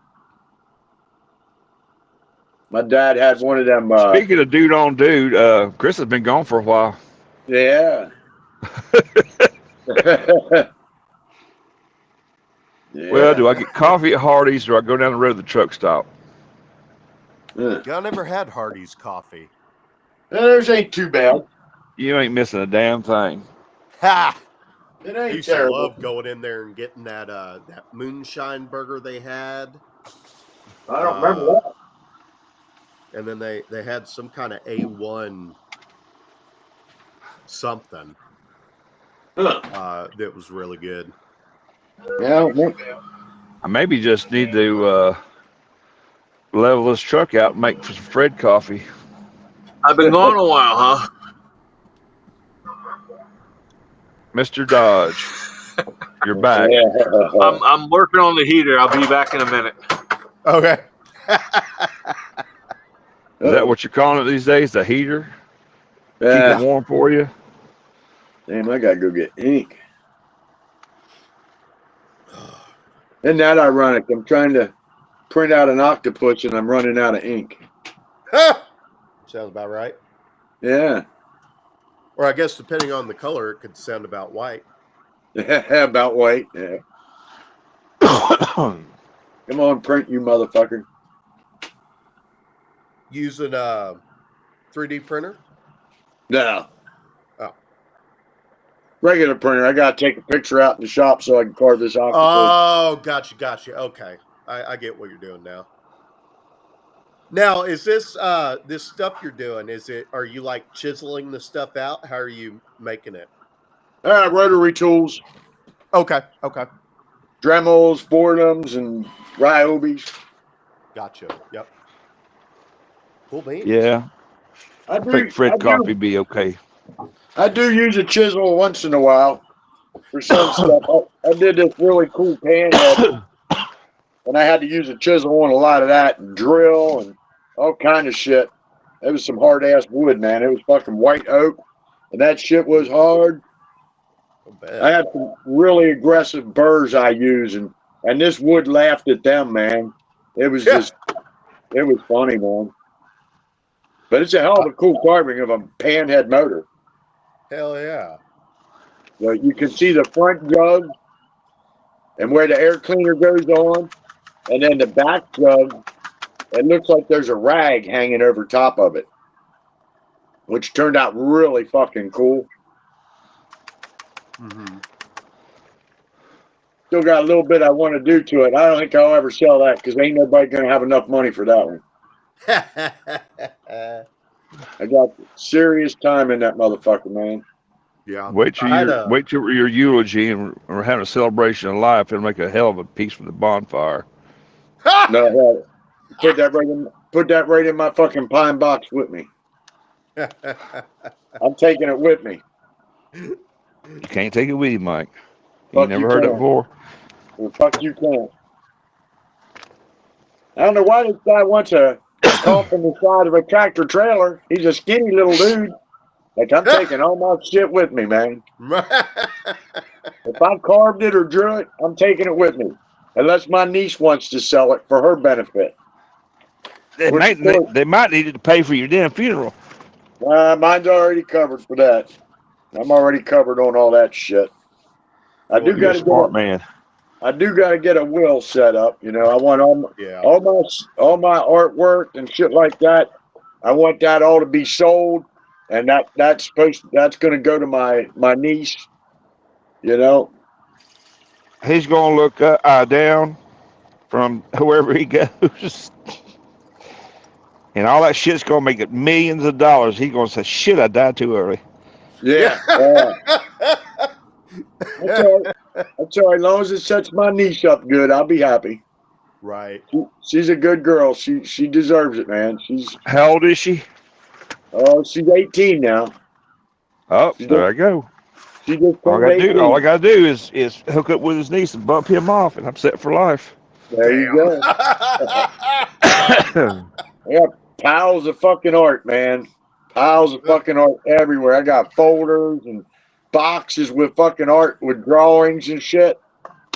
My dad had one of them. Speaking of dude on dude, Chris has been gone for a while. Yeah. Yeah. Well, do I get coffee at Hardee's or I go down the road to the truck stop? Y'all never had Hardee's coffee. Theirs ain't too bad. You ain't missing a damn thing. Ha! It I ain't used to terrible. love going in there and getting that moonshine burger they had. I don't remember that. And then they had some kind of A1 something that was really good. Yeah, I don't remember. I maybe just need to level this truck out and make some Fred coffee. I've been gone a while, huh? Mr. Dodge, you're back. I'm working on the heater. I'll be back in a minute. Okay. Is that what you're calling it these days? The heater? Keep Yeah. it warm for you? Damn, I gotta go get ink. Isn't that ironic? I'm trying to print out an octopus and I'm running out of ink. Sounds about right. Yeah. Or I guess depending on the color, it could sound about white. About white. Yeah. Come on, print, you motherfucker. Using a 3D printer? No. Oh. Regular printer. I gotta take a picture out in the shop so I can carve this octopus. Oh, gotcha. Okay. I get what you're doing now. Now, is this this stuff you're doing, are you like chiseling the stuff out? How are you making it? Rotary tools, Okay. Dremels, Fordhams, and Ryobis. Gotcha. Yep. Cool beans. Yeah, I think Fred coffee be okay. I do use a chisel once in a while for some stuff. I did this really cool pan head, and I had to use a chisel on a lot of that and drill and all kind of shit. It was some hard ass wood, man. It was fucking white oak, and that shit was hard. I had some really aggressive burrs I use, and this wood laughed at them, man. It was just, it was funny, man. But it's a hell of a cool carving of a panhead motor. Hell yeah. So you can see the front jug and where the air cleaner goes on, and then the back jug. It looks like there's a rag hanging over top of it, which turned out really fucking cool. Mm-hmm. Still got a little bit I want to do to it. I don't think I'll ever sell that because ain't nobody going to have enough money for that one. I got serious time in that motherfucker, man. Yeah. Wait till your eulogy and we're having a celebration of life. It'll make a hell of a piece from the bonfire. No, put that right in my fucking pine box with me. I'm taking it with me. You can't take it with you, Mike. You Fuck, never you heard that can't. before? Well, fuck you can't. I don't know why this guy wants a call from the side of a tractor trailer. He's a skinny little dude. Like, I'm taking all my shit with me, man. If I carved it or drew it, I'm taking it with me. Unless my niece wants to sell it for her benefit. They might need it to pay for your damn funeral. Mine's already covered for that. I'm already covered on all that shit. I do got to smart man. I do got to get a will set up. You know, I want all my artwork and shit like that. I want that all to be sold, and that's going to go to my niece. You know, He's gonna look down from whoever he goes, and all that shit's gonna make it millions of dollars. He's gonna say, "Shit, I died too early." yeah. That's all right. That's all right. As long as it sets my niece up good, I'll be happy. Right. She's a good girl. She deserves it, man. How old is she? She's 18 now. Oh, there I go. She just All turned 18. I gotta do is hook up with his niece and bump him off, and I'm set for life. There you go. Yeah, piles of fucking art, man. Piles of fucking art everywhere. I got folders and boxes with fucking art with drawings and shit.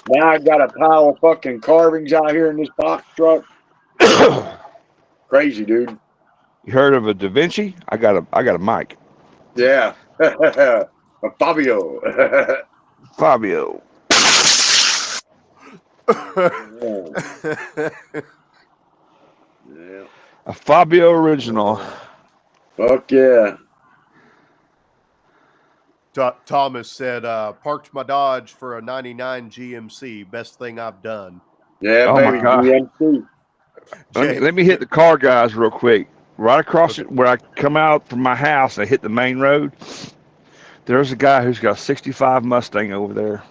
Now I got a pile of fucking carvings out here in this box truck. Crazy, dude. You heard of a Da Vinci? I got a mic. Yeah. A Fabio. Fabio. Yeah. A Fabio original. Fuck yeah. Thomas said, parked my Dodge for a 99 GMC. Best thing I've done. Yeah, Oh my baby. God. GMC. Let me hit the car guys real quick. Right across it, where I come out from my house and I hit the main road, there's a guy who's got a 65 Mustang over there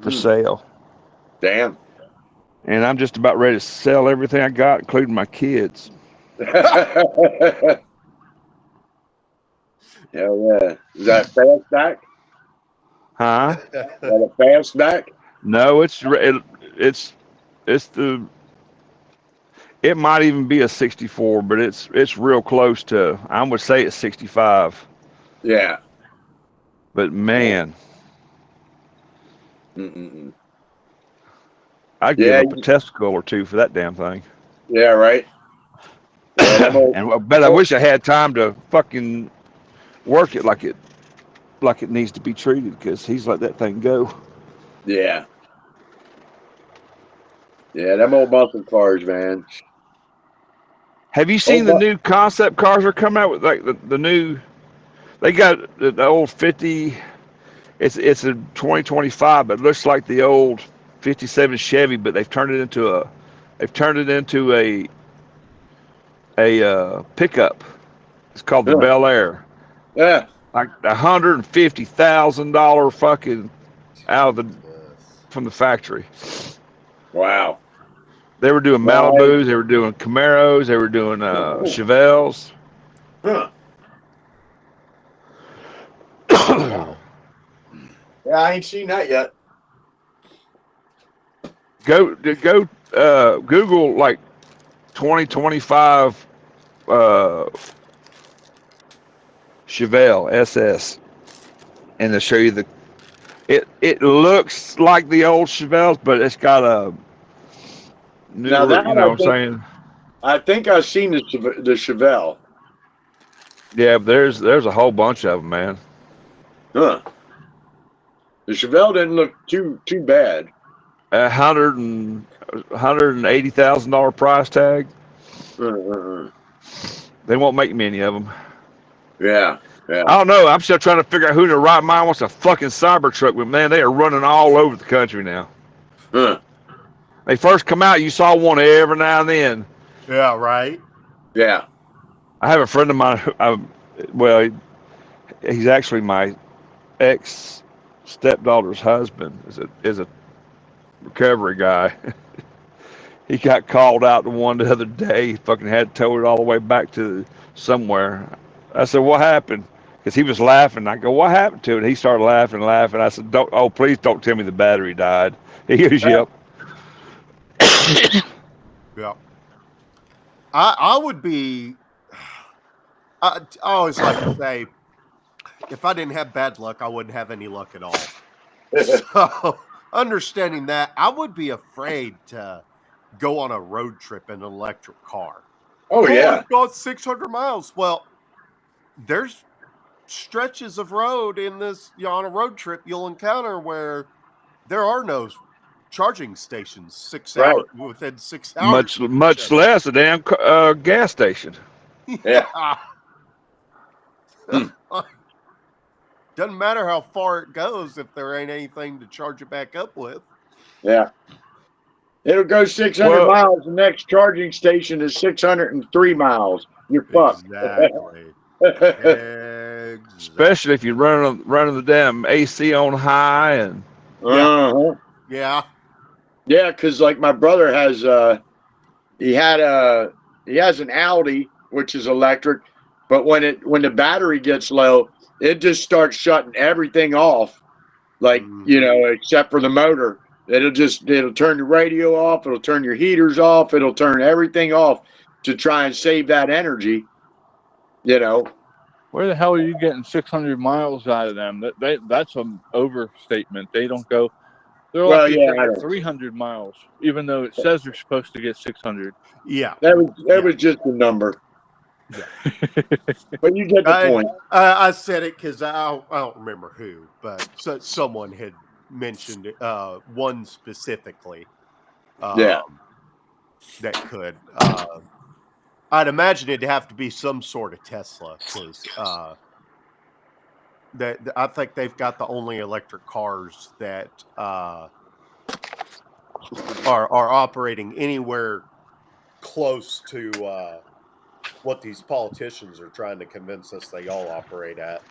for sale. Damn. And I'm just about ready to sell everything I got, including my kids. Hell yeah. Is that fastback? Huh? Is that a fastback? No, it's the. It might even be a 64, but it's real close to. I would say it's 65. Yeah. But man, Mm-mm-mm. I'd give Yeah. up a testicle or two for that damn thing. Yeah, right. Yeah, them old- But I wish I had time to fucking work it like it needs to be treated, because he's let that thing go. yeah. Yeah, them old muscle cars, man. Have you seen the but- new concept cars are coming out with, like the new? They got the old 50. It's a 2025, but it looks like the old 57 Chevy, but they've turned it into a pickup. It's called the Yeah. Bel Air. Yeah. Like $150,000 fucking out of from the factory. Wow. They were doing Right. Malibus, they were doing Camaros, they were doing Chevelles. Huh. Yeah, I ain't seen that yet. Go Google like 2025 Chevelle SS, and they'll show you it looks like the old Chevelles, but it's got a newer, Now that you know I what I'm saying? I think I've seen the Chevelle. Yeah, but there's a whole bunch of them, man. Huh. The Chevelle didn't look too bad. $180,000 price tag. They won't make many of them. Yeah. Yeah. I don't know. I'm still trying to figure out who in their right mind wants a fucking Cybertruck. But man, they are running all over the country now. Huh. They first come out, you saw one every now and then. Yeah, right. Yeah. I have a friend of mine. He's actually my ex stepdaughter's husband. Is a recovery guy. He got called out to one the other day. He fucking had to tow it all the way back to somewhere. I said, "What happened?" Because he was laughing. I go, "What happened to it?" He started laughing. I said, please don't tell me the battery died." He goes, "Yep." Yeah. I would be. I always like to say, if I didn't have bad luck, I wouldn't have any luck at all. So, understanding that, I would be afraid to go on a road trip in an electric car. Oh yeah. I've got 600 miles. Well, there's stretches of road in this, on a road trip you'll encounter where there are no charging stations 6 Right. hours within 6 hours. Much less a damn gas station. Yeah. Doesn't matter how far it goes if there ain't anything to charge it back up with. Yeah. It'll go 600 miles. The next charging station is 603 miles. You're fucked. Exactly. Especially if you're running the damn AC on high and Uh-huh. Yeah. Yeah, because like my brother has he has an Audi, which is electric, but when the battery gets low, it just starts shutting everything off. Like, except for the motor. It'll turn the radio off, it'll turn your heaters off, it'll turn everything off to try and save that energy. Where the hell are you getting 600 miles out of them? That's an overstatement. They don't go. They're lucky to get 300 miles, even though it says they're supposed to get 600. Yeah. That was just a number. Yeah. But you get the point. I said it because I don't remember who, but someone had mentioned one specifically. That could. I'd imagine it'd have to be some sort of Tesla, because I think they've got the only electric cars that are operating anywhere close to what these politicians are trying to convince us they all operate at.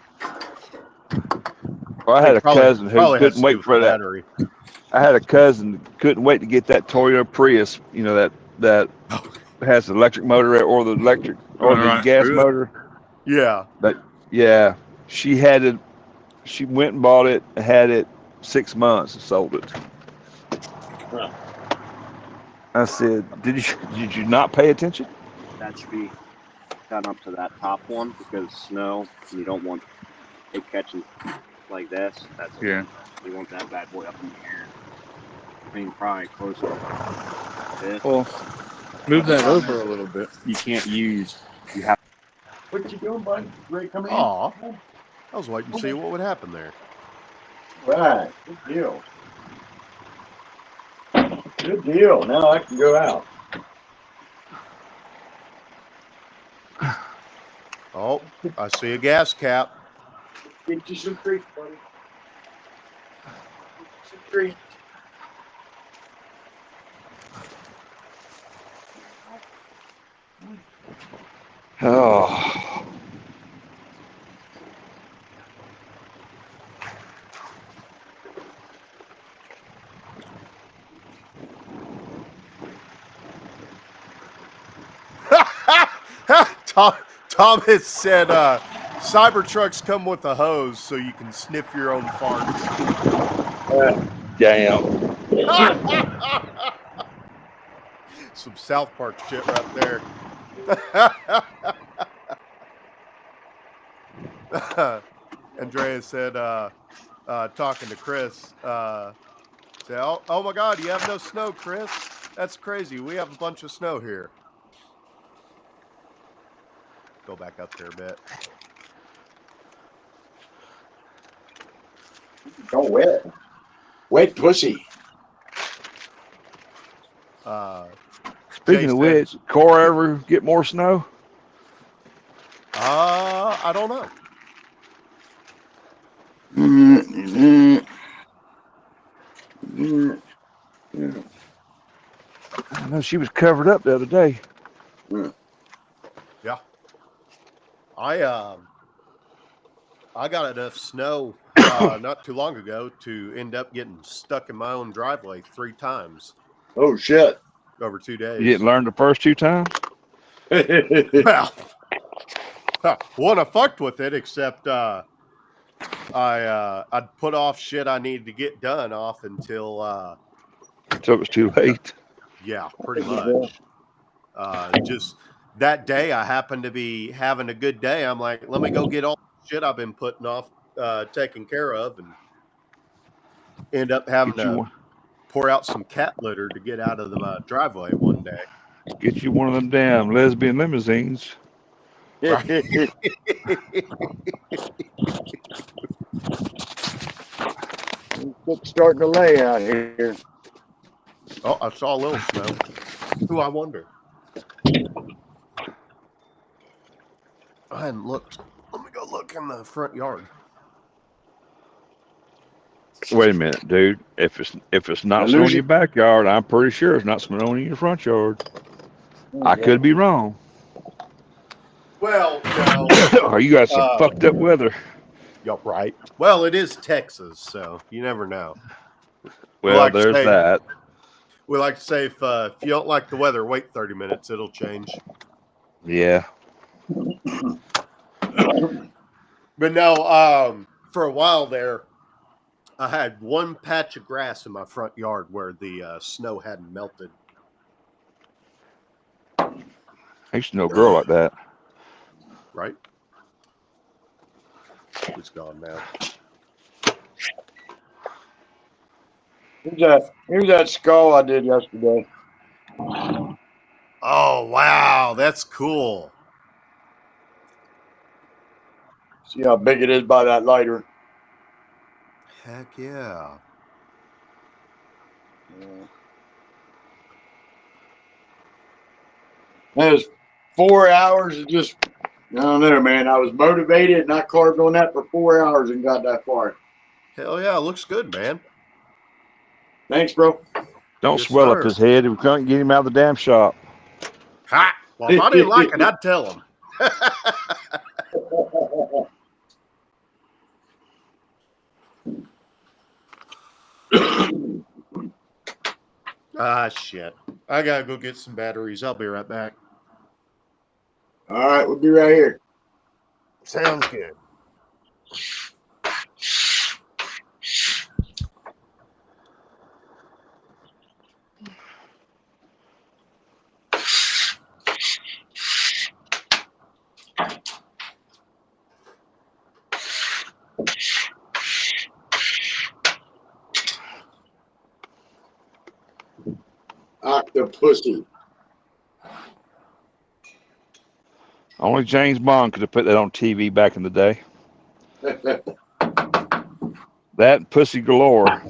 Well, I had a cousin who probably has couldn't to do wait with for the that. battery. I had a cousin that couldn't wait to get that Toyota Prius. You know that has the electric motor or the electric or the Right gas through it. motor. Yeah. But yeah, she had it. She went and bought it, had it 6 months, and sold it. Huh. I said, did you not pay attention? That should be done up to that top one because snow, you don't want it catching like this. That's Yeah. You want that bad boy up in the air. I mean, probably closer to this. Well, move that over a little bit. You can't use. You have. What you doing, bud? Ready to come in? Aw. I was waiting to see what would happen there. Right. Good deal. Good deal. Now I can go out. Oh, I see a gas cap. Get you some treats, buddy. Get you some treats. Oh, Thomas said Cybertrucks come with a hose so you can sniff your own farts. damn. Some South Park shit right there. Andrea said, talking to Chris, say, oh my God, you have no snow, Chris? That's crazy. We have a bunch of snow here. Go back up there a bit. Don't wet. Wet pussy. Speaking Jay of said, which, Cora ever get more snow? I don't know. I know she was covered up the other day. Yeah. I got enough snow not too long ago to end up getting stuck in my own driveway 3 times Oh, shit. over 2 days. You didn't learn the first 2 times? Well, one, I fucked with it, except I'd put off shit I needed to get done off until So it was too late. yeah, pretty much. Just that day, I happened to be having a good day. I'm like, let me go get all the shit I've been putting off taking care of, and end up having Get you to one. pour out some cat litter to get out of the driveway one day. Get you one of them damn lesbian limousines. It's starting to lay out here. Oh, I saw a little snow. Who I wonder. I hadn't looked. Let me go look in the front yard. Wait a minute, dude. If it's not snowing in your backyard, I'm pretty sure it's not snowing in your front yard. I could be wrong. Well, no. Oh, you got some fucked up weather. You're right. Well, it is Texas, so you never know. Well, like to there's say- that. We like to say if you don't like the weather, wait 30 minutes. It'll change. Yeah. But no, for a while there, I had one patch of grass in my front yard where the snow hadn't melted. I used to know a girl like that. Right? It's gone now. Here's that skull I did yesterday. Oh, wow. That's cool. See how big it is by that lighter. Heck yeah. It was 4 hours of just, I don't know, man. I was motivated and I carved on that for 4 hours and got that far. Hell yeah. Looks good, man. Thanks, bro. Don't Yes, swell sir. up his head. We can't get him out of the damn shop. Ha! Well, if I didn't like it, I'd tell him. Ah, shit. I gotta go get some batteries. I'll be right back. All right, we'll be right here. Sounds good. Octopussy. Only James Bond could have put that on TV back in the day. That and Pussy Galore.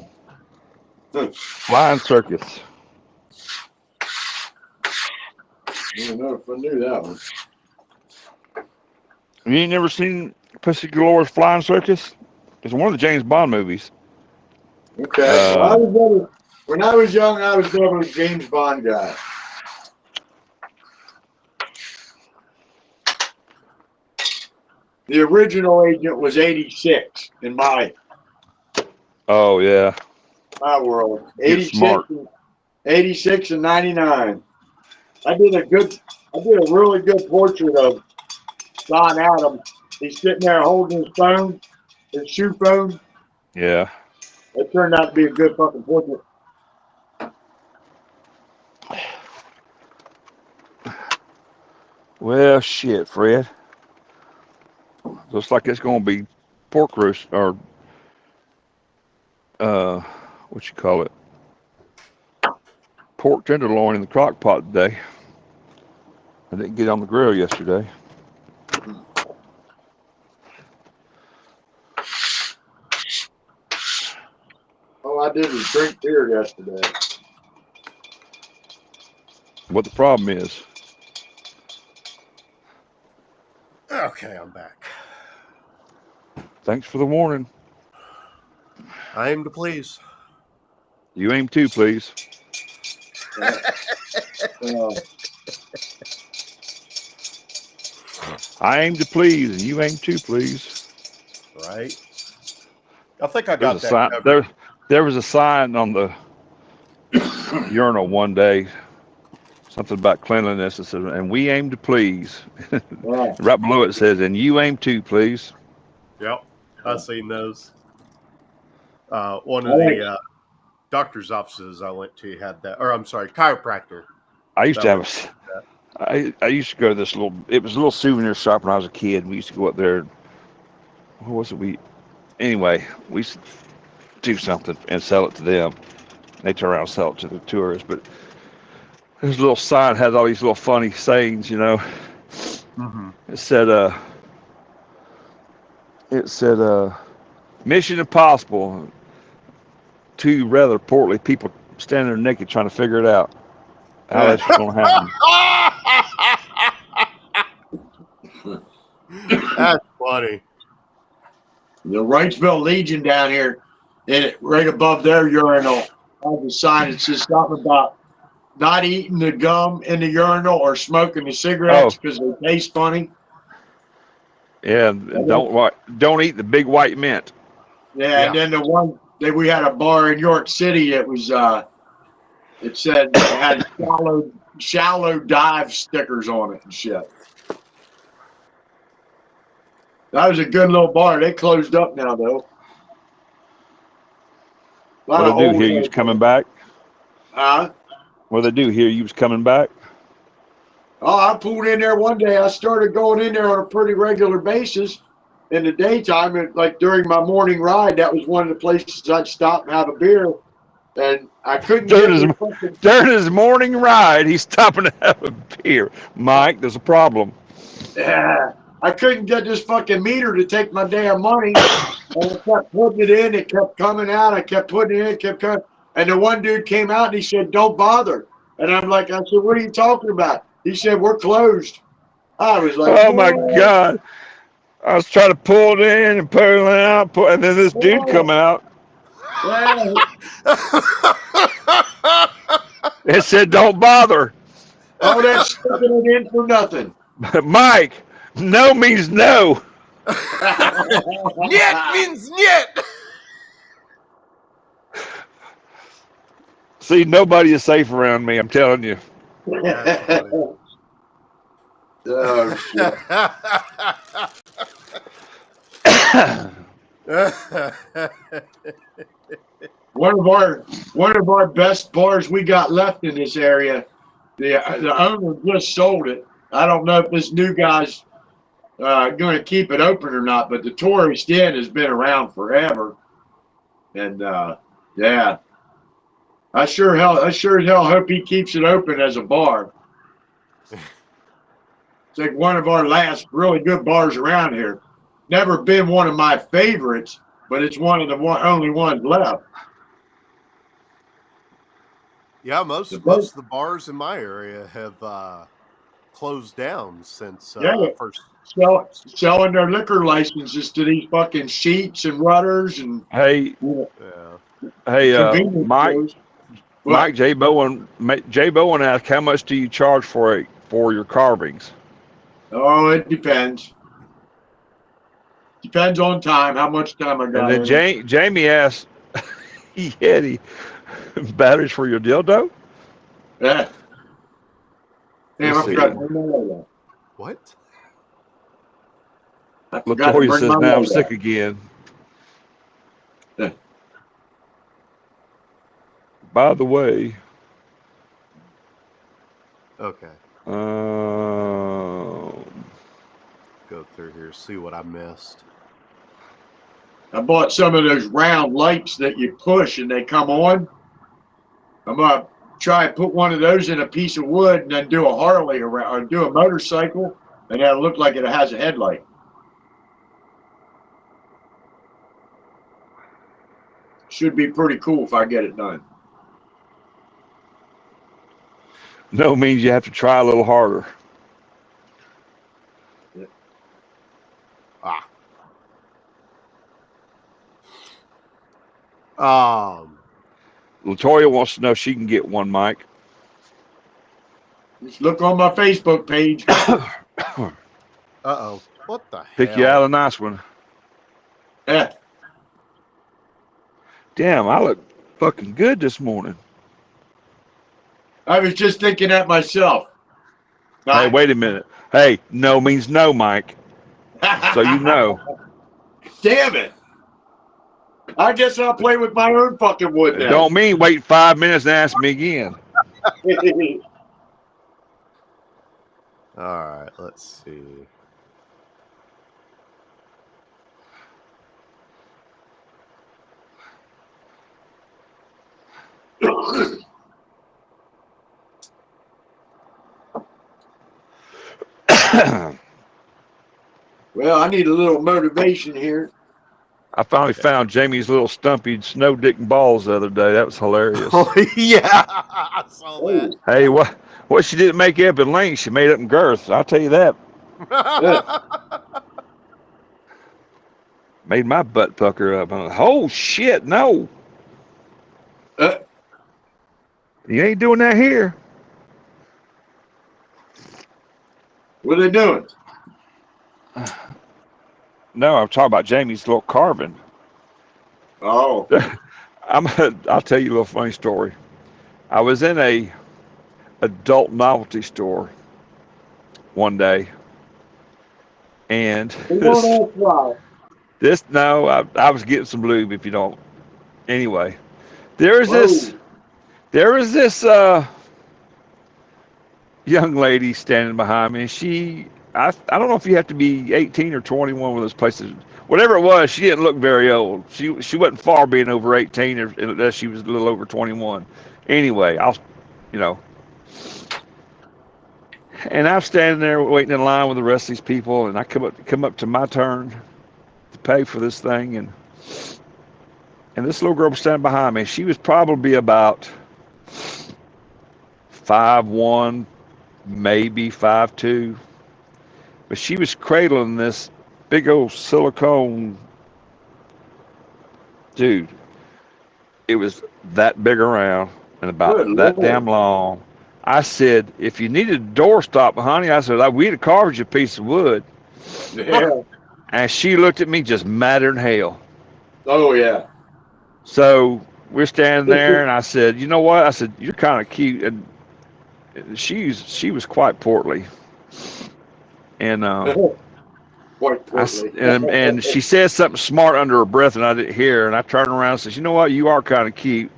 Flying Circus. I don't know if I knew that one. You ain't never seen Pussy Galore's Flying Circus? It's one of the James Bond movies. Okay. When I was young, I was never a James Bond guy. The original agent was 86 in my Oh, world. Get smart. 86 and 99. I did a really good portrait of Don Adams. He's sitting there holding his phone, his shoe phone. Yeah. It turned out to be a good fucking portrait. Well, shit, Fred. Looks like it's going to be pork roast or what you call it? Pork tenderloin in the crock pot today. I didn't get on the grill yesterday. All I did was drink beer yesterday. What the problem is? Okay, I'm back. Thanks for the warning. I aim to please. You aim too, please. I aim to please, and you aim too, please. Right. I think I got that sign, covered. there was a sign on the urinal one day, something about cleanliness. It said, and we aim to please. Right. Right below it says, and you aim too, please. Yep, I've seen those. One of the doctor's offices I went to had that, or I'm sorry, chiropractor. I used to have I used to go to this it was a little souvenir shop when I was a kid. We used to go up there. What was it? Anyway, we used to do something and sell it to them. They turn around and sell it to the tourists. But there's a little sign had all these little funny sayings, you know. Mm-hmm. It said, Mission Impossible. Two rather portly people standing there naked trying to figure it out. How that's going to happen. That's funny. The Wrightsville Legion down here, and right above their urinal, has a sign that says something about not eating the gum in the urinal or smoking the cigarettes because they taste funny. Yeah, don't eat the big white mint. Yeah, and then the one that we had a bar in York City, it was it said it had shallow dive stickers on it and shit. That was a good little bar. They closed up now though. What they do here? You was coming back? Huh? What they do here? You was coming back? Oh, I pulled in there one day. I started going in there on a pretty regular basis in the daytime. And like during my morning ride, that was one of the places I'd stop and have a beer. And I couldn't during his morning ride, he's stopping to have a beer. Mike, there's a problem. Yeah. I couldn't get this fucking meter to take my damn money. And I kept putting it in. It kept coming out. I kept putting it in. It kept coming. And the one dude came out and he said, "Don't bother." And I'm like, I said, "What are you talking about?" He said, "We're closed." I was like, "Oh my God." I was trying to pull it in and pull it out. And then this dude come out. Yeah. It said, "Don't bother." Oh, that's sticking it in for nothing. Mike, no means no. Niet means niet. See, nobody is safe around me. I'm telling you. That's funny. Oh shit! One of our best bars we got left in this area. The owner just sold it. I don't know if this new guy's going to keep it open or not, but the Tourist Inn has been around forever, and yeah, I sure as hell hope he keeps it open as a bar. It's like one of our last really good bars around here. Never been one of my favorites, but it's one of the only ones left. Yeah, most of the bars in my area have closed down since first. Selling their liquor licenses to these fucking Sheets and Rudders and Hey, Mike J. Bowen asked, how much do you charge for your carvings? Oh, it depends. Depends on time, how much time I got. And then Jamie asked, Yeti, batteries for your dildo? Yeah. Damn, I forgot to bring my logo. What? Latoya says, now I'm sick again. Yeah. By the way. Okay. Go through here, see what I missed. I bought some of those round lights that you push and they come on. I'm going to try and put one of those in a piece of wood and then do a Harley around, or do a motorcycle, and that'll look like it has a headlight. Should be pretty cool if I get it done. No means you have to try a little harder. Latoya wants to know if she can get one, Mike. Just look on my Facebook page. Uh-oh. What the hell? Pick you out a nice one. Yeah. Damn, I look fucking good this morning. I was just thinking that myself. Hey, wait a minute. Hey, no means no, Mike. So you know. Damn it. I guess I'll play with my own fucking wood now. Don't mean wait 5 minutes and ask me again. All right, let's see. Well, I need a little motivation here. I finally found Jamie's little stumpy snow dick and balls the other day. That was hilarious. Oh, yeah, I saw that. Hey, what she didn't make up in length, she made up in girth. I'll tell you that. Made my butt pucker up. I'm like, oh shit, no. You ain't doing that here. What are they doing? No, I'm talking about Jamie's little carving. Oh. I'll tell you a little funny story. I was in a adult novelty store one day, and I was getting some lube, if you don't. Anyway, there was this young lady standing behind me, and I don't know if you have to be 18 or 21 with those places. Whatever it was, she didn't look very old. She wasn't far being over 18, unless she was a little over 21. Anyway, and I'm standing there waiting in line with the rest of these people, and I come up to my turn to pay for this thing, and this little girl was standing behind me. She was probably about 5'1", maybe 5'2", but she was cradling this big old silicone dude. It was that big around and about that damn long. I said, if you needed a doorstop, honey, I said, we'd have carved you a piece of wood. Yeah. And she looked at me just madder than hell. Oh, yeah. So we're standing there, and I said, you know what? I said, you're kind of cute, and she was quite portly, and Quite and she said something smart under her breath, and I didn't hear. And I turned around and said, you know what? You are kind of cute.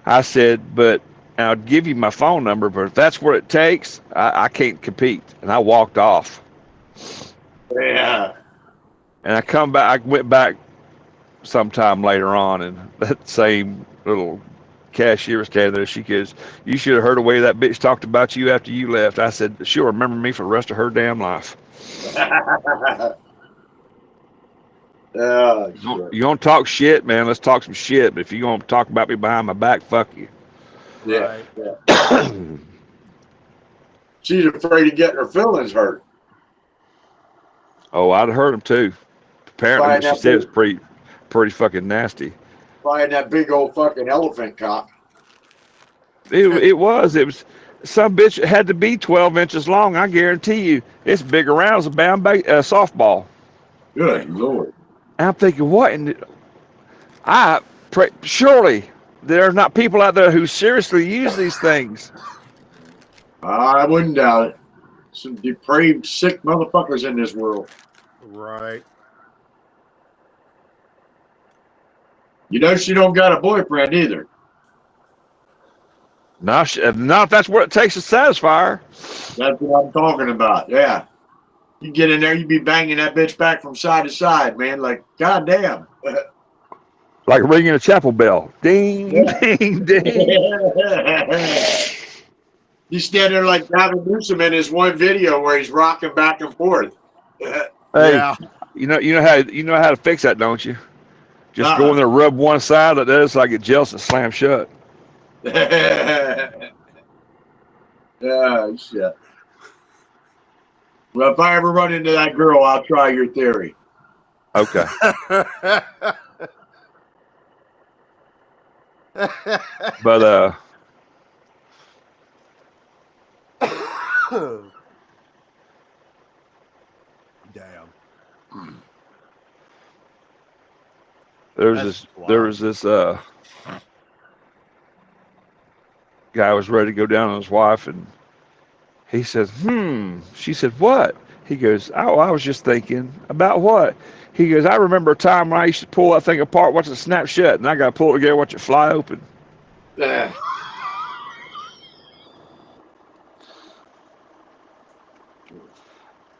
I said, but I'll give you my phone number, but if that's what it takes, I can't compete. And I walked off. Yeah. And I went back sometime later on, and that same little cashier was standing there. She goes, you should have heard the way that bitch talked about you after you left. I said, she'll remember me for the rest of her damn life. You don't talk shit, man. Let's talk some shit. But if you gonna talk about me behind my back, fuck you. Yeah. She's afraid of getting her feelings hurt. Oh, I'd heard them too. Apparently, what she said was pretty fucking nasty. Buying that big old fucking elephant cock. It was some bitch. It had to be 12 inches long. I guarantee you, it's big around as a bound softball. Good Lord. And I'm thinking, what? And surely there's not people out there who seriously use these things. I wouldn't doubt it. Some depraved, sick motherfuckers in this world. Right. You know she don't got a boyfriend either. Not if that's what it takes to satisfy her. That's what I'm talking about. Yeah. You get in there, you be banging that bitch back from side to side, man. Like, goddamn. Like ringing a chapel bell. Ding, ding, ding. He's standing there like Gavin Newsom in his one video where he's rocking back and forth. Hey, Yeah. you know how to fix that, don't you? Just go in there, rub one side of this, so I get jealous and slam shut. Yeah, shit. Well, if I ever run into that girl, I'll try your theory. Okay. But damn. there was this guy was ready to go down on his wife, and he says, she said, what? He goes, oh, I was just thinking about what? He goes, I remember a time when I used to pull that thing apart, watch it snap shut, and I got to pull it together, watch it fly open. Yeah.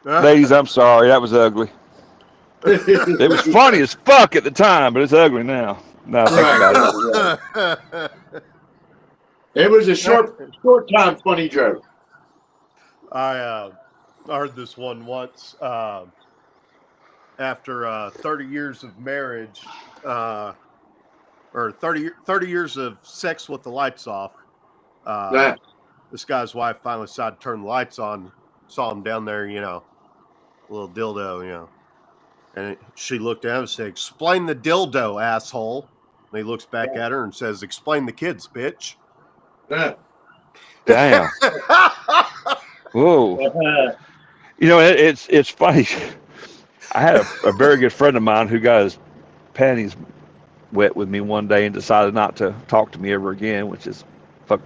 Ladies, I'm sorry, that was ugly. It was funny as fuck at the time, but it's ugly now. Now I think about it. It was a short time funny joke. I heard this one once. After 30 years of marriage, or 30 years of sex with the lights off, this guy's wife finally decided to turn the lights on. Saw him down there, a little dildo, and she looked at him and said, "Explain the dildo, asshole." And he looks back at her and says, "Explain the kids, bitch." Damn. Whoa. It's funny. I had a very good friend of mine who got his panties wet with me one day and decided not to talk to me ever again, which is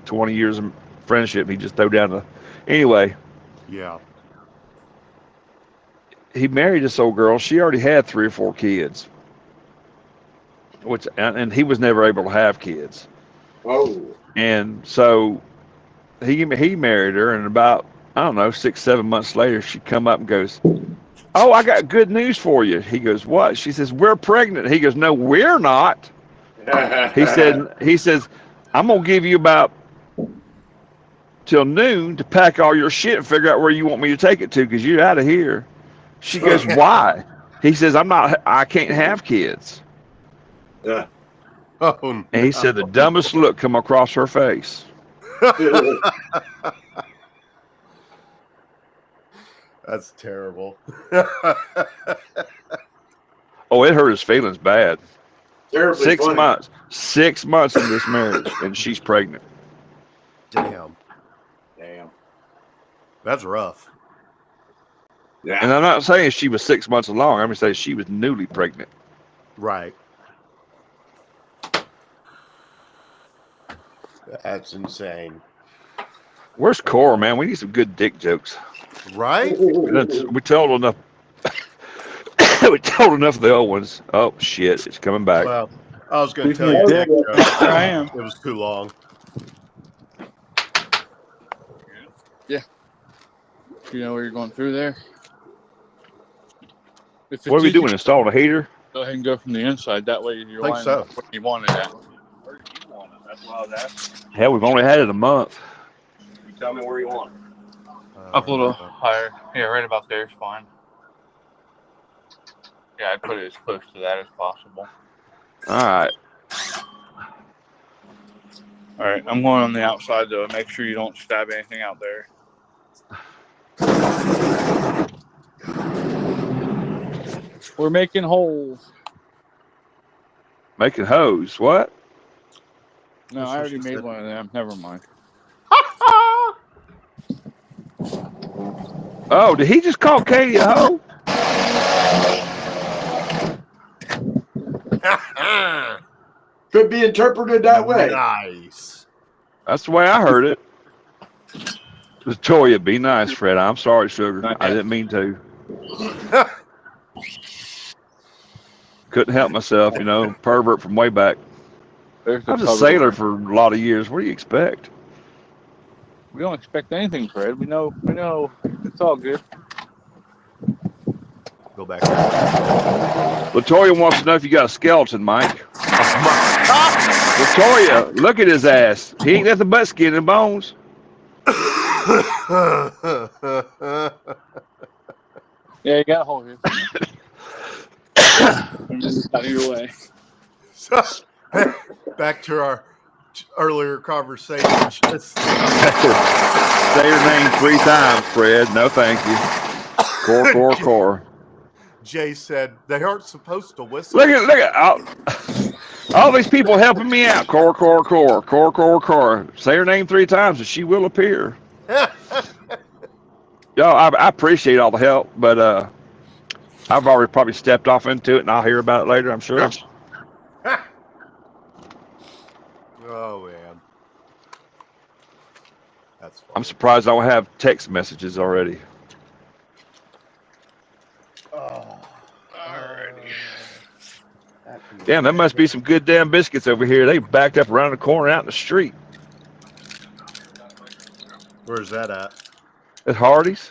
20 years of friendship. He just threw down the... Anyway. Yeah. He married this old girl. She already had 3 or 4 kids. And he was never able to have kids. Oh. And so he married her, and about, 6-7 months later, she come up and goes, "Oh, I got good news for you." He goes, "What?" She says, "We're pregnant." He goes, "No, we're not." He says, "I'm going to give you about till noon to pack all your shit and figure out where you want me to take it to, because you're out of here." She goes, "Why?" He says, I can't have kids. Yeah. Oh, no. And he said the dumbest look come across her face. That's terrible. Oh, it hurt his feelings bad. Terribly 6 funny. months. 6 months in this marriage, and she's pregnant. Damn. That's rough. Yeah. And I'm not saying she was 6 months along. I'm just saying she was newly pregnant. Right. That's insane. Where's Cora, man? We need some good dick jokes. Right? We told enough. We told enough of the old ones. Oh shit, it's coming back. Well, I was going to tell Speaking you, of dick dick, joke. there I am. It was too long. You know where you're going through there? If What are we it's easy, doing? Installing a heater? go ahead and go from the inside. That way you're Think lining so. up where you want it at. Where do you want it? That's what I was asking. Hell, we've only had it a month. You tell me where you want it. Up a little higher. Yeah, right about there is fine. Yeah, I'd put it as close to that as possible. All right. All right, I'm going on the outside though. Make sure you don't stab anything out there. We're making holes. Making hose. What? No, That's I what already she made said. one of them. Never mind. Oh, did he just call Katie a hoe? Could be interpreted that way. Nice. That's the way I heard it. Latoya, be nice, Fred. I'm sorry, sugar. I didn't mean to. Couldn't help myself, you know. Pervert from way back. There's the I was a cover. sailor for a lot of years. What do you expect? We don't expect anything, Fred. We know. It's all good. Go back. Latoya wants to know if you got a skeleton, Mike. Latoya, look at his ass. He ain't nothing but skin and bones. Yeah, you got a hold here. I'm just out of your way. So, back to our earlier conversation. Just- Say your name 3 times, Fred. No, thank you. Core. Jay said they aren't supposed to whistle. Look at all these people helping me out. Core. Say her name 3 times and she will appear. Yo, I appreciate all the help, but I've already probably stepped off into it, and I'll hear about it later, I'm sure. Oh man, that's funny. I'm surprised I don't have text messages already. Oh, Alrighty. Damn, there must be some good damn biscuits over here. They backed up around the corner out in the street. where's that at? At Hardee's.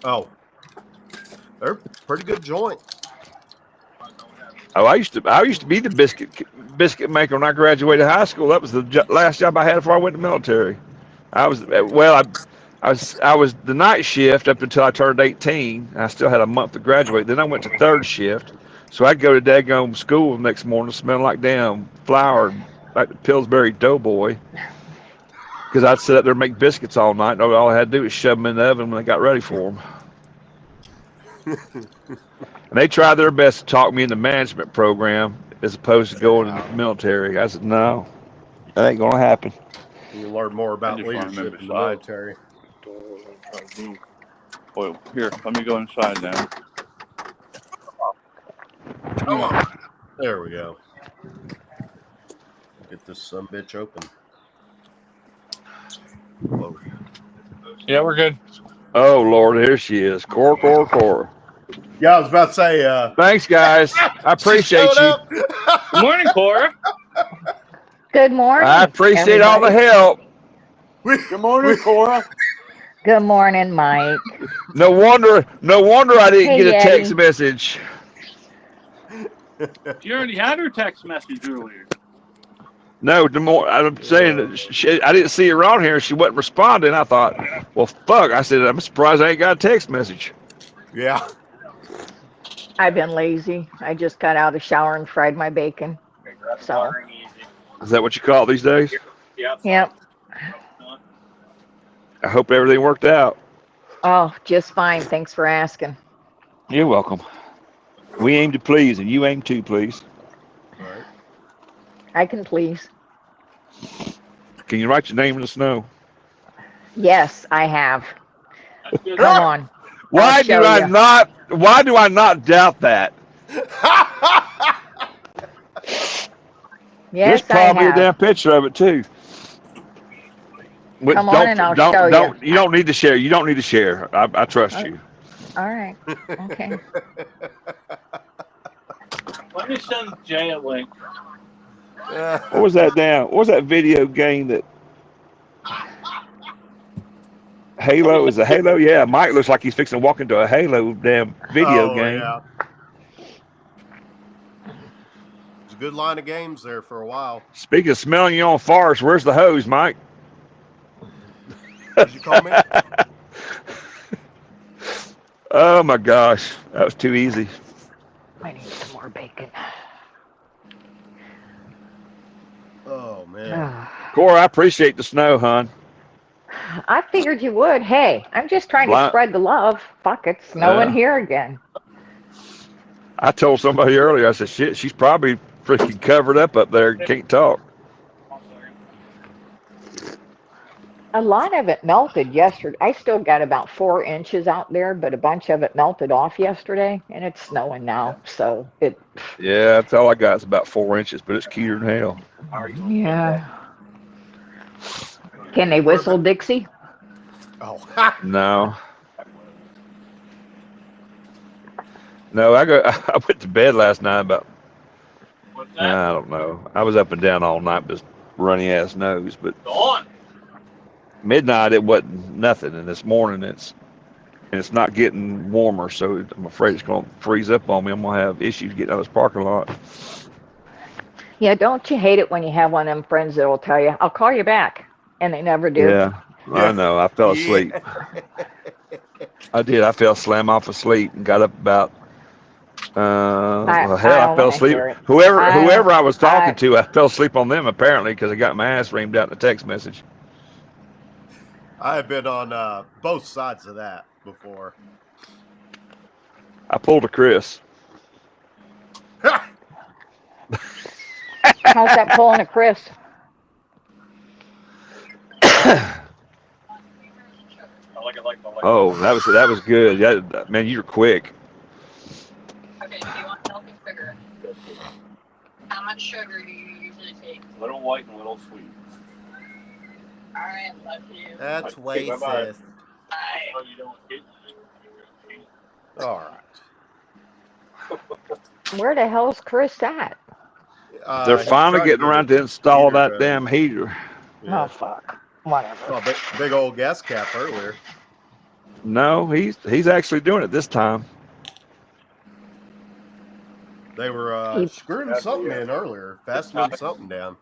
Oh, they're pretty good joint. Oh, I used to be the biscuit maker when I graduated high school. That was the last job I had before I went to the military. I was the night shift up until I turned 18. I still had a month to graduate. Then I went to 3rd shift, so I'd go to daggone school the next morning smelling like damn flour, like the Pillsbury Doughboy. Because I'd sit up there and make biscuits all night. And all I had to do was shove them in the oven when I got ready for them. And they tried their best to talk me into management program as opposed to going into the military. I said, no, that ain't going to happen. You learn more about I just wanna leadership remember in the sides. military. Well, here, let me go inside now. Come on. There we go. Get this sumbitch open. Whoa. Yeah, we're good. Oh, Lord, here she is. Core. Yeah, I was about to say. Thanks, guys. I appreciate showed you. up. Good morning, Cora. Good morning. I appreciate all the everybody. help. Good morning, Cora. Good morning, Mike. No wonder I didn't Hey, get a text Eddie. message. You already had her text message earlier. No, the more I'm saying that I didn't see her on here. She wasn't responding. I thought, well, fuck. I said, I'm surprised I ain't got a text message. Yeah. I've been lazy. I just got out of the shower and fried my bacon. So, Is that what you call it these days? yep. I hope everything worked out. Oh, just fine. Thanks for asking. You're welcome. We aim to please, and you aim to please. All right. I can please. Can you write your name in the snow? Yes, I have. Good. Come on. Why I'll do show I ya. not? Why do I not doubt that? Yes, There's I probably a have. damn picture of it too. Come on and I'll show you. You don't need to share. You don't need to share. I trust you. All right. Okay. Let me send Jay a link. What was that damn? What was that video game that? Halo, is a Halo? Yeah, Mike looks like he's fixing to walk into a Halo damn video game. Yeah. It's a good line of games there for a while. Speaking of smelling you on farts, where's the hose, Mike? Did you call me? Oh my gosh, that was too easy. I need some more bacon. Oh man. Cora, I appreciate the snow, hon. I figured you would. Hey, I'm just trying to spread the love. Fuck, it's snowing here again. I told somebody earlier, I said, shit, she's probably freaking covered up there and can't talk. A lot of it melted yesterday. I still got about 4 inches out there, but a bunch of it melted off yesterday, and it's snowing now. So it. Yeah, that's all I got. It's about 4 inches, but it's cuter than hell. Yeah. Can they whistle Dixie? Oh. No. No, I went to bed last night about. I don't know. I was up and down all night, just runny ass nose. But midnight it wasn't nothing, and this morning it's not getting warmer, so I'm afraid it's going to freeze up on me. I'm going to have issues getting out of this parking lot. Yeah, don't you hate it when you have one of them friends that will tell you, "I'll call you back," and they never do? Yeah, I know. I fell asleep. I did. I fell slam off asleep and got up about. I fell asleep. Whoever I was talking to, I fell asleep on them apparently because I got my ass reamed out in the text message. I have been on both sides of that before. I pulled a Chris. How's that pulling a Chris? Oh, that was good. Yeah, man, you're quick. Okay, do you want milk and sugar? How much sugar do you usually take? Little white and little sweet. Alright, love you. That's Okay, racist. bye-bye. All right. Where the hell's Chris at? They're finally getting around to install that damn heater. Yeah. Oh, fuck. Whatever. Oh, big old gas cap earlier. No, he's actually doing it this time. They were screwing something in earlier, fastening something down.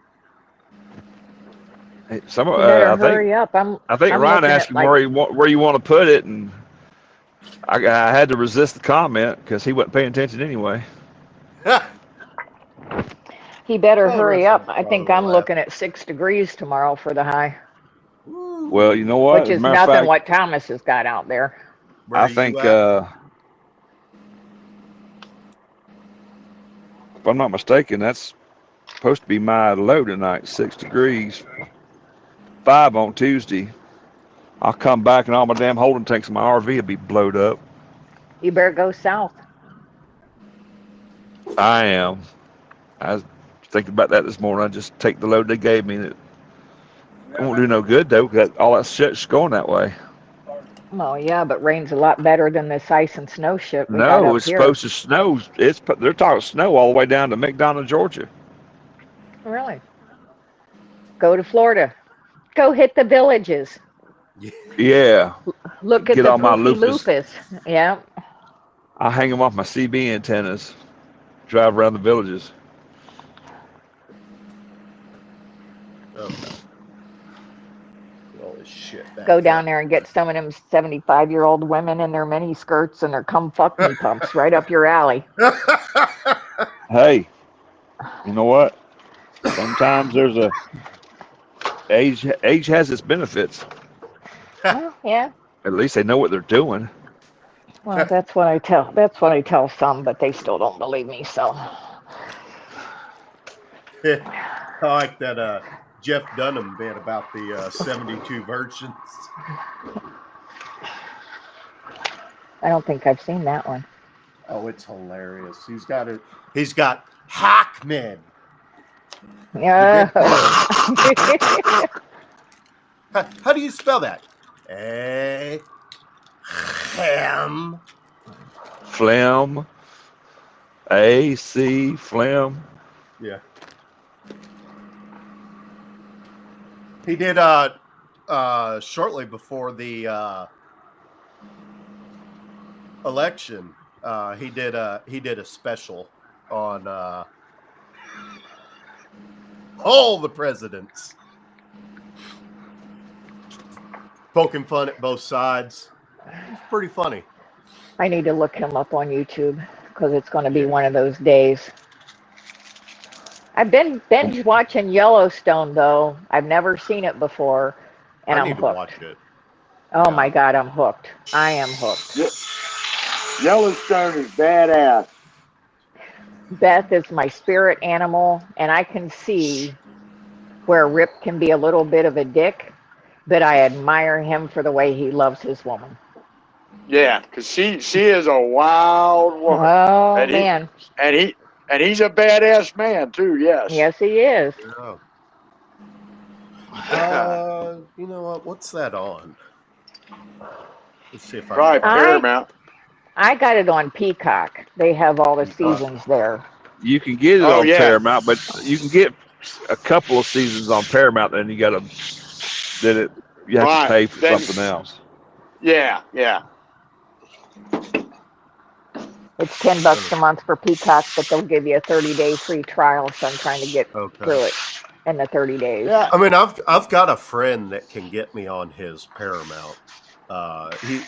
Hey, hurry up. I think Ryan asked you where you want to put it, and I had to resist the comment because he wasn't paying attention anyway. He better hurry up. I think I'm looking at 6 degrees tomorrow for the high. Well, you know what? Which is nothing what Thomas has got out there. I think, if I'm not mistaken, that's supposed to be my low tonight, 6 degrees. 5 on Tuesday. I'll come back and all my damn holding tanks in my RV will be blowed up. You better go south. I am. I was thinking about that this morning. I just take the load they gave me. It won't do no good though, because all that shit's going that way. Well, yeah, but rain's a lot better than this ice and snow shit. No, it's supposed to snow. They're talking snow all the way down to McDonough, Georgia. Really? Go to Florida. Go hit the villages. Yeah. Look at Get the all my loofahs. Yeah. I'll hang them off my CB antennas. Drive around the villages. Okay. Holy shit. Go down there and get some of them 75-year-old women in their mini skirts and their come fuck me pumps right up your alley. Hey, you know what? Sometimes there's age has its benefits. Well, yeah. At least they know what they're doing. Well, that's what I tell some, but they still don't believe me. So. I like that Jeff Dunham bit about the 72 virgins. I don't think I've seen that one. Oh, it's hilarious. He's got Hackman. Yeah. How do you spell that? Ham. Phlegm. A-C, phlegm. Yeah. He did shortly before the election. He did a special on all the presidents, poking fun at both sides. It's pretty funny. I need to look him up on YouTube because it's going to be one of those days. I've been binge watching Yellowstone though. I've never seen it before, and I I'm need to hooked. watch it. Oh my God, I'm hooked. I am hooked. Yellowstone is badass. Beth is my spirit animal, and I can see where Rip can be a little bit of a dick, but I admire him for the way he loves his woman. Yeah, because she is a wild woman. Oh and man. He's a badass man too. Yes. Yes, he is. Yeah. You know what? What's that on? Let's see if Probably Paramount. I got it on Peacock. They have all the seasons there. You can get it on Paramount, but you can get a couple of seasons on Paramount, and you have to pay for something else. Yeah. It's $10 a month for Peacock, but they'll give you a 30-day free trial. So I'm trying to get through it in the 30 days. Yeah. I mean, I've got a friend that can get me on his Paramount.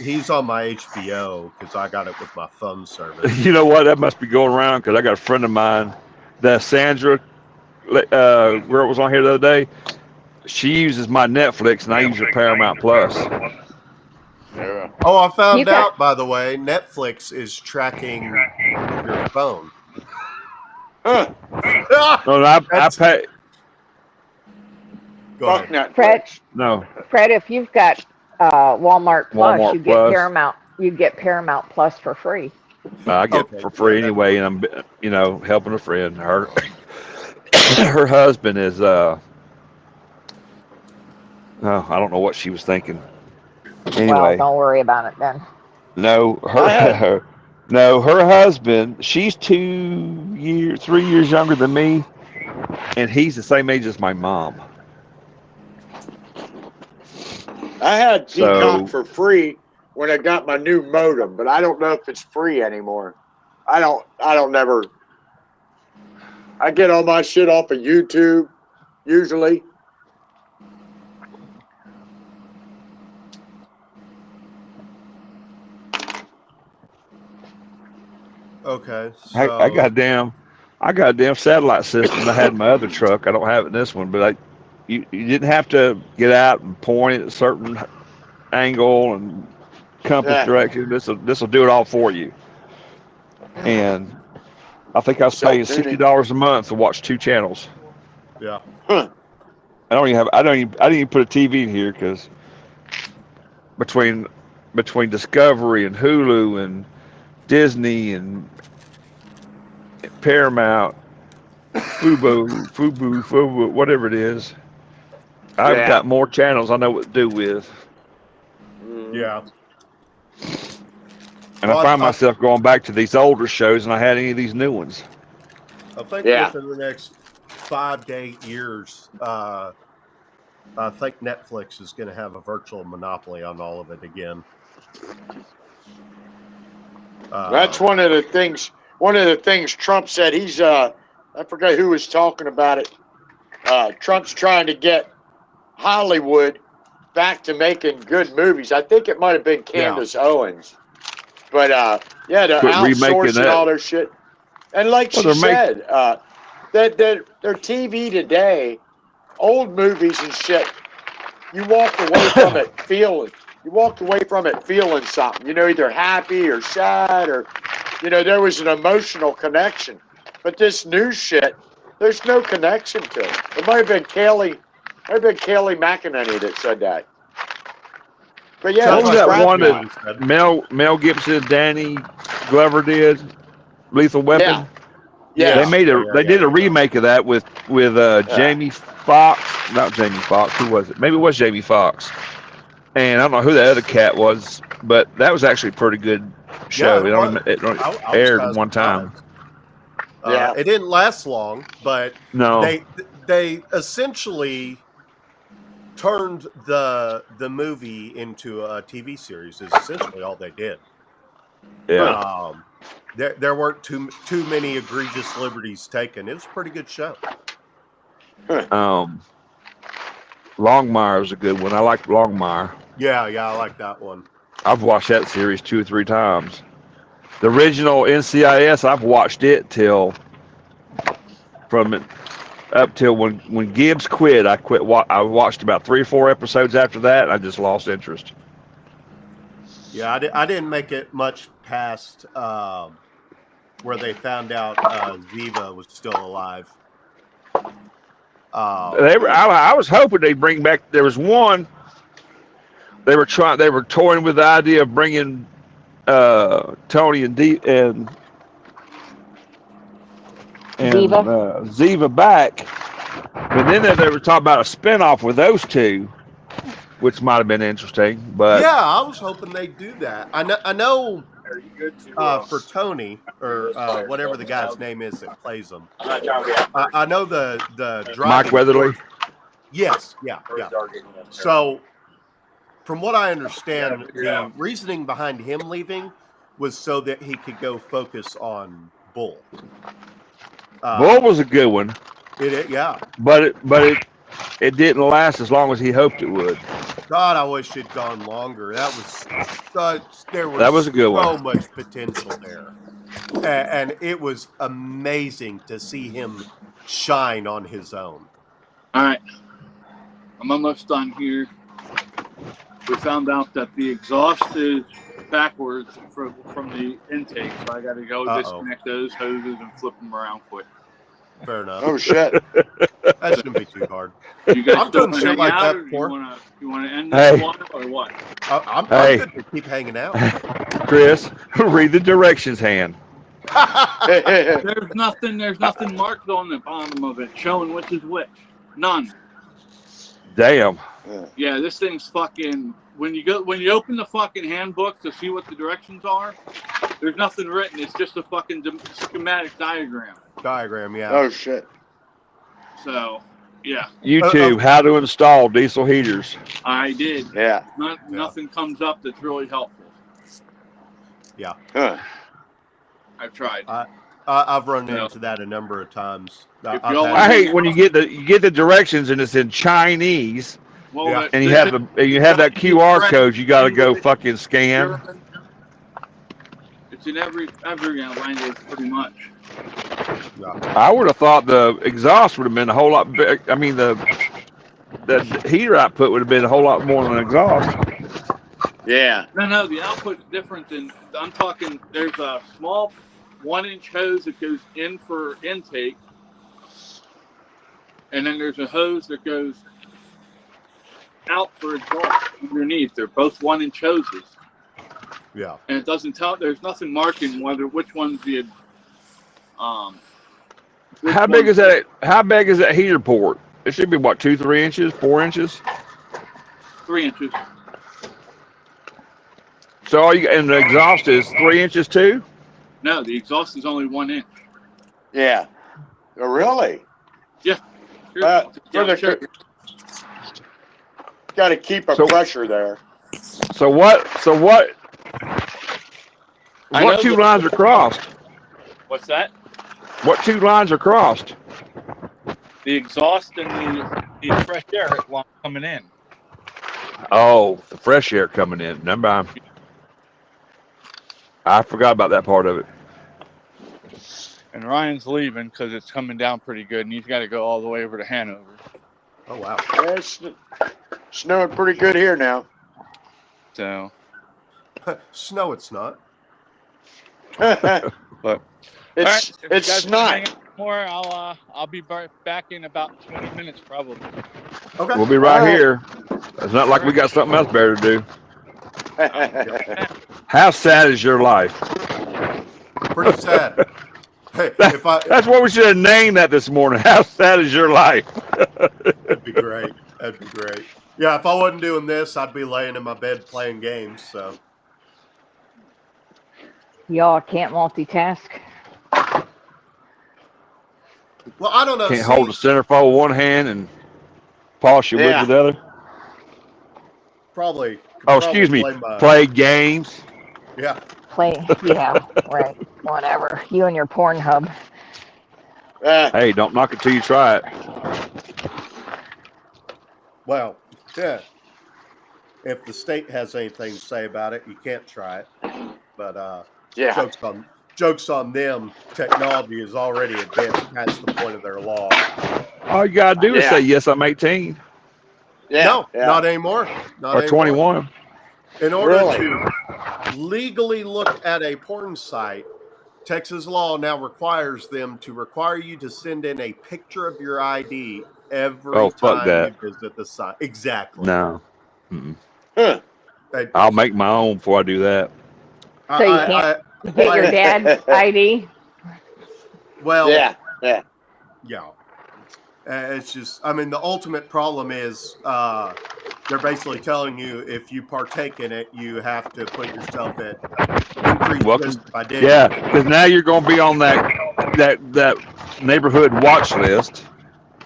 He's on my HBO because I got it with my phone service. You know what? That must be going around because I got a friend of mine, that Sandra, where it was on here the other day. She uses my Netflix, and I use her Paramount Plus. Yeah. Oh, I found out, by the way, Netflix is tracking your phone. Huh. No, I pay. Go ahead. Fred, No. Fred, if you've got Walmart Plus, Walmart you get Plus. Paramount. You get Paramount Plus for free. I get it for free anyway, and I'm, helping a friend. Her husband is I don't know what she was thinking. Anyway, Well, don't worry about it then. no, her husband. She's 3 years younger than me, and he's the same age as my mom. I had Peacock for free when I got my new modem, but I don't know if it's free anymore. I get all my shit off of YouTube usually. Okay. So I got a damn satellite system I had in my other truck. I don't have it in this one, but you didn't have to get out and point at a certain angle and compass direction. This will do it all for you. And I think I was paying $60 a month to watch 2 channels. Yeah. Huh. I didn't even put a TV in here because between Discovery and Hulu and Disney and Paramount, Fubo, whatever it is, I've got more channels I know what to do with. Yeah. And I find myself going back to these older shows, and I had any of these new ones. I think within the next 5 to 8 years, I think Netflix is going to have a virtual monopoly on all of it again. That's one of the things. One of the things Trump said. He's I forgot who was talking about it. Trump's trying to get Hollywood back to making good movies. I think it might have been Candace Owens, but they're outsourcing all their shit. And like she said, that their TV today, old movies and shit, you walk away from it feeling. You walked away from it feeling something, either happy or sad or, there was an emotional connection. But this new shit, there's no connection to it. It might have been Kelly McEnany that said that. But yeah, what was that one that Mel Gibson, Danny Glover did? Lethal Weapon? They made did a remake of that with Jamie Foxx. Not Jamie Foxx. Who was it? Maybe it was Jamie Foxx. And I don't know who the other cat was, but that was actually a pretty good show. It aired one time. It didn't last long, but No. they essentially turned the movie into a TV series. Is essentially all they did. Yeah. There weren't too many egregious liberties taken. It was a pretty good show. Longmire was a good one. I liked Longmire. Yeah, I like that one. I've watched that series 2 or 3 times. The original NCIS, I've watched it up till when Gibbs quit. I quit. I watched about 3 or 4 episodes after that, and I just lost interest. Yeah, I didn't make it much past where they found out Ziva was still alive. I was hoping they'd bring back. There was one. They were toying with the idea of bringing Tony and Ziva back, but then they were talking about a spinoff with those two, which might have been interesting. But yeah, I was hoping they'd do that. I know for Tony or whatever the guy's name is that plays him. I know the Mike Weatherly. Yes, yeah. So, from what I understand, the reasoning behind him leaving was so that he could go focus on Bull. Bull was a good one. Yeah. But it didn't last as long as he hoped it would. God, I wish it'd gone longer. That was a good one. So much potential there, and it was amazing to see him shine on his own. All right, I'm almost done here. We found out that the exhaust is backwards from the intake, so I got to go disconnect those hoses and flip them around quick. Fair enough. Oh shit! That shouldn't be too hard. You guys I've done shit like that before. You want to end this one or what? I'm good to keep hanging out. Chris, read the directions hand. There's nothing marked on the bottom of it showing which is which. None. Damn. Yeah, this thing's fucking. When you open the fucking handbook to see what the directions are, there's nothing written. It's just a fucking schematic diagram. Yeah. Oh shit. So, yeah. YouTube, how to install diesel heaters. I did. Yeah. Nothing comes up that's really helpful. Yeah. I've tried. I've run into that a number of times. I hate when you get the directions and it's in Chinese. Well, and you have that QR code you got to go fucking scan. It's in every language pretty much. I would have thought the exhaust would have been a whole lot bigger. I mean, the heater output would have been a whole lot more than exhaust. Yeah. No, the output's different than. I'm talking. There's a small 1-inch hose that goes in for intake, and then there's a hose that goes out for exhaust underneath. They're both 1-inch hoses. Yeah. And it doesn't tell. There's nothing marking which one's the. How big is that? How big is that heater port? It should be what, 2-3 inches, 4 inches? 3 inches. So and the exhaust is 3 inches too? No, the exhaust is only 1 inch. Yeah. Oh, really? Yeah. Got to keep a pressure there. So what 2 lines are crossed? What's that? What 2 lines are crossed? The exhaust and the fresh air coming in. Oh, the fresh air coming in. Remember, I forgot about that part of it. And Ryan's leaving because it's coming down pretty good, and he's got to go all the way over to Hanover. Oh, wow. Yeah, it's snowing pretty good here now. So. Snow, it's not. But it's not. More, I'll be back in about 20 minutes probably. Okay. We'll be right here. It's not like we got something else better to do. How sad is your life? Pretty sad. Hey, if I, That's what we should have named that this morning. How sad is your life? that'd be great. That'd be great. Yeah, if I wasn't doing this, I'd be laying in my bed playing games. So Y'all can't multitask. well, I don't know. Can't hold the centerfold with one hand and polish your wood with the other. Probably. Oh, excuse me. Play games. Yeah. Yeah, right. Whatever. You and your Pornhub. Hey, don't knock it till you try it. Well, yeah. If the state has anything to say about it, you can't try it. But jokes on them. Technology is already advanced past the point of their law. All you gotta do is say yes, I'm 18. No, not anymore. Not Or anymore. 21. In order to legally look at a porn site, Texas law now requires them to require you to send in a picture of your ID every time you visit the site. Exactly. No. I'll make my own before I do that. So you can't get your dad's ID? Well, yeah. It's just, I mean, the ultimate problem is they're basically telling you if you partake in it, you have to put yourself at increased risk of identity. Yeah, because now you're going to be on that neighborhood watch list.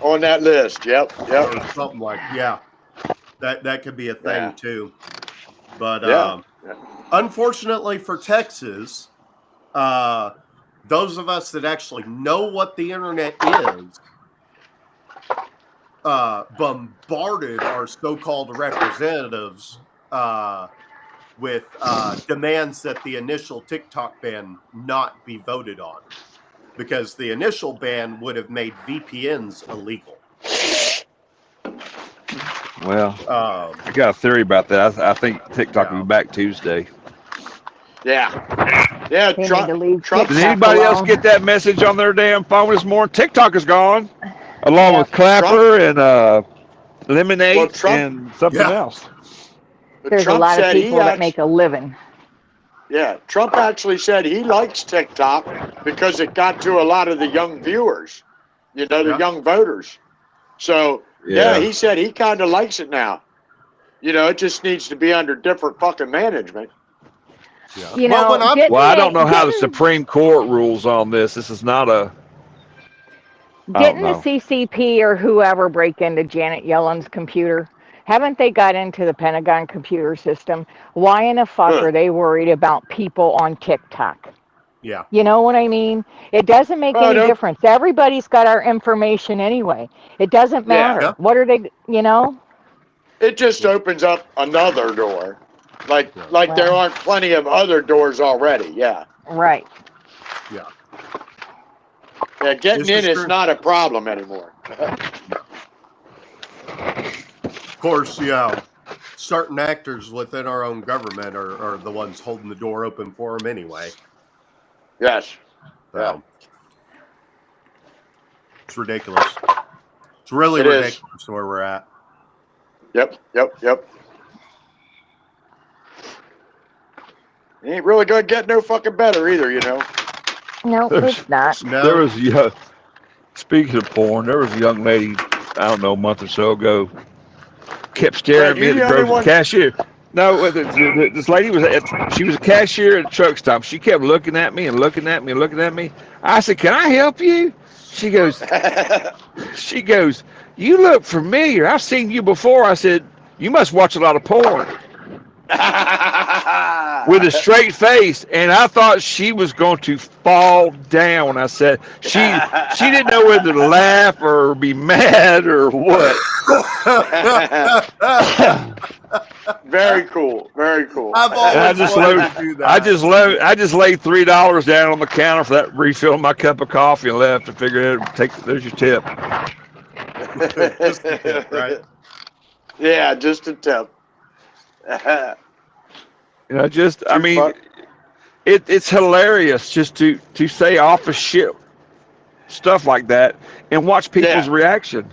On that list, yep. Or something like, that could be a thing too. But unfortunately for Texas, those of us that actually know what the internet is, bombarded our so-called representatives with demands that the initial TikTok ban not be voted on, because the initial ban would have made VPNs illegal. Well, I got a theory about that. I think TikTok will be back Tuesday. Yeah. Trump. Did anybody else get that message on their damn phone this morning? TikTok is gone, along with Clapper and Lemonade and something else. There's Trump a lot of said people that make a living. Yeah, Trump actually said he likes TikTok because it got to a lot of the young viewers, the young voters. So, he said he kind of likes it now. It just needs to be under different fucking management. Yeah. I don't know how the Supreme Court rules on this. This is not a... Didn't the CCP or whoever break into Janet Yellen's computer? Haven't they got into the Pentagon computer system? Why in the fuck are they worried about people on TikTok? Yeah. You know what I mean? It doesn't make any difference. Everybody's got our information anyway. It doesn't matter. Yeah. What are they, It just opens up another door. Like there aren't plenty of other doors already. Yeah. Right. Yeah. Yeah, getting in is not a problem anymore. Of course, certain actors within our own government are the ones holding the door open for them anyway. Yes. So, it's ridiculous. It's really ridiculous where we're at. Yep. It ain't really going to get no fucking better either, No, it's not. No. There was, speaking of porn, there was a young lady, I don't know, a month or so ago, kept staring at me at the grocery cashier. No, this lady she was a cashier at a truck stop. She kept looking at me and looking at me and looking at me. I said, "Can I help you?" She goes, "You look familiar. I've seen you before." I said, "You must watch a lot of porn." With a straight face, and I thought she was going to fall down. I said she didn't know whether to laugh or be mad or what. Very cool. I just laid $3 down on the counter for that refill of my cup of coffee and left. And figured, there's your tip. Just a tip, right? Yeah, just a tip. It's hilarious just to say office shit stuff like that and watch people's reaction.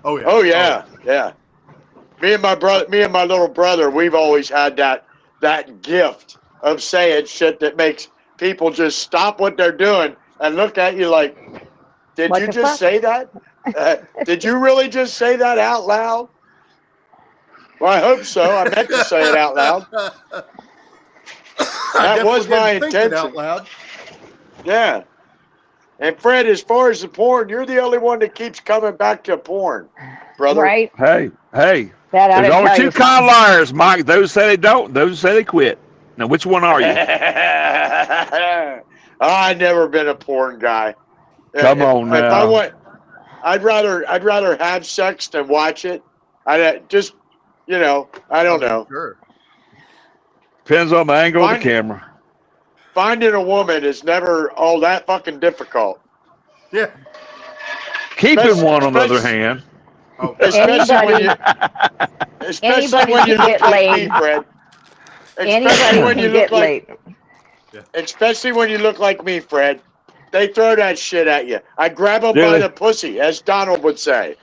Oh yeah. Me and my little brother, we've always had that gift of saying shit that makes people just stop what they're doing and look at you like, did What you the just fuck? say that? Did you really just say that out loud? Well, I hope so. I meant to say it out loud. That was my intention. Out loud. Yeah. And Fred, as far as the porn, you're the only one that keeps coming back to porn, brother. Right? Hey, That ought to there's only tell two you kind of something. liars, Mike. Those say they don't. Those say they quit. Now, which one are you? I've never been a porn guy. Come on If I now. want, I'd rather have sex than watch it. I just, I don't know. Sure. Depends on the angle of Fine. the camera. Finding a woman is never all that fucking difficult. Yeah. Keeping one, on the other hand. Oh, Especially Anybody when you can look get like laid. me, Fred. Anybody Especially when you can look get like, laid. especially when you look like me, Fred. They throw that shit at you. I grab them Do by they? the pussy, as Donald would say.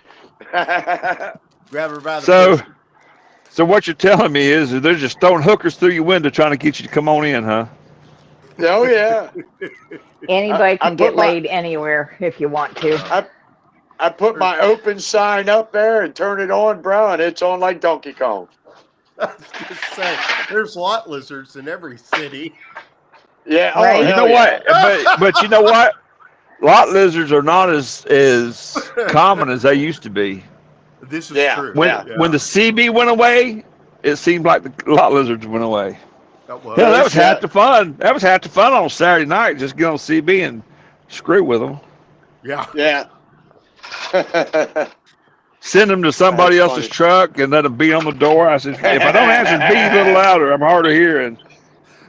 grab her by the So, pussy. so what you're telling me is that they're just throwing hookers through your window trying to get you to come on in, huh? Oh yeah. Anybody I can put get my- laid anywhere if you want to. I put my open sign up there and turn it on, bro, and it's on like Donkey Kong. I was gonna say, there's lot lizards in every city. Yeah. Oh, Right. You hell know yeah. what? But you know what? Lot lizards are not as common as they used to be. This is Yeah. true. When the CB went away, it seemed like the lot lizards went away. That was, Hell, that was yeah. half the fun. That was half the fun on Saturday night. Just get on CB and screw with them. yeah. Yeah. Send them to somebody That's else's funny. truck and let them beat on the door. I said, if I don't answer, be a little louder. I'm hard of hearing.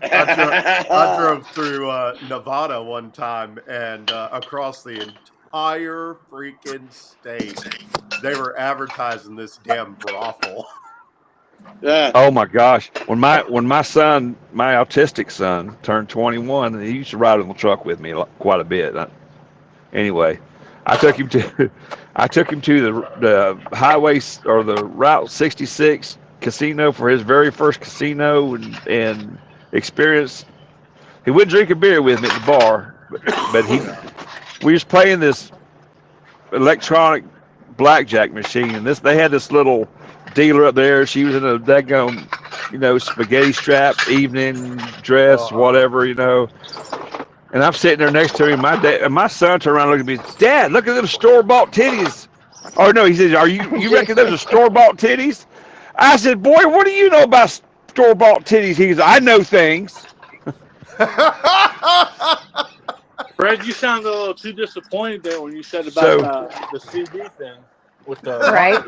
I drove through Nevada one time and across the entire freaking state, they were advertising this damn brothel. Yeah. Oh my gosh! When my son, my autistic son, turned 21, he used to ride on the truck with me quite a bit. Anyway, I took him to the highway or the Route 66 casino for his very first casino and experience. He wouldn't drink a beer with me at the bar, but we was playing this electronic blackjack machine, and they had this little dealer up there. She was in a daggone, spaghetti strap evening dress, whatever, And I'm sitting there next to him. My son turned around and looked at me. Dad, look at them store-bought titties. Oh no, he says, you reckon those are store-bought titties? I said, boy, what do you know about store-bought titties? He goes, I know things. Fred, you sounded a little too disappointed there when you said about the CD thing with the Right.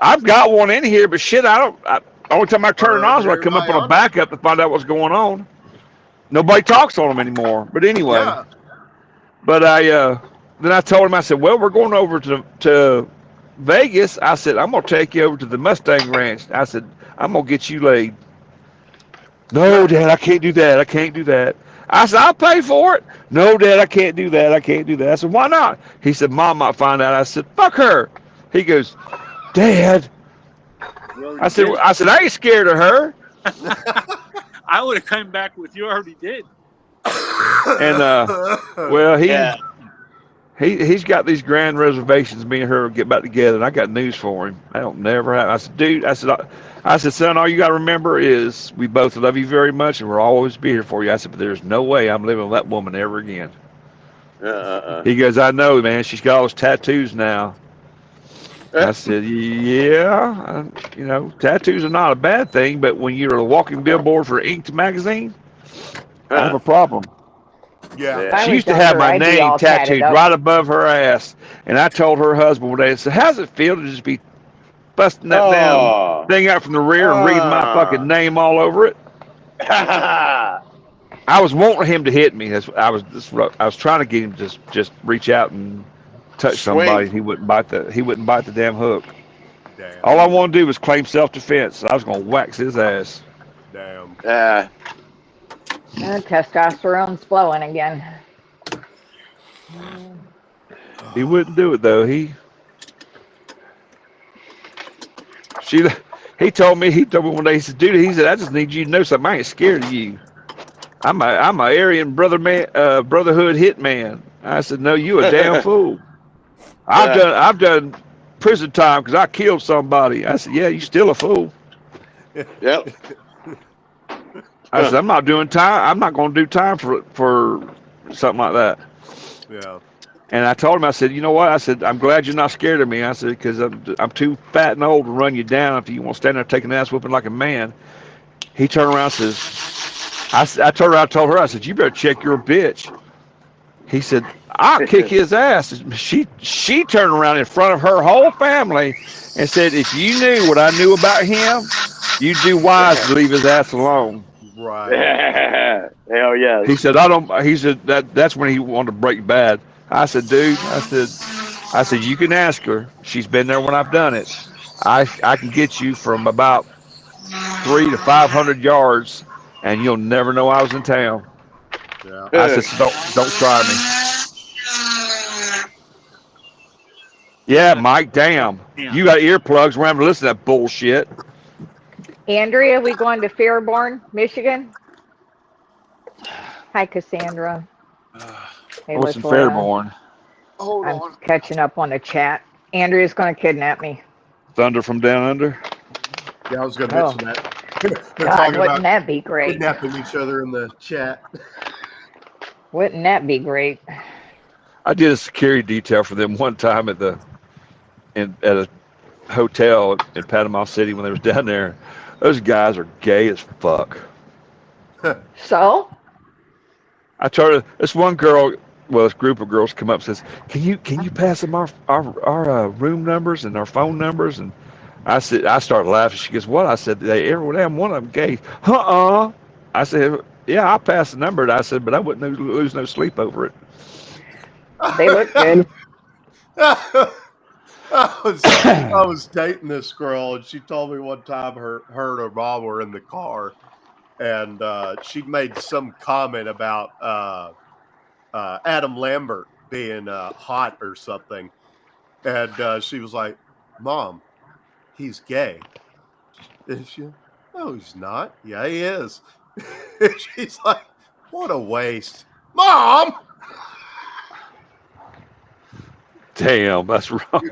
I've got one in here, but shit, only time I turn it on is when I come up on a backup to find out what's going on. Nobody talks on them anymore. But anyway, Yeah. but then I told him, I said, well, we're going over to Vegas. I said, I'm going to take you over to the Mustang Ranch. I said, I'm going to get you laid. No, Dad, I can't do that. I can't do that. I said, I'll pay for it. No, Dad, I can't do that. I can't do that. I said, why not? He said, Mom might find out. I said, fuck her. He goes, Dad. I said, I ain't scared of her. I would have come back with you already did. And well, he's got these grand reservations. Me and her will get back together, and I got news for him. I don't never have. I said, dude. I said, son, all you got to remember is we both love you very much, and we'll always be here for you. I said, but there's no way I'm living with that woman ever again. He goes, I know, man. She's got all those tattoos now. I said, yeah, tattoos are not a bad thing, but when you're a walking billboard for Inked magazine, I have a problem. Yeah. She used to have my name tattooed right above her ass, and I told her husband one day, I said, how's it feel to just be busting that damn thing out from the rear and reading my fucking name all over it? I was wanting him to hit me. I was trying to get him to just reach out and touch somebody. He wouldn't bite the damn hook. Damn. All I wanted to do was claim self-defense. I was gonna wax his ass. Damn. Testosterone's flowing again. He wouldn't do it though. He told me one day, he said, dude, I just need you to know something. I ain't scared of you. I'm a Aryan brotherhood hitman. I said, no, you a damn fool. I've done prison time because I killed somebody. I said, yeah, you still a fool. Yep. I said, I'm not doing time. I'm not going to do time for something like that. Yeah. And I told him, I said, you know what? I said, I'm glad you're not scared of me. I said, because I'm too fat and old to run you down if you want to stand there taking an ass whooping like a man. He turned around and says, I turned around and told her, I said, you better check your bitch. He said, I'll kick his ass. She turned around in front of her whole family and said, if you knew what I knew about him, you'd do wise to leave his ass alone. Right. Hell yeah. He said, that's when he wanted to break bad. I said, dude, I said, you can ask her. She's been there when I've done it. I can get you from about 300 to 500 yards, and you'll never know I was in town. Yeah. I said, so don't try me. Yeah, Mike, damn. You got earplugs. We're having to listen to that bullshit. Andrea, we going to Fairborn, Michigan? Hi, Cassandra. Hey, What's in Latoya. Fairborn? I'm catching up on the chat. Andrea's going to kidnap me. Thunder from down under? Yeah, I was going to mention that. They're God, talking wouldn't about that be great? kidnapping each other in the chat. Wouldn't that be great? I did a security detail for them one time at a hotel in Panama City when they was down there. Those guys are gay as fuck. So? I told her, this one girl, well, this group of girls come up and says, can you pass them our room numbers and our phone numbers? And I started laughing. She goes, what? I said, every damn one of them gay. I said, yeah, I'll pass the number. I said, but I wouldn't lose no sleep over it. They look good. I was dating this girl, and she told me one time her and her mom were in the car, and she made some comment about Adam Lambert being hot or something, and she was like, "Mom, he's gay." And she, "No, he's not." "Yeah, he is." She's like, "What a waste, Mom." Damn, that's wrong.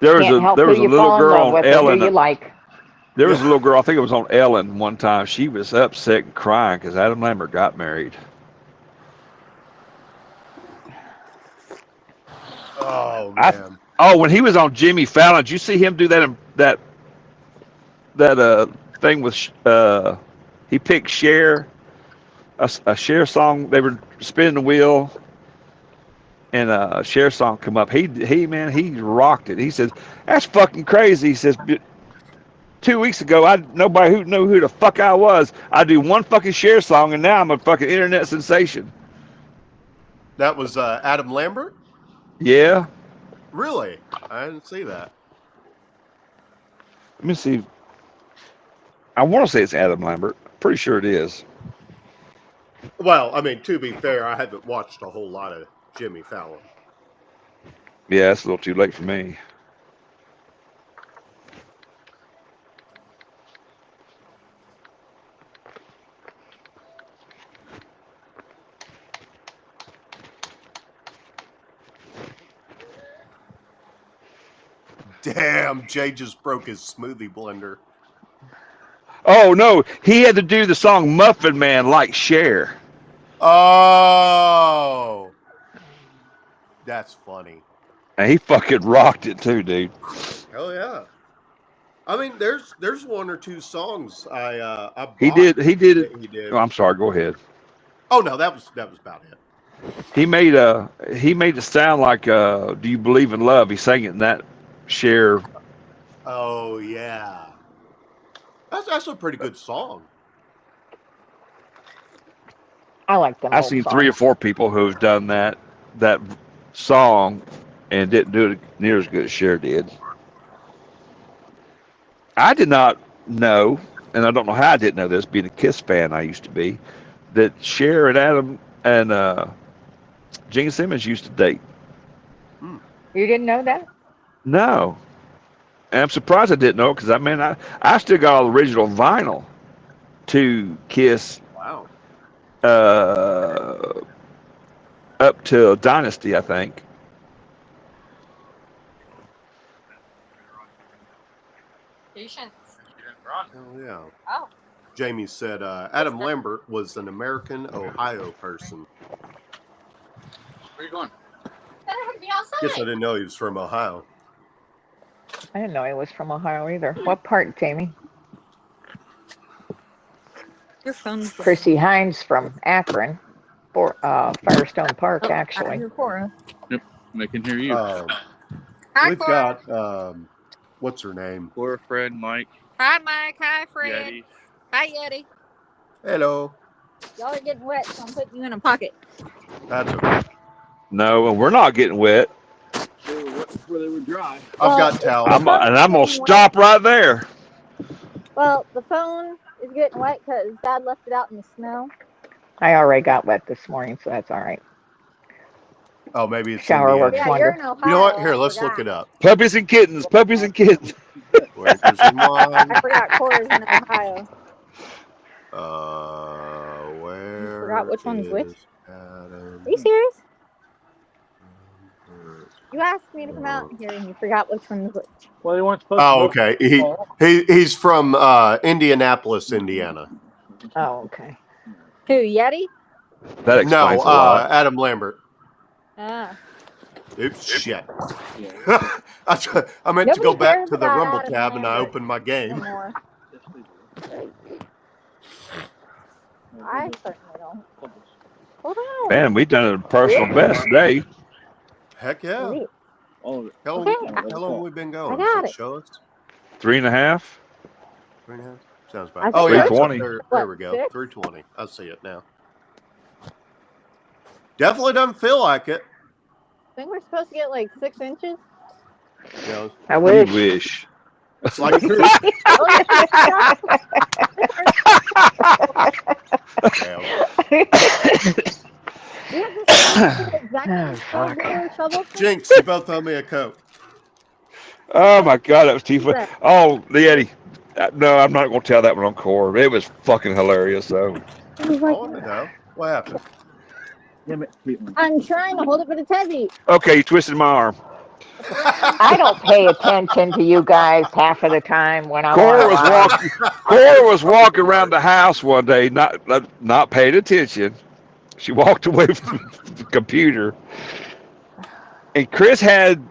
There was Can't a little girl on with, Ellen. who you like. There was a little girl, I think it was on Ellen one time. She was upset and crying because Adam Lambert got married. Oh man! When he was on Jimmy Fallon, did you see him do that thing with he picked Cher, a Cher song. They were spinning the wheel, and a Cher song come up. He rocked it. He says, "That's fucking crazy." He says, 2 weeks ago, nobody who knew who the fuck I was. I do one fucking Cher song, and now I'm a fucking internet sensation. That was Adam Lambert? Yeah. Really? I didn't see that. Let me see. I want to say it's Adam Lambert. Pretty sure it is. Well, I mean, to be fair, I haven't watched a whole lot of Jimmy Fallon. Yeah, it's a little too late for me. Damn, Jay just broke his smoothie blender. Oh, no. He had to do the song Muffin Man like Cher. Oh. That's funny. And he fucking rocked it too, dude. Hell yeah. I mean, there's one or two songs I bought. He did it. He did. Oh, I'm sorry. Go ahead. Oh no, that was about it. He made it sound like Do You Believe in Love? He sang it in that Cher. Oh yeah. That's a pretty good song. I like them. I've seen 3 or 4 people who have done that song and didn't do it near as good as Cher did. I did not know, and I don't know how I didn't know this, being a Kiss fan I used to be, that Cher and Adam and Gene Simmons used to date. You didn't know that? No. And I'm surprised I didn't know because I still got all the original vinyl to Kiss up till Dynasty, I think. Patience. Oh, yeah. Oh. Jamie said Adam Lambert was an American Ohio person. Where you going? Better be outside. Guess I didn't know he was from Ohio. I didn't know he was from Ohio either. What part, Jamie? Your phone's Chrissy Hines from Akron, Firestone Park, actually. Your Cora. Yep, I can hear you. Hi, We've Cora. got what's her name? Cora, Fred, Mike, Hi, Mike. Hi, Fred. Yeti. Hi, Yeti. Hello. Y'all are getting wet, so I'm putting you in a pocket. That's okay. No, and we're not getting wet. Where they were dry. I've got towels. I'm gonna stop right there. Well, the phone is getting wet because Dad left it out in the snow. I already got wet this morning, so that's all right. Oh, maybe it's Shower Indiana. works Yeah, wonder. you're in Ohio. You know what? Here, I let's forgot. look it up. Puppies and kittens. Puppies and kittens. Where's mine? I forgot Cora's in Ohio. Where? forgot which one's which? is Adam? Are you serious? You asked me to come out here and you forgot which one's which. Well, they weren't supposed Oh, to. okay. He's from Indianapolis, Indiana. Oh, okay. Who, Yeti? That explains No, a lot. Adam Lambert. Ah. Oops, shit. I meant to go Nobody back cares to the about Rumble Adam tab and I Lambert opened my game. anymore. I certainly don't. Hold on. Man, we done a personal best today. Heck yeah. Sweet. All of it. How, Okay, how long have we been going? I got Does it. Show us? 3.5. 3.5? Sounds I about. Oh, think yeah. we're- it's up There, What, there we go. 6? 320. I see it now. Definitely doesn't feel like it. I think we're supposed to get like 6 inches. You know, I You wish. wish. it's like Oh, Damn. You have this exactly Oh, fuck. shovel thing? Jinx, you both owe me a Coke. Oh my God, that was too funny. Right. Oh, the Eddie. No, I'm not going to tell that one on core. It was fucking hilarious. So It was I like, want to know. What happened? Damn it, Caitlin. I'm trying to hold it, but it's heavy. okay, you twisted my arm. I don't pay attention to you guys half of the time when I'm Cora was online. walking. Cora was walking around the house one day, not paying attention. She walked away from the computer, and Chris had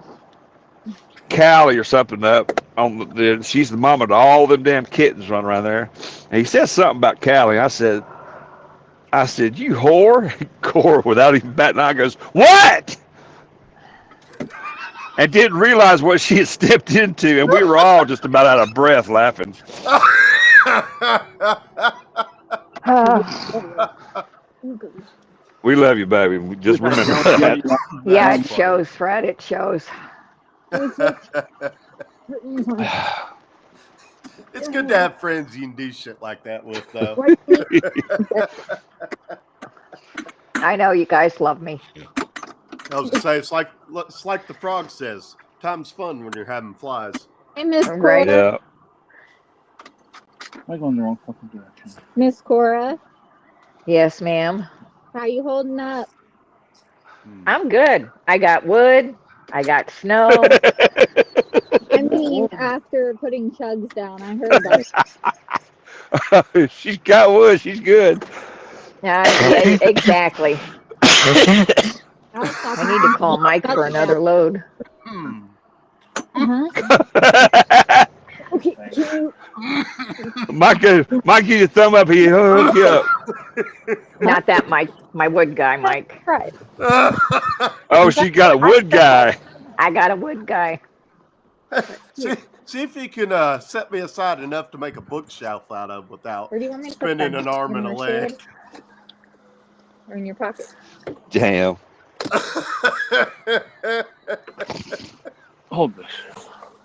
Callie or something up on the. She's the mama to all them damn kittens running around there, and he said something about Callie. I said, "You whore!" Cora, without even batting an eye, goes, "What?" And didn't realize what she had stepped into, and we were all just about out of breath laughing. We love you, baby. We just remember that. Yeah, it shows, Fred. It shows. It's good to have friends you can do shit like that with, though. I know you guys love me. I was gonna say it's like the frog says. Time's fun when you're having flies. Hey, Miss Right. Cora. Yeah. I'm going the wrong fucking direction. Miss Cora, Yes, ma'am. how you holding up? I'm good. I got wood. I got snow. I mean, after putting chugs down, I heard that. She's got wood. She's good. Yeah, exactly. I need to call Mike for another load. Uh-huh. Okay, can Mike, give you a thumb up. He hook you up. Not that Mike, my wood guy, Mike. Right. Oh, she got a wood guy. I got a wood guy. See if you can set me aside enough to make a bookshelf out of without Where do you want me to put spending them? an arm In and a your leg. shed? Or in your pocket? Damn. Hold this.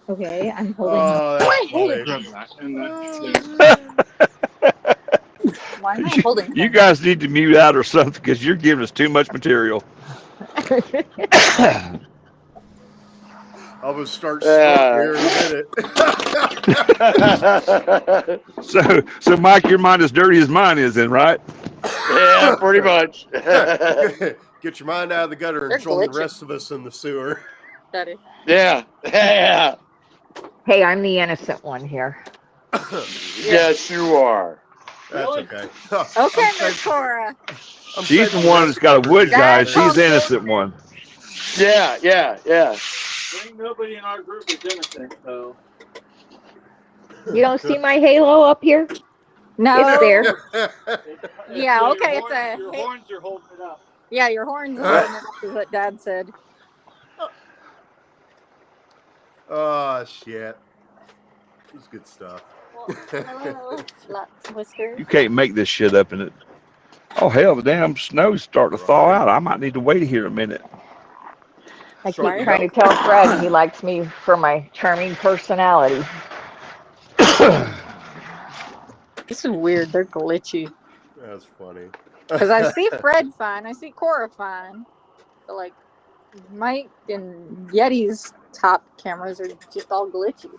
Okay, I'm holding. Oh, that's funny. Grab that. And that. Why am I holding? You guys need to mute out or something because you're giving us too much material. I'm gonna start smoking here in a minute. So Mike, your mind is dirty as mine is, then, right? Yeah, pretty much. Get your mind out of the gutter They're and join the glitching. rest of us in the sewer. Daddy. Yeah. Yeah. Hey, I'm the innocent one here. Yes, you are. That's okay. Okay, Miss Cora. She's the one that's got a wood guy. She's the innocent one. Yeah. There ain't nobody in our group is innocent, so. You don't see my halo up here? No. It's there. Yeah, Your okay, horns- it's a. Your horns are holding it up. Yeah, your horns are holding it up, is what Dad said. Oh shit. It's good stuff. Lots of whiskers. You can't make this shit up in it. Oh hell, the damn snow's starting to thaw out. I might need to wait here a minute. I keep Sorry. trying to tell Fred he likes me for my charming personality. This is weird. They're glitchy. That's funny. Because I see Fred fine. I see Cora fine. But like Mike and Yeti's top cameras are just all glitchy.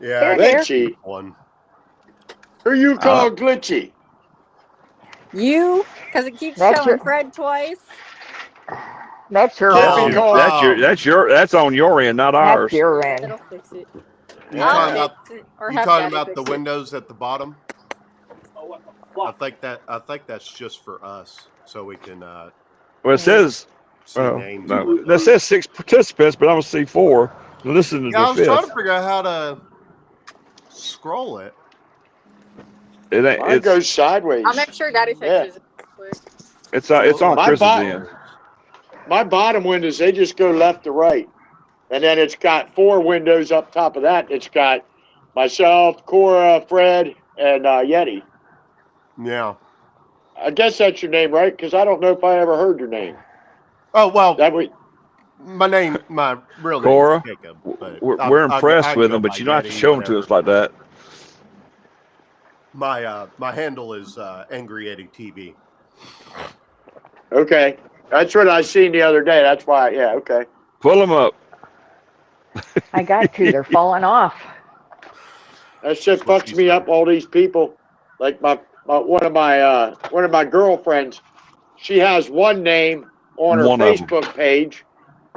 Yeah, Glitchy. one. Who you call glitchy? You? Because it keeps That's showing your- Fred twice. That's your Can't own. be called. That's on your end, not ours. That's your end. It'll fix it. You I'll talking about fix it, or you have talking Daddy about fix the it. windows at the bottom? Oh, what the I fuck? think that's just for us, so we can Well, it says see oh, names. no, that says 6 participants, but I'm gonna see 4. So this is Yeah, I the was 5th. trying to figure out how to scroll it. It ain't. Mine goes sideways. I'll make sure Daddy fixes it. Quick. It's on My Chris's bot- end. My bottom windows, they just go left to right. And then it's got 4 windows up top of that. It's got myself, Cora, Fred, and Yeti. Yeah. I guess that's your name, right? Because I don't know if I ever heard your name. Oh well, That we, my real name Cora, is Jacob. But We're impressed I with go them, but by you don't have to Yeti, show them to whatever. us like that. My handle is Angry Eddie TV. okay. That's what I seen the other day. That's why, yeah, okay. Pull them up. I got to. They're falling off. That shit That's what fucks she me said. up. All these people, like one of my girlfriends, she has one name on her One of 'em. Facebook page,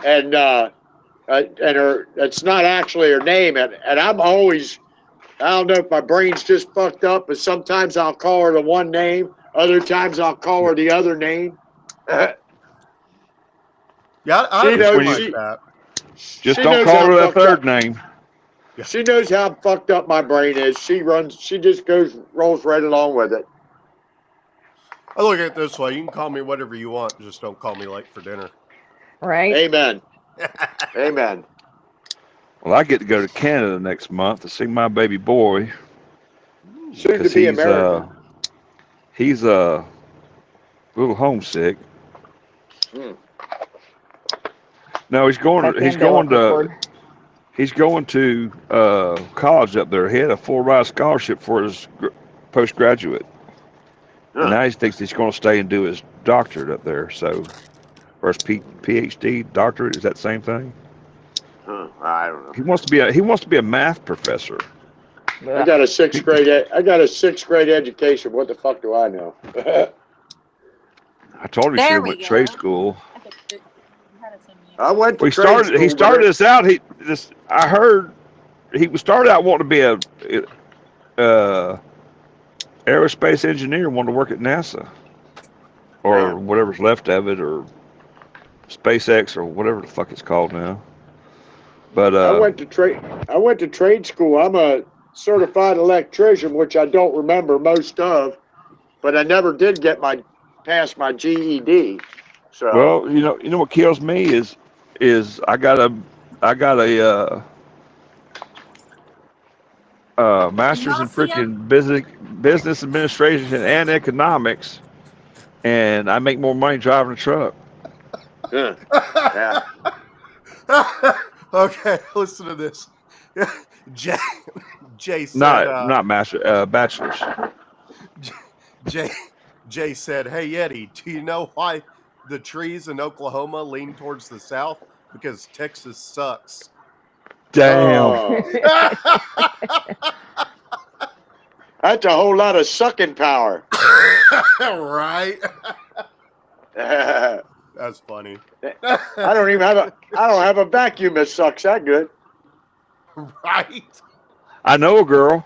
and her it's not actually her name, and I'm always, I don't know if my brain's just fucked up, but sometimes I'll call her the one name, other times I'll call her the other name. Yeah, I She knows- understand she- that. Just She don't knows call how her that fucked third up. name. She knows how fucked up my brain is. She just rolls right along with it. I look at it this way: you can call me whatever you want, just don't call me late for dinner. Right? Amen. Amen. Well, I get to go to Canada next month to see my baby boy. Soon to 'Cause be American. he's a little homesick. Hmm. No, he's going Like to the he's going umbilical to cord. he's going to college up there. He had a full ride scholarship for his postgraduate, Huh. and now he thinks he's going to stay and do his doctorate up there. So, or his PhD doctorate, is that the same thing? Huh, I don't know. He wants to be a math professor. I got a sixth grade education. What the fuck do I know? I told him he There should have we went go. trade school. I went to We trade started. school, He started but us out. I heard he started out wanting to be a aerospace engineer, wanted to work at NASA or Yeah. whatever's left of it, or SpaceX or whatever the fuck it's called now. But I went to trade school. I'm a certified electrician, which I don't remember most of, but I never did get past my GED. So well, you know what kills me is I got a master's in freaking business administration and economics, and I make more money driving a truck. yeah. Okay, listen to this. Jay said, Not master, bachelor's. Jay said, "Hey Yeti, do you know why the trees in Oklahoma lean towards the south? Because Texas sucks." Damn. Oh, that's a whole lot of sucking power. Right. I That's funny. don't have a vacuum that sucks that good. Right. I know a girl.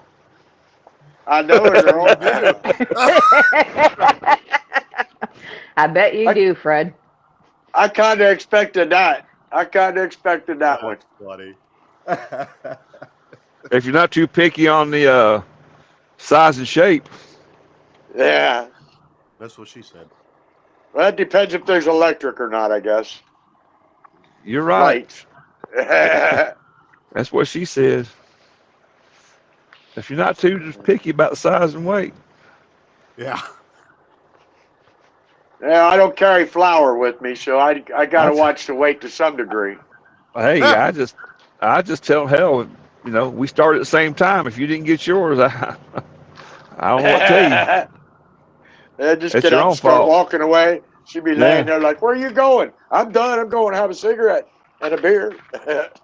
I know it, girl. I bet you do, Fred. I kind of expected that. One. Funny. If you're not too picky on the size and shape. Yeah. That's what she said. Well, it depends if there's electric or not, I guess. You're right. Lights. That's what she said. If you're not too just picky about the size and weight. Yeah. Yeah, I don't carry flour with me, so I got to watch the weight to some degree. Hey, I just tell hell, you know, we started at the same time. If you didn't get yours, I don't want to tell you. Yeah, just It's get your up own and start fault. walking away. She'd be laying there like, "Where are you going?" "I'm done. I'm going to have a cigarette and a beer."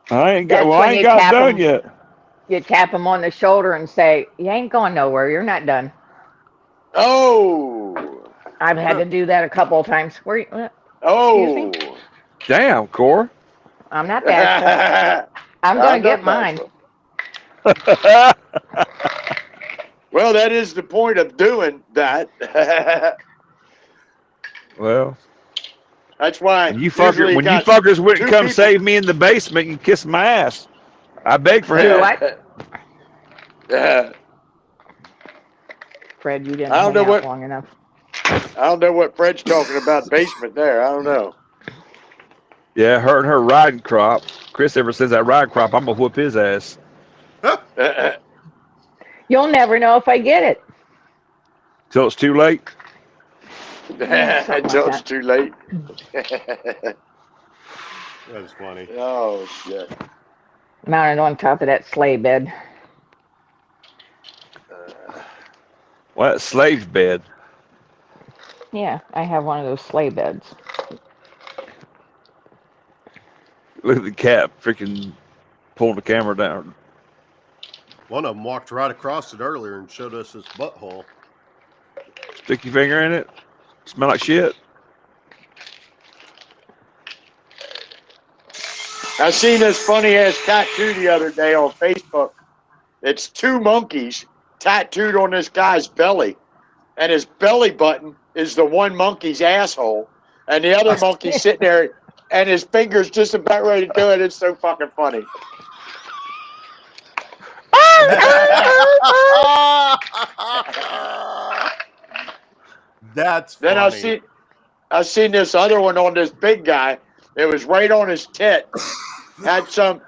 I ain't That's when you got tap done 'em. yet. You tap him on the shoulder and say, "You ain't going nowhere. You're not done." Oh. I've had to do that a couple of times. Where? Excuse Oh. me. Damn, Cor. I'm not bashful. I'm gonna get mine. Well, that is the point of doing that. Well, That's why when you usually fuckers wouldn't two come people- save me in the basement and kiss my ass. I begged for Do help. what? Yeah. Fred, you didn't I don't hang know out what- long enough. I don't know what Fred's talking about basement there. I don't know. Yeah, her and her riding crop. Chris ever says that riding crop, I'm gonna whoop his ass. You'll never know if I get it. Till it's too late. Until it's too late. That's funny. Oh, shit. Mounted on top of that sleigh bed. Well, that's slave bed. Yeah, I have one of those sleigh beds. Look at the cat freaking pulling the camera down. One of them walked right across it earlier and showed us his butthole. Stick your finger in it. Smell like shit. I seen this funny ass tattoo the other day on Facebook. It's two monkeys tattooed on this guy's belly, and his belly button is the one monkey's asshole, and the other monkey's sitting there, and his finger's just about ready to do it. It's so fucking funny. That's Then funny. I seen this other one on this big guy. It was right on his tit. Had some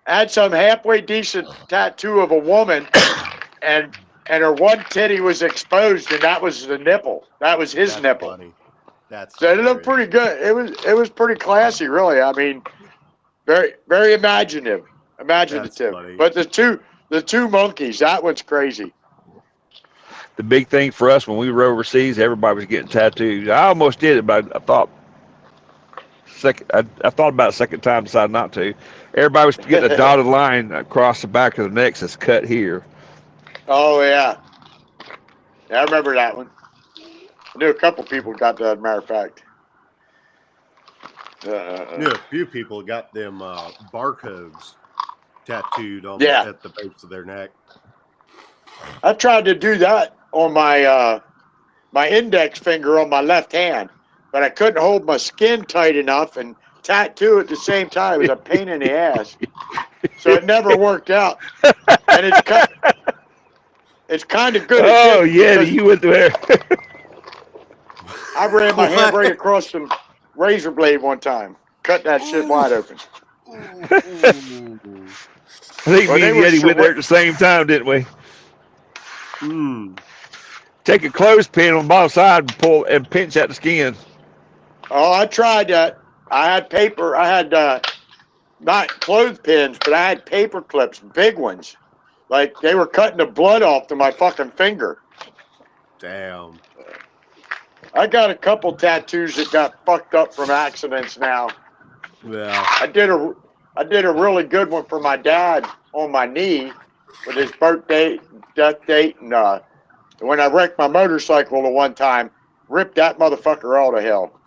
halfway decent tattoo of a woman, and her one titty was exposed, and that was the nipple. That was his That's nipple. funny. That's So it looked pretty good. It was pretty classy, really. I mean, very very imaginative. funny. But the two monkeys, that one's crazy. The big thing for us when we were overseas, everybody was getting tattoos. I almost did it, but I thought about it a second time, decided not to. Everybody was getting a dotted line across the back of the neck that's cut here. Oh yeah. Yeah, I remember that one. I knew a couple people got that, as a matter of fact. Knew a few people got them barcodes tattooed on Yeah. at the base of their neck. I tried to do that on my my index finger on my left hand, but I couldn't hold my skin tight enough and tattoo at the same time. It was a pain in the ass. So it never worked out. And it's kind of good. Oh, yeah, you went there. I ran my hand right across some razor blade one time. Cut that shit wide open. I think Well, me they and were Yeti so went there wet. at the same time, didn't we? Hmm. Take a clothespin on the bottom side and pull and pinch at the skin. Oh, I tried that. I had paper. I had not clothespins, but I had paper clips, big ones. Like they were cutting the blood off to my fucking finger. Damn. I got a couple tattoos that got fucked up from accidents now. Yeah. I did a really good one for my dad on my knee with his birthday, death date, and When I wrecked my motorcycle the one time, ripped that motherfucker all to hell.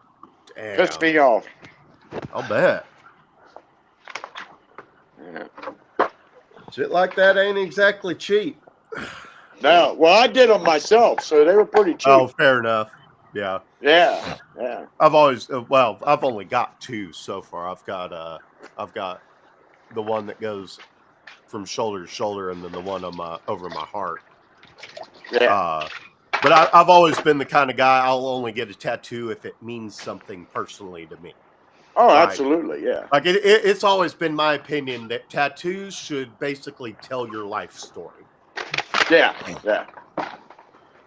Damn. Pissed me off. I'll bet. Yeah. Shit like that ain't exactly cheap. No, well, I did them myself, so they were pretty cheap. Oh, fair enough. Yeah. Yeah, yeah. I've always I've only got two so far. I've got the one that goes from shoulder to shoulder, and then the one on over my heart. Yeah. But I've always been the kind of guy I'll only get a tattoo if it means something personally to me. Oh, Like, absolutely, yeah. Like it's always been my opinion that tattoos should basically tell your life story. Yeah, yeah.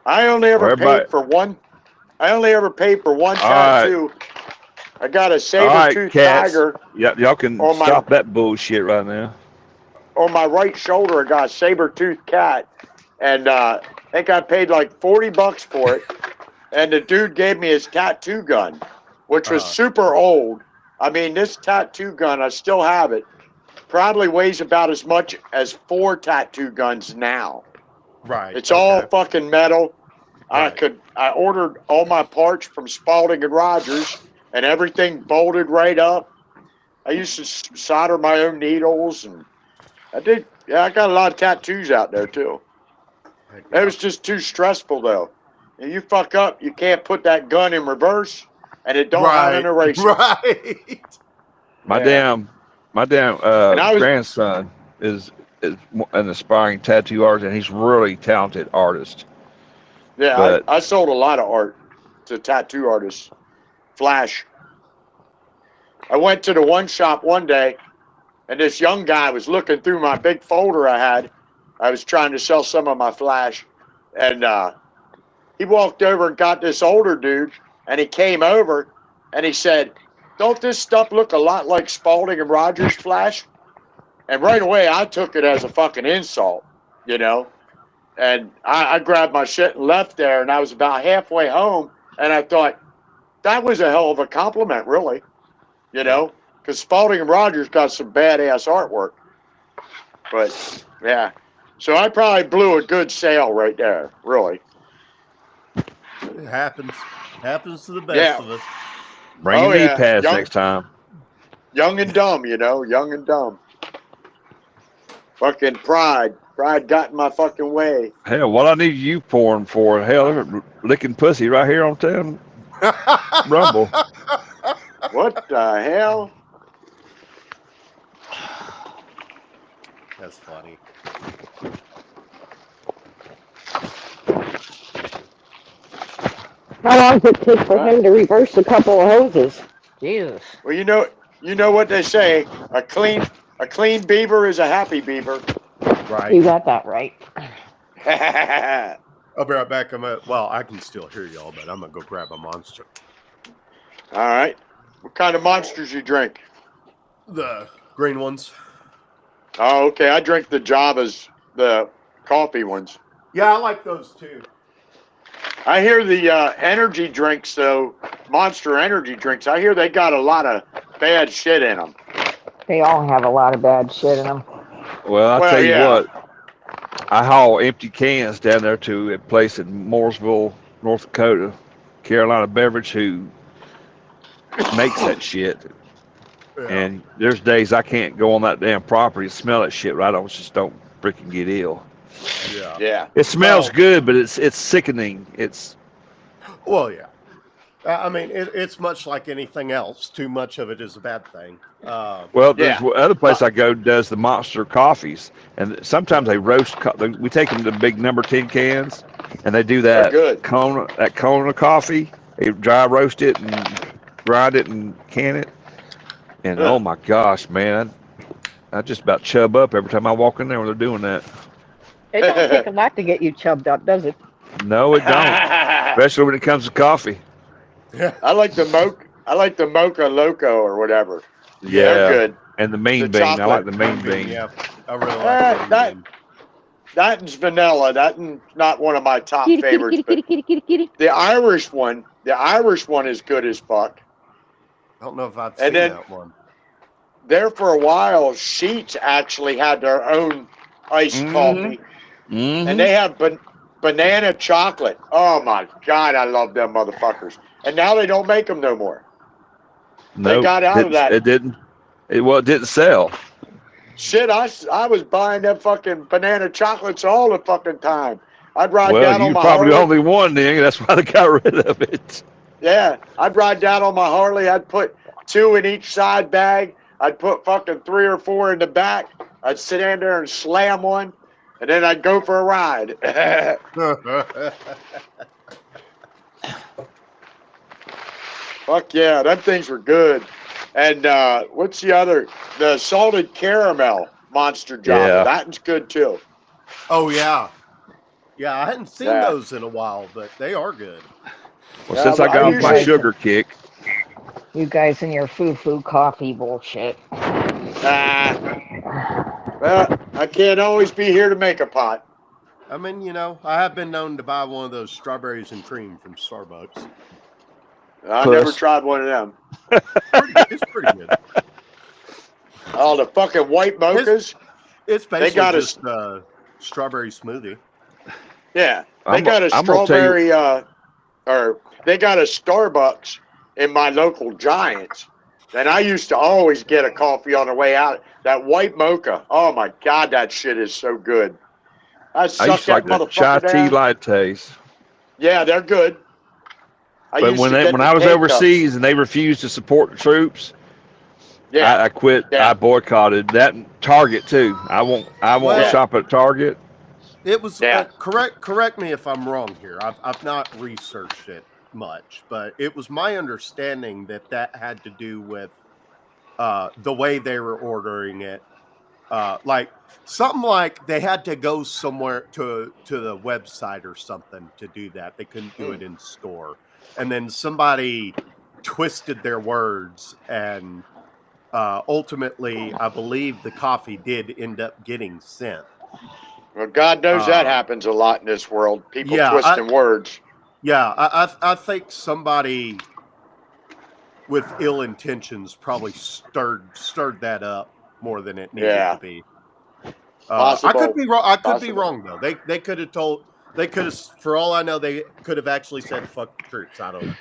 I only ever paid for one. I only ever paid for one tattoo. I got a saber-toothed tiger. Yeah, y'all can stop that bullshit right now. On my right shoulder, I got a saber-toothed cat, and I think I paid like $40 for it. And the dude gave me his tattoo gun, which was super old. I mean, this tattoo gun, I still have it. Probably weighs about as much as 4 tattoo guns now. Right. It's all fucking metal. Right. I ordered all my parts from Spalding and Rogers, and everything bolted right up. I used to solder my own needles, and I got a lot of tattoos out there too. It was just too stressful though. And you fuck up, you can't put that gun in reverse, and it don't have an eraser. Right. My damn grandson is an aspiring tattoo artist, and he's really talented artist. Yeah, I sold a lot of art to tattoo artists. Flash. I went to the one shop one day, and this young guy was looking through my big folder I had. I was trying to sell some of my flash, and he walked over and got this older dude, and he came over, and he said, "Don't this stuff look a lot like Spalding and Rogers flash?" And right away, I took it as a fucking insult, you know? And I grabbed my shit and left there, and I was about halfway home, and I thought, that was a hell of a compliment, really, you know? Because Spalding and Rogers got some badass artwork. But, yeah. So I probably blew a good sale right there, really. It happens. Happens to the best of us. Bring your knee pads next time. Young and dumb, you know? Young and dumb. Fucking pride. Pride got in my fucking way. Hell, what I need you pouring for? Hell, they're licking pussy right here on town. Rumble. What the hell? That's funny. How long does it take for him to reverse a couple of hoses? Jesus. Well, you know what they say. A clean beaver is a happy beaver. Right. You got that right. I'll be right back. I can still hear y'all, but I'm gonna go grab a monster. All right. What kind of monsters you drink? The green ones. Oh, okay. I drink the Javas, the coffee ones. Yeah, I like those too. I hear the energy drinks, though, Monster energy drinks, I hear they got a lot of bad shit in them. They all have a lot of bad shit in them. Well, I'll tell you what. I haul empty cans down there to a place in Mooresville, North Dakota, Carolina Beverage, who makes that shit. Yeah. And there's days I can't go on that damn property and smell that shit right. I just don't freaking get ill. Yeah. Yeah. It smells good, but it's sickening. Well, yeah. I mean, it's much like anything else. Too much of it is a bad thing. Well, there's other place I go does the Monster coffees, and sometimes they roast. We take them to big number 10 cans, and they do that Kona coffee. They dry roast it and grind it and can it. And oh my gosh, man, I just about chub up every time I walk in there when they're doing that. It don't take a lot to get you chubbed up, does it? No, it don't. Especially when it comes to coffee. I like the mocha loco or whatever. Yeah, they're good. And the main bean. I like the main bean. Yeah, I really like that. That's vanilla. That's not one of my top favorites. The Irish one is good as fuck. I don't know if I've seen that one. There for a while, Sheetz actually had their own iced coffee, and they have banana chocolate. Oh my God, I love them motherfuckers. And now they don't make them no more. They got out of that. It didn't. It didn't sell. Shit, I was buying them fucking banana chocolates all the fucking time. I'd ride down Well, on you my probably Harley. only one then. That's why they got rid of it. Yeah, I'd ride down on my Harley. I'd put 2 in each side bag. I'd put fucking 3 or 4 in the back. I'd sit in there and slam one, and then I'd go for a ride. Fuck yeah, them things were good. And what's the other? The salted caramel Monster Java. Yeah. That one's good too. Oh yeah, yeah. I hadn't seen Yeah. those in a while, but they are good. Well, Yeah, since I but got I off my usually- sugar kick, You guys and your foo-foo coffee bullshit. Well, I can't always be here to make a pot. I mean, you know, I have been known to buy one of those strawberries and cream from Starbucks. I never tried one of them. It's pretty good. Oh, the fucking white mochas. It's They basically got a- just a strawberry smoothie. Yeah, they I'm got a gonna tell you- strawberry, or they got a Starbucks in my local Giants. And I used to always get a coffee on the way out. That white mocha. Oh my God, that shit is so good. I I suck used to that like the chai motherfucker tea down. lattes. Yeah, they're good. I But used when to get when the I was K-cups. overseas and they refused to support the troops, Yeah, I quit. Yeah. I boycotted that. Target too. I won't Well- shop at Target. It was Yeah. correct me if I'm wrong here. I've not researched it much, but it was my understanding that had to do with the way they were ordering it. Like something like they had to go somewhere to the website or something to do that. They couldn't do it in store, and then somebody twisted their words, and ultimately, I believe the coffee did end up getting sent. well, God knows that happens a lot in this world. People yeah, twisting words. Yeah, I think somebody with ill intentions probably stirred that up more than it needed Yeah. to be. I Possible. could be wrong. I could be Possible. wrong though. They could have told. They could have, for all I know, they could have actually said "fuck the troops." I don't know.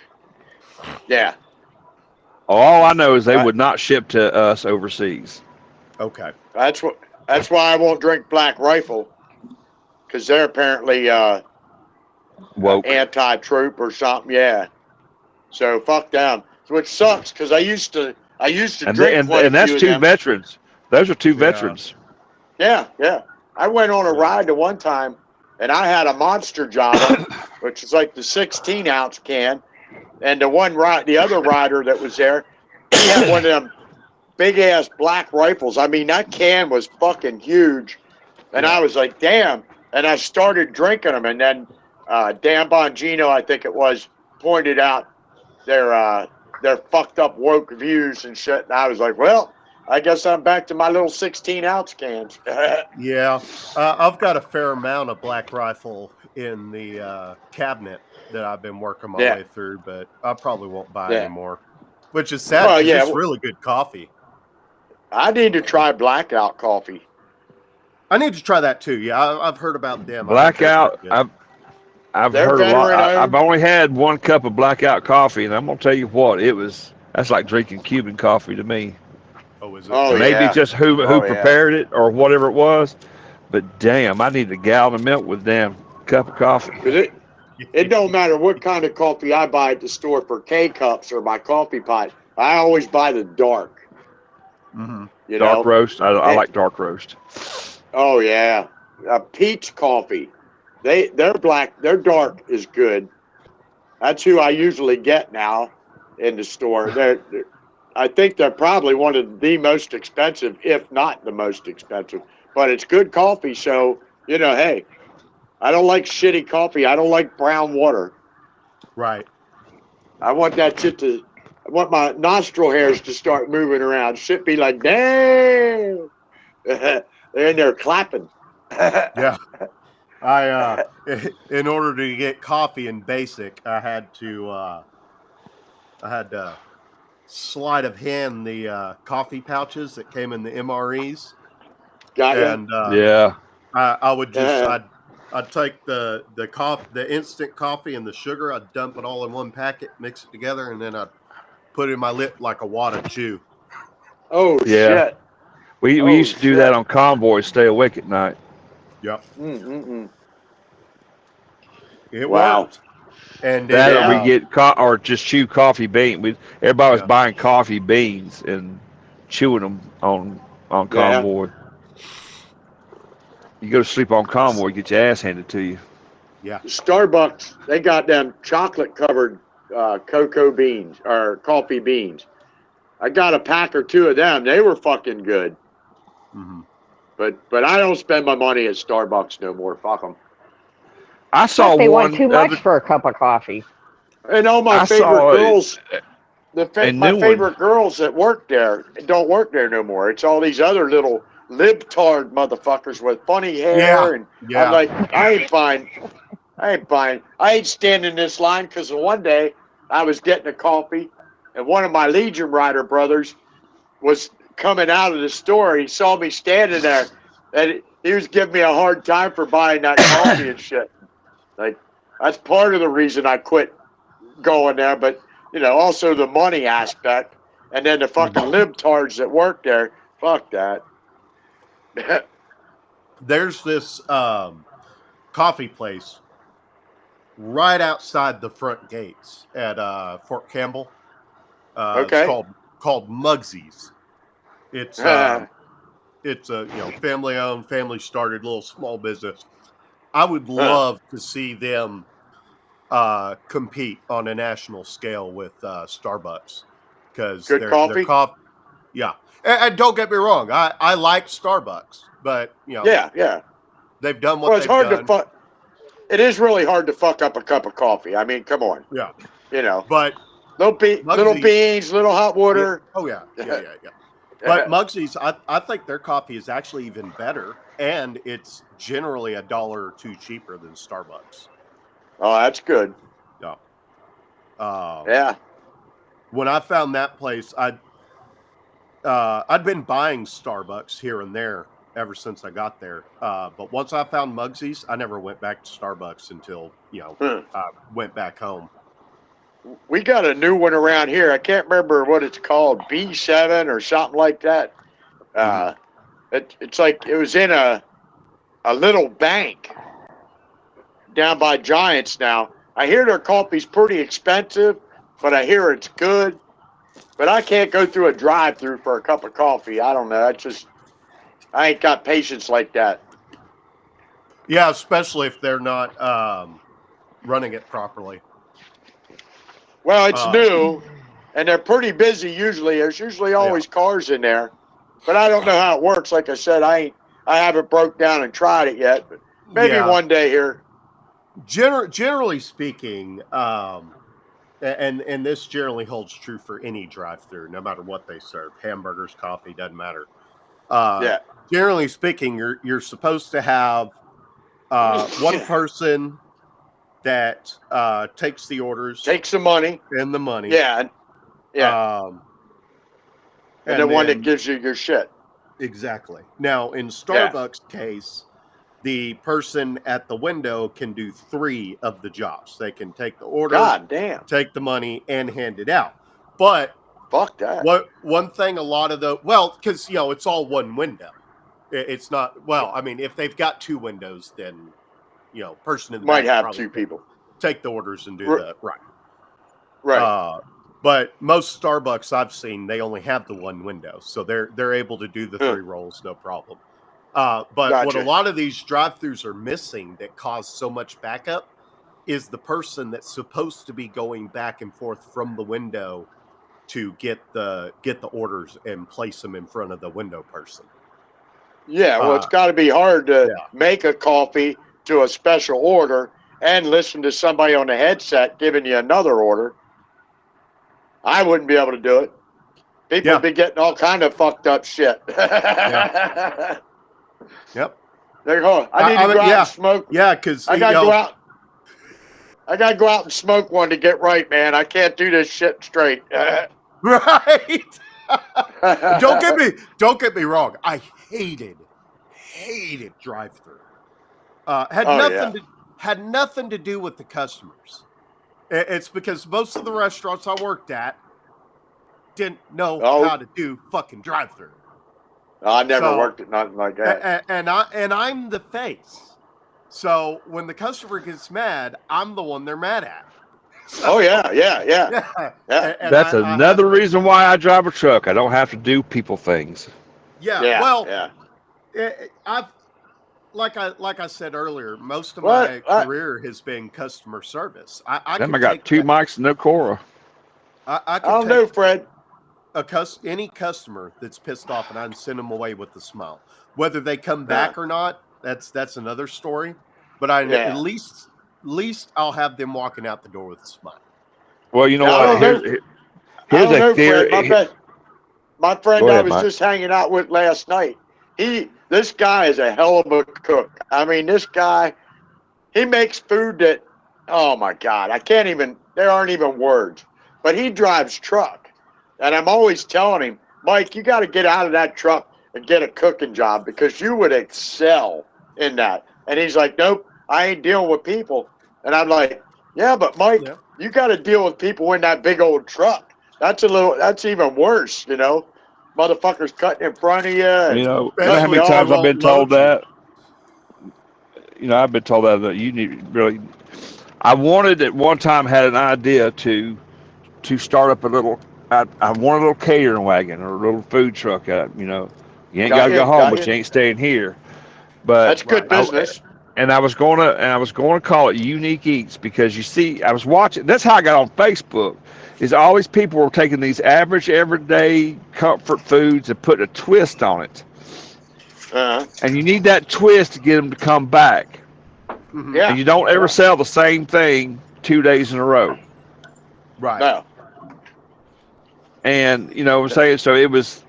Yeah. All I know is they would not ship to us overseas. Okay. That's why I won't drink Black Rifle, because they're apparently Woke. anti-troop or something. Yeah. So fuck them. Which sucks because I used to And, drink and, quite a and that's few of two them. veterans. Those are two veterans. Yeah, yeah. I went on a ride to one time, and I had a Monster Java, which is like the 16-ounce can, and the other rider that was there, he had one of them big ass Black Rifles. I mean, that can was fucking huge, and I was like, damn. And I started drinking them, and then Dan Bongino, I think it was, pointed out their fucked up woke views and shit, and I was like, well, I guess I'm back to my little 16-ounce cans. Yeah, I've got a fair amount of Black Rifle in the cabinet that I've been working my way through, but I probably won't buy anymore. Which is sad Well, because yeah, it's really good coffee. I need to try Blackout coffee. I need to try that too. Yeah, I've heard about them. Blackout. I've They're heard a lot. veteran-owned. I've only had one cup of Blackout coffee, and I'm gonna tell you what, that's like drinking Cuban coffee to me. Oh, is it? Oh, Maybe yeah. just who Oh, yeah. prepared it or whatever it was, but damn, I need a gallon of milk with damn cup of coffee. 'Cause it don't matter what kind of coffee I buy at the store for K-cups or my coffee pot. I always buy the dark. Mm-hmm. You Dark know? roast. I like dark roast. Oh yeah, peach coffee. Their dark is good. That's who I usually get now in the store. I think they're probably one of the most expensive, if not the most expensive. But it's good coffee, so hey, I don't like shitty coffee. I don't like brown water. Right. I want that shit I want my nostril hairs to start moving around. Shit be like, damn. They're in there clapping. Yeah. In order to get coffee in Basic, I had to sleight of hand the coffee pouches that came in the MREs. Got ya? And Uh-huh. Yeah. I would just I'd take the instant coffee and the sugar. I'd dump it all in one packet, mix it together, and then I'd put it in my lip like a wad of chew. Oh Yeah. shit! We used to do that on convoy, stay awake at night. Yep. It Wow. worked. And That then, or we get or just chew coffee bean. Everybody was buying coffee beans and chewing them on convoy. You go to sleep on convoy, you get your ass handed to you. Yeah. Starbucks, they got them chocolate covered cocoa beans or coffee beans. I got a pack or two of them. They were fucking good. Mm-hmm. But I don't spend my money at Starbucks no more. Fuck them. I saw They one want too much for a cup of coffee. And all my favorite girls, my favorite girls that work there don't work there no more. It's all these other little libtard motherfuckers with funny hair, and I'm like, I ain't buying. I ain't standing in this line because one day I was getting a coffee, and one of my Legion Rider brothers was coming out of the store. He saw me standing there, and he was giving me a hard time for buying that coffee and shit. Like, that's part of the reason I quit going there, but also the money aspect, and then the fucking libtards that work there. Fuck that. There's this coffee place right outside the front gates at Fort Campbell. Okay. It's called Mugsy's. It's a family owned, family started little small business. I would love to see them compete on a national scale with Starbucks because good coffee. Yeah, and don't get me wrong, I like Starbucks, but they've done what they've done. It is really hard to fuck up a cup of coffee. I mean, come on. Yeah, but little beans, little hot water. Yeah. Oh yeah. But Mugsy's, I think their coffee is actually even better, and it's generally $1 or $2 cheaper than Starbucks. Oh, that's good. Yeah. When I found that place, I'd been buying Starbucks here and there ever since I got there. But once I found Mugsy's, I never went back to Starbucks until I went back home. We got a new one around here. I can't remember what it's called, B7 or something like that. It's like it was in a little bank down by Giants now. I hear their coffee's pretty expensive, but I hear it's good. But I can't go through a drive-through for a cup of coffee. I don't know. I ain't got patience like that. Yeah, especially if they're not running it properly. Well, it's new, and they're pretty busy usually. There's usually always cars in there, but I don't know how it works. Like I said, I haven't broke down and tried it yet, but maybe one day here. Generally speaking, and this generally holds true for any drive-through, no matter what they serve. Hamburgers, coffee, doesn't matter. Generally speaking, you're supposed to have one person that takes the orders, takes the money, and the money. And the one that gives you your shit. Exactly. Now, in Starbucks' case, the person at the window can do 3 of the jobs. They can take the order, take the money, and hand it out. But fuck that. One thing, a lot of because it's all one window. It's not. Well, I mean, if they've got 2 windows, then person in the might back have 2 people take the orders and do right. But most Starbucks I've seen, they only have the 1 window, so they're able to do the 3 rolls, no problem. But what a lot of these drive-thrus are missing that cause so much backup is the person that's supposed to be going back and forth from the window to get the orders and place them in front of the window person. Yeah, well, it's got to be hard to make a coffee to a special order and listen to somebody on the headset giving you another order. I wouldn't be able to do it. People would be getting all kind of fucked up shit. Yep. They're going, I need to go out and smoke. Yeah, because I gotta go out. I gotta go out and smoke one to get right, man. I can't do this shit straight. Right. Don't get me wrong. I hated drive-through. Had nothing to do with the customers. It's because most of the restaurants I worked at didn't know how to do fucking drive-through. I never worked at nothing like that. And I'm the face. So when the customer gets mad, I'm the one they're mad at. So, yeah. That's another reason why I drive a truck. I don't have to do people things. I've like I said earlier, most of my career has been customer service. I got two mics and no Cora. I don't know, Fred. Any customer that's pissed off, and I can send them away with a smile. Whether they come back or not, that's another story. But at least I'll have them walking out the door with a smile. Well, you know what? Here's a theory. My friend I was just hanging out with last night. This guy is a hell of a cook. I mean, this guy, he makes food that, oh my God, there aren't even words. But he drives truck. And I'm always telling him, Mike, you got to get out of that truck and get a cooking job because you would excel in that. And he's like, nope, I ain't dealing with people. And I'm like, yeah, but Mike, you got to deal with people in that big old truck. That's even worse, you know. Motherfuckers cutting in front of you. You know how many times I've been told that? You know, I've been told that you need really. I wanted at one time had an idea to start up a little. I want a little catering wagon or a little food truck. You know, you ain't got to go home, but you ain't staying here. But that's good business. And I was going to call it Unique Eats because you see, I was watching. That's how I got on Facebook. Is all these people were taking these average, everyday comfort foods and putting a twist on it. And you need that twist to get them to come back. Yeah. And you don't ever sell the same thing 2 days in a row. Right. No. And you know what I'm saying? So it was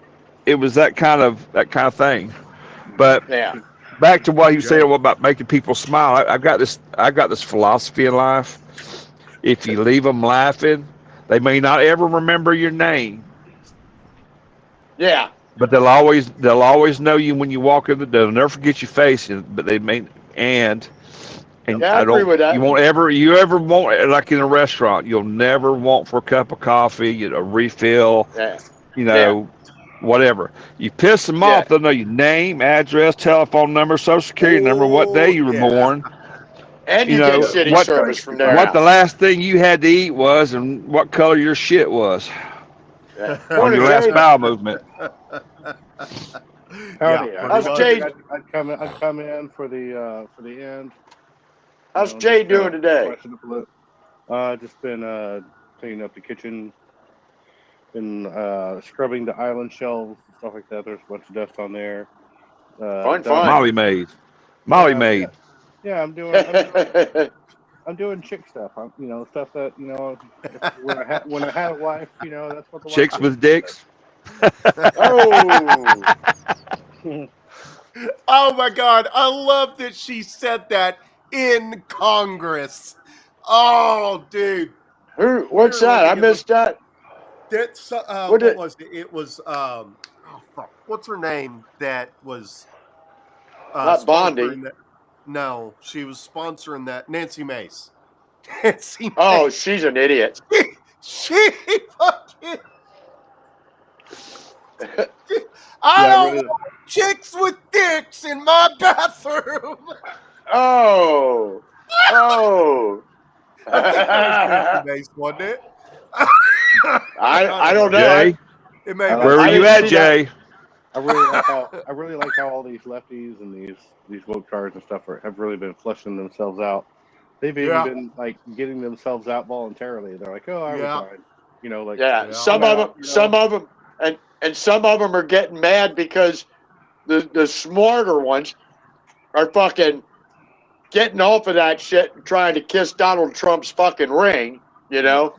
that kind of thing. But back to what you said about making people smile. I've got this philosophy in life. If you leave them laughing, they may not ever remember your name. Yeah. But they'll always know you when you walk in the door. They'll never forget your face. But they may and I agree with that. You ever want, like in a restaurant, you'll never want for a cup of coffee, a refill, whatever. You piss them off, they'll know your name, address, telephone number, social security number, what day you were born. And you get city service from there. What the last thing you had to eat was and what color your shit was. On your last bowel movement. How's Jay? I'd come in for the end. How's Jay doing today? Just been cleaning up the kitchen, been scrubbing the island shelves, stuff like that. There's a bunch of dust on there. Fine. Molly made. Yeah, I'm doing chick stuff. Stuff that when I had a wife, that's what the chicks wife with dicks. Oh my God! I love that she said that in Congress. Oh, dude. What's that? I missed that. That's what was it? It was what's her name? That was not Bondi. No, she was sponsoring that. Nancy Mace. Oh, she's an idiot. She fucking. I don't want chicks with dicks in my bathroom. Oh. I think that was Mace, wasn't it? I don't know. Jay, where were you at, Jay? I really like how all these lefties and these woke cards and stuff have really been flushing themselves out. They've even been like getting themselves out voluntarily. They're like, oh, I resigned. Some of them, and some of them are getting mad because the smarter ones are fucking getting off of that shit and trying to kiss Donald Trump's fucking ring, and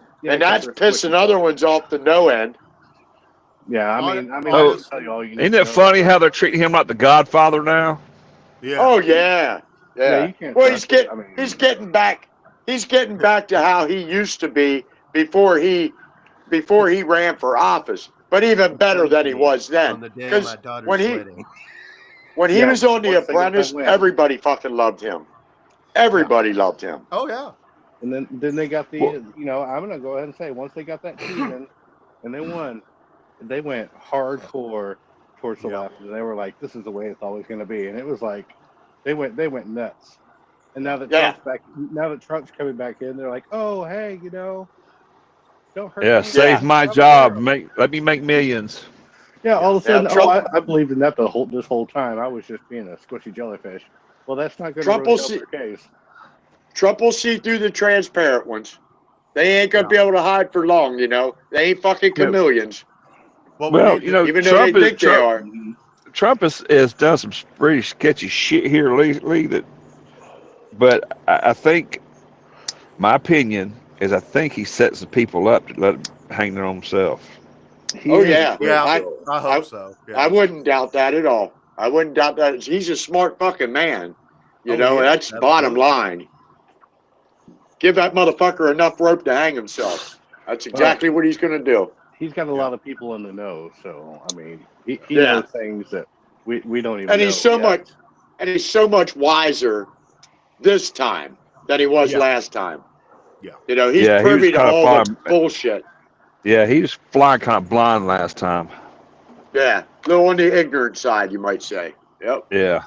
that's pissing other ones off to no end. Yeah, I mean, I'll tell you all you need. Isn't it funny how they're treating him like the Godfather now? Yeah. Oh yeah. Well, he's getting back to how he used to be before he ran for office, but even better than he was then. On the day of my daughter's wedding. When he was on The once they got that Apprentice, win. everybody fucking loved him. Everybody loved him. Oh yeah. And then they got the, you know, I'm gonna go ahead and say once they got that season and they won, they went hardcore towards the left, and they were like, "This is the way it's always gonna be," and it was like they went nuts. And now that Trump's coming back in, they're like, "Oh, hey, you know, don't hurt." Yeah, me. save my job. Let me make millions. Yeah, all of a sudden, Trump, I believed in that this whole time. I was just being a squishy jellyfish. Well, that's not going to Trump really will help see. their case. Trump will see through the transparent ones. They ain't gonna be able to hide for long, you know. They ain't fucking chameleons. Well, you know, even though they think they are. Trump has done some pretty sketchy shit here lately. But I think, my opinion is, I think he sets the people up to let them hang their own self. Oh yeah, I hope so. Yeah. I wouldn't doubt that at all. I wouldn't doubt that. He's a smart fucking man. You know, yeah, that's bottom line. Give that motherfucker enough rope to hang himself. That's exactly what he's going to do. He's got a lot of people in the know, so I mean, he knows things that we don't even. And know he's so yet. much, and he's so much wiser this time than he was last time. Yeah, you know, he's privy to all the bullshit. Yeah, he was flying kind of blind last time. Yeah, a little on the ignorant side, you might say. Yep. Yeah.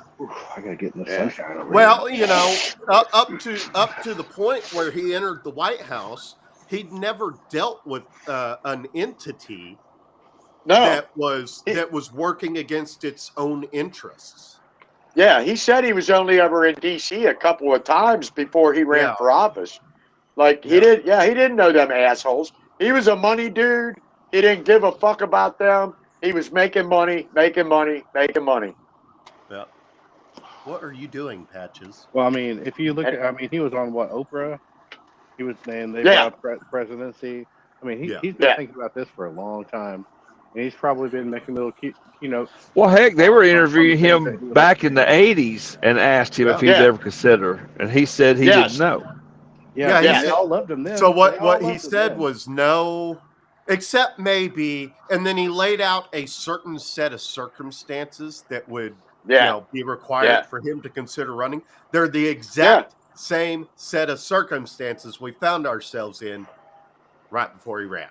I gotta get in the sunshine over Well, here. you know, up to the point where he entered the White House, he'd never dealt with an entity that was working against its own interests. Yeah, he said he was only ever in D.C. a couple of times before he ran for office. Like he didn't know them assholes. He was a money dude. He didn't give a fuck about them. He was making money. Yeah. What are you doing, Patches? Well, I mean, if you look at, I mean, he was on what, Oprah? He was saying they brought presidency. I mean, he's been thinking about this for a long time, and he's probably been making little keynotes. Well, heck, they were interviewing him back in the 80s and asked him if he'd ever consider, and he said he didn't know. Yeah, they all loved him then. So what he said was no, except maybe, and then he laid out a certain set of circumstances that would be required for him to consider running. They're the exact same set of circumstances we found ourselves in right before he ran.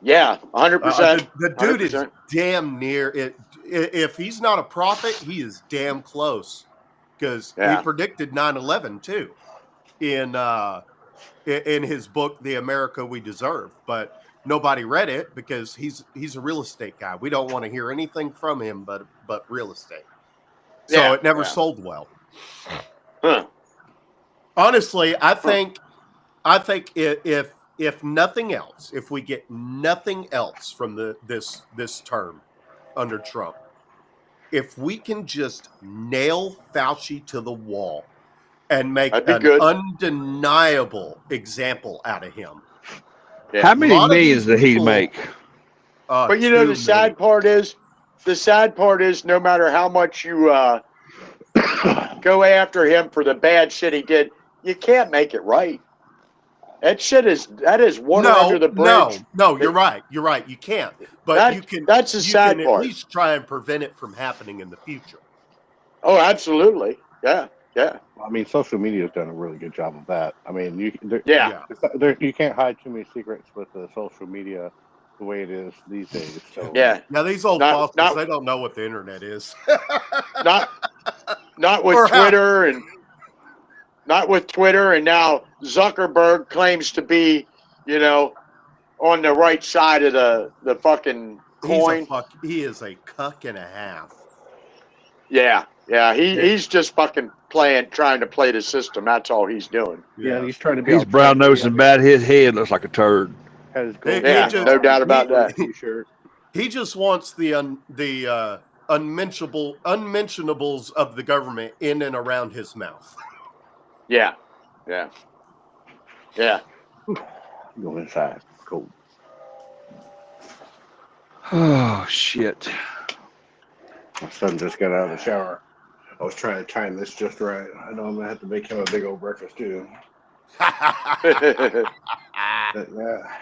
Yeah, 100%. The dude is damn near it. If he's not a prophet, he is damn close, because he predicted 9/11 too in his book, The America We Deserve. But nobody read it because he's a real estate guy. We don't want to hear anything from him but real estate. So it never sold well. Huh. Honestly, I think if nothing else, if we get nothing else from this term under Trump, if we can just nail Fauci to the wall and make an undeniable example out of him. Yeah. How many millions did he make? But you know, the sad part is, no matter how much you go after him for the bad shit he did, you can't make it right. That is water under the bridge. No, you're right. You're right. You can't. But you can. That's the sad part. At least try and prevent it from happening in the future. Oh, absolutely. Yeah. I mean, social media has done a really good job of that. I mean, you can't hide too many secrets with the social media the way it is these days. So Now these old fossils, they don't know what the internet is. not with Twitter and now Zuckerberg claims to be, on the right side of the fucking coin. He is a cuck and a half. Yeah. He's just fucking trying to play the system. That's all he's doing. Yeah, he's trying to be. He's brown nosed and bad. His head looks like a turd. No doubt about that. He just wants the unmentionables of the government in and around his mouth. Yeah. Go inside. Cool. Oh shit! My son just got out of the shower. I was trying to time this just right. I know I'm gonna have to make him a big old breakfast too. But,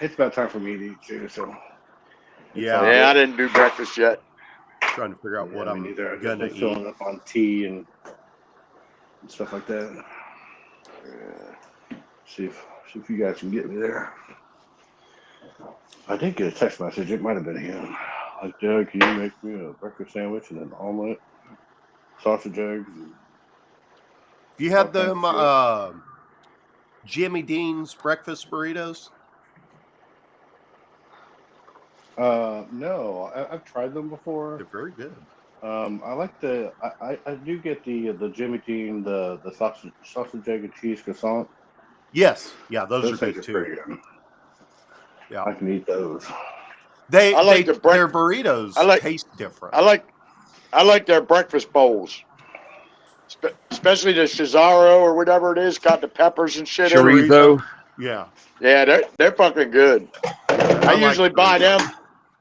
it's about time for me to eat too. So I didn't do breakfast yet. trying to figure out what I I'm mean, either gonna I'm filling eat. up on tea and stuff like that. See if you guys can get me there. I did get a text message. It might have been him. Like, Doug, can you make me a breakfast sandwich and an omelet, sausage eggs? And You had them Jimmy Dean's breakfast burritos? No, I've tried them before. They're very good. I like I do get the Jimmy Dean the sausage egg and cheese croissant. Yes, yeah, those are things good too. pretty good. Yeah, I can eat those. Their the burritos taste different. I like their breakfast bowls, especially the Cesaro or whatever it is. Got the peppers and shit. Chorizo. Yeah. Yeah, they're fucking good. I usually buy them.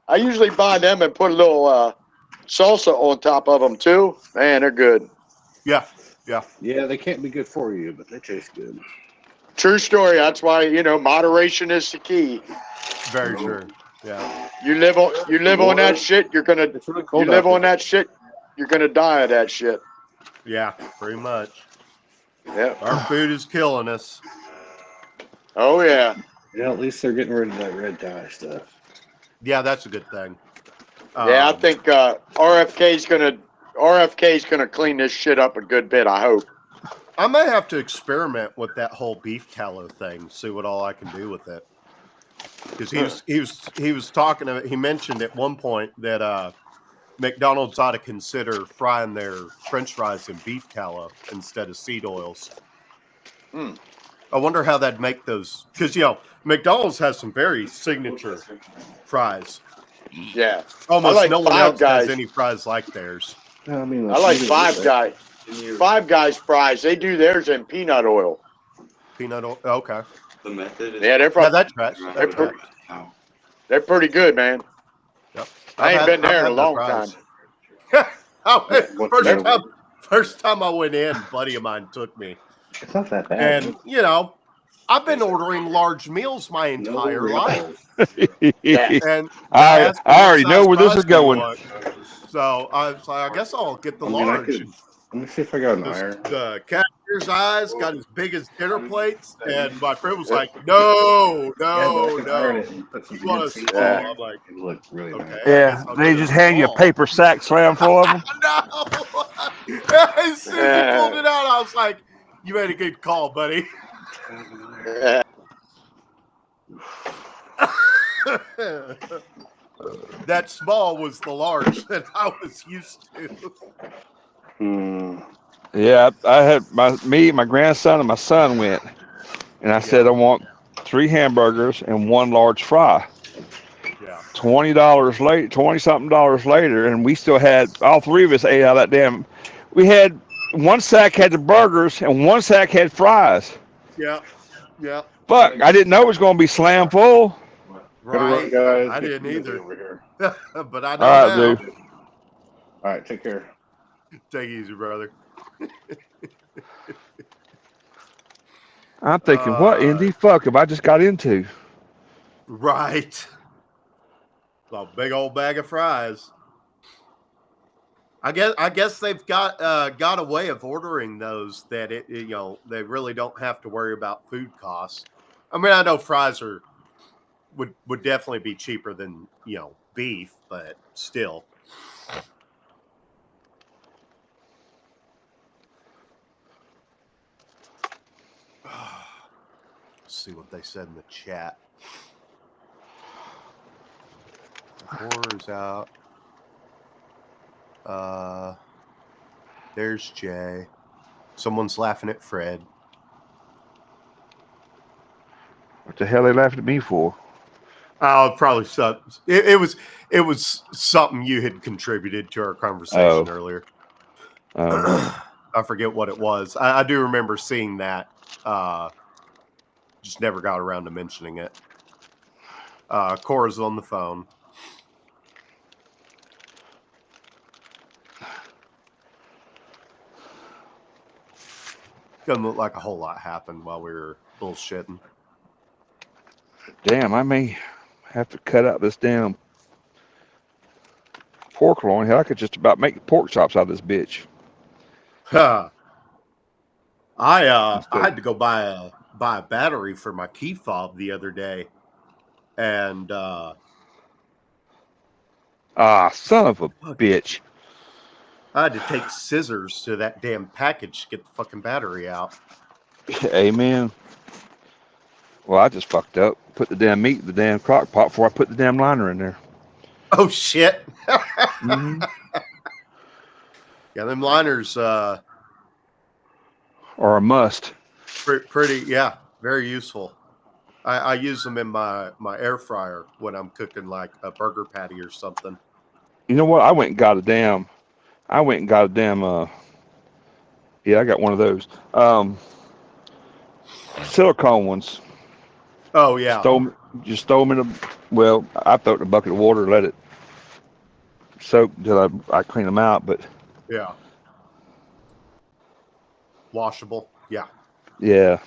I usually buy them and put a little salsa on top of them too. Man, they're good. Yeah. Yeah, they can't be good for you, but they taste good. True story. That's why moderation is the key. Very true. Yeah. You live on that shit. You're gonna. Really cold you live out on that shit. You're gonna die of that shit. Yeah, pretty much. Yeah. Our food is killing us. Oh yeah. Yeah, at least they're getting rid of that red dye stuff. Yeah, that's a good thing. Yeah, I think RFK's gonna clean this shit up a good bit. I hope. I may have to experiment with that whole beef tallow thing. See what all I can do with it. Because he was talking. He mentioned at one point that McDonald's ought to consider frying their French fries in beef tallow instead of seed oils. I wonder how that'd make those. Because McDonald's has some very signature fries. Yeah. Almost like no one Five else Guys. has any fries like theirs. I mean, I like Five Guys. Five Guys fries. They do theirs in peanut oil. Peanut oil. Okay. The method is Yeah, they're Yeah, that tracks. That tracks. they're pretty good, man. Yep. I ain't been there in a long time. First time I went in, a buddy of mine took me. It's not that bad. And, I've been ordering large meals my entire life. And I already know where this is going. So I was like, I guess I'll get the large. Let me see if I got an iron. The cashier's eyes got as big as dinner plates, and my friend was like, "No. You want a small?" I'm like, "Look really nice." Yeah, they just hand you a paper sack slam full of them. No. As soon as he pulled it out, I was like, "You made a good call, buddy." That small was the large that I was used to. Yeah, I had my grandson and my son went, and I said I want 3 hamburgers and 1 large fry. Yeah. $20 later, and we still had all 3 of us ate out of that damn. We had 1 sack had the burgers and 1 sack had fries. Yeah. Fuck, I didn't know it was going to be slam full. Right. Guys, I didn't either. Over here. But I know All right, now. dude. All right, take care. Take it easy, brother. I'm thinking, what in the fuck have I just got into? Right. A big old bag of fries. I guess they've got a way of ordering those that they really don't have to worry about food costs. I mean, I know fries would definitely be cheaper than beef, but still. Let's see what they said in the chat. Horror's out. There's Jay. Someone's laughing at Fred. What the hell are they laughing at me for? Oh, probably something. It was something you had contributed to our conversation earlier. I forget what it was. I do remember seeing that. Just never got around to mentioning it. Cora's on the phone. Doesn't look like a whole lot happened while we were bullshitting. Damn, I may have to cut out this damn pork loin. Hell, I could just about make pork chops out of this bitch. Huh. I had to go buy a battery for my key fob the other day, and son of a bitch! I had to take scissors to that damn package to get the fucking battery out. Amen. Well, I just fucked up. Put the damn meat in the damn crock pot before I put the damn liner in there. Oh shit! Mm-hmm. Yeah, them liners are a must. Pretty, yeah, very useful. I use them in my air fryer when I'm cooking like a burger patty or something. You know what? I went and got a damn. Yeah, I got one of those. Silicone ones. Oh yeah. Just throw them in a. Well, I throw it in a bucket of water, let it soak until I clean them out. But yeah, washable. Yeah. Yeah.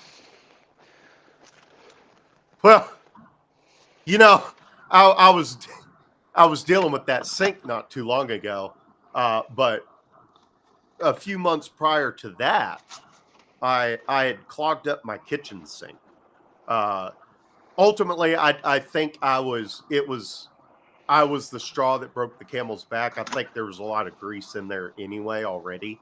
Well, you know, I was dealing with that sink not too long ago, but a few months prior to that, I had clogged up my kitchen sink. Ultimately, I think I was the straw that broke the camel's back. I think there was a lot of grease in there anyway already.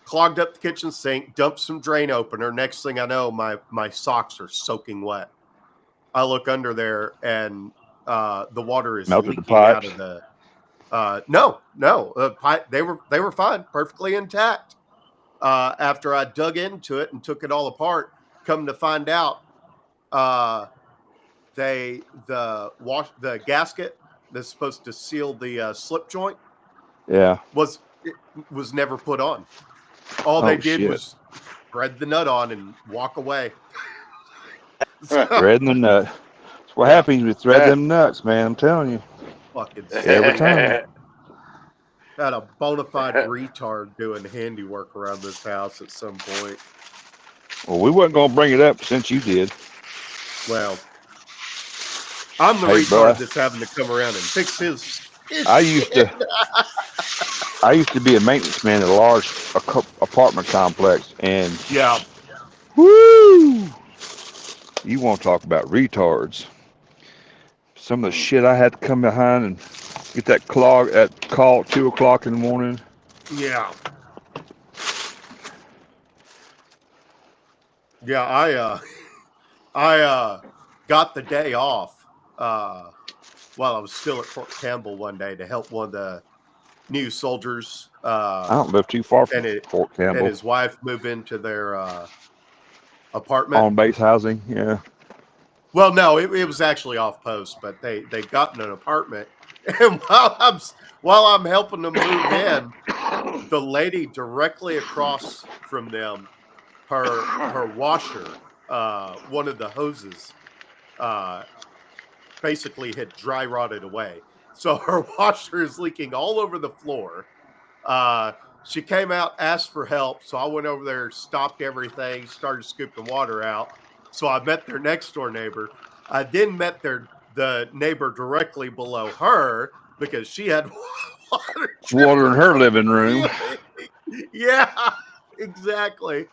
Clogged up the kitchen sink, dumped some drain opener. Next thing I know, my socks are soaking wet. I look under there and the water is melted leaking out of the. No, pipe. They were fine, perfectly intact. After I dug into it and took it all apart, come to find out, the gasket that's supposed to seal the slip joint, was never put on. All they did was thread the nut on and walk away. Threading the nut. That's what happens with thread them nuts, man. I'm telling you. Fucking every time. Had a bona fide retard doing handiwork around this house at some point. Well, we wasn't gonna bring it up since you did. Well, I'm the retard that's having to come around and fix his I used to be a maintenance man at a large apartment complex, and woo! You want to talk about retards? Some of the shit I had to come behind and get that call at 2 o'clock in the morning. Yeah. Yeah, I got the day off while I was still at Fort Campbell one day to help one of the new soldiers. I don't live too far from Fort Campbell. And his wife move into their apartment. On base housing, yeah. Well, no, it was actually off post, but they got in an apartment. And while I'm helping them move in, the lady directly across from them, her washer, one of the hoses, basically had dry rotted away. So her washer is leaking all over the floor. She came out, asked for help. So I went over there, stopped everything, started scooping water out. So I met their next door neighbor. I then met the neighbor directly below her because she had water in her living room. Yeah, exactly.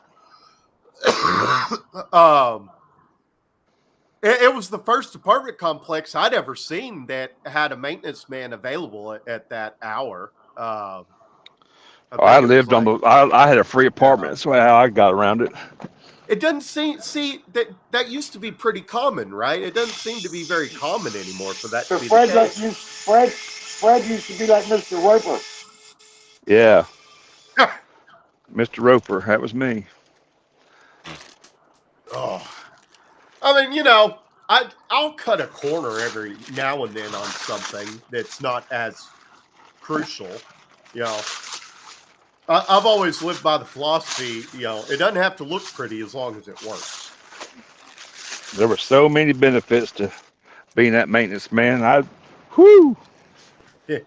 It was the first apartment complex I'd ever seen that had a maintenance man available at that hour. I lived on I had a free apartment. That's how I got around it. It doesn't see that used to be pretty common, right? It doesn't seem to be very common anymore for that to be the case. Fred used to be like Mr. Roper. Yeah. Mr. Roper, that was me. Oh, I mean, I'll cut a corner every now and then on something that's not as crucial. I've always lived by the philosophy, it doesn't have to look pretty as long as it works. There were so many benefits to being that maintenance man. Yeah,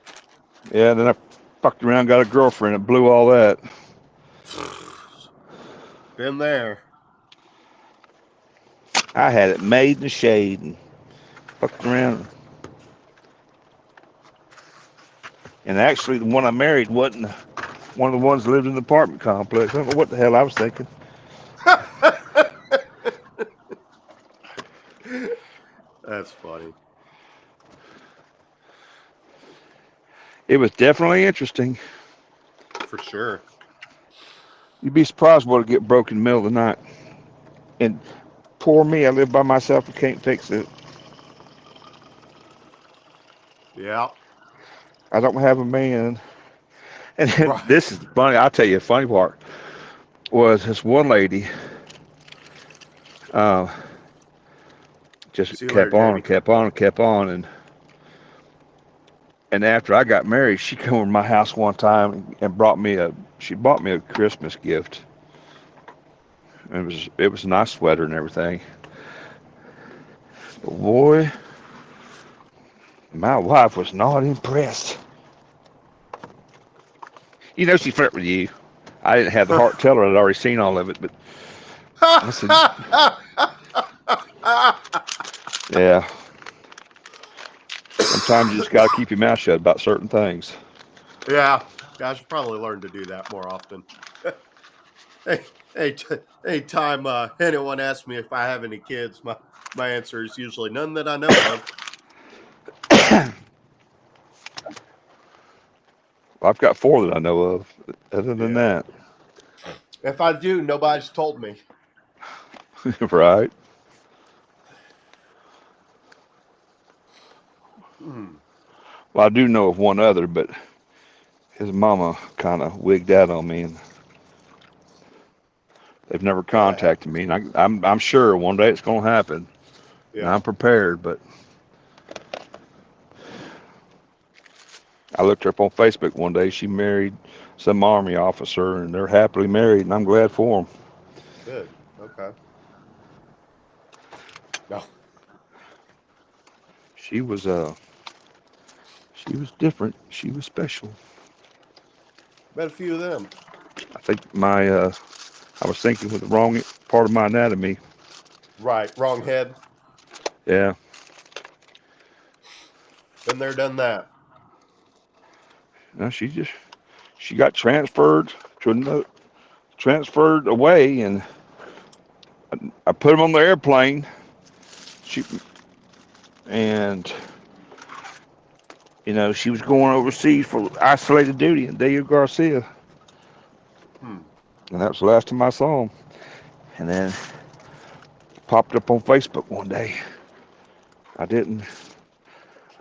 then I fucked around, got a girlfriend, and blew all that. Been there. I had it made in the shade and fucked around. And actually, the one I married wasn't one of the ones that lived in the apartment complex. I don't know what the hell I was thinking. That's funny. It was definitely interesting. For sure. You'd be surprised what'll get broken in the middle of the night. And poor me, I live by myself and can't fix it. Yeah. I don't have a man. And Right. this is funny. I'll tell you a funny part. Was this one lady just See you kept later, on Jamie. and kept on and kept on. And after I got married, she came over to my house one time and bought me a Christmas gift. And it was a nice sweater and everything. But boy, my wife was not impressed. You know she flirted with you. I didn't have the heart to tell her. I'd already seen all of it, but I said, yeah. Sometimes you just got to keep your mouth shut about certain things. Yeah. I should probably learn to do that more often. Anytime anyone asks me if I have any kids, my answer is usually none that I know of. I've got 4 that I know of. Other than that, If I do, nobody's told me. right? Well, I do know of one other, but his mama kind of wigged out on me, and they've never contacted me. And I'm sure one day it's going to happen. Yeah. And I'm prepared, but I looked her up on Facebook one day. She married some Army officer, and they're happily married, and I'm glad for them. Good. Okay. No. She was different. She was special. Met a few of them. I think I was thinking with the wrong part of my anatomy. Right. Wrong head. Yeah. Been there, done that. No, she got transferred away, and I put him on the airplane. And she was going overseas for isolated duty in Deo Garcia. And that was the last time I saw him. And then popped up on Facebook one day. I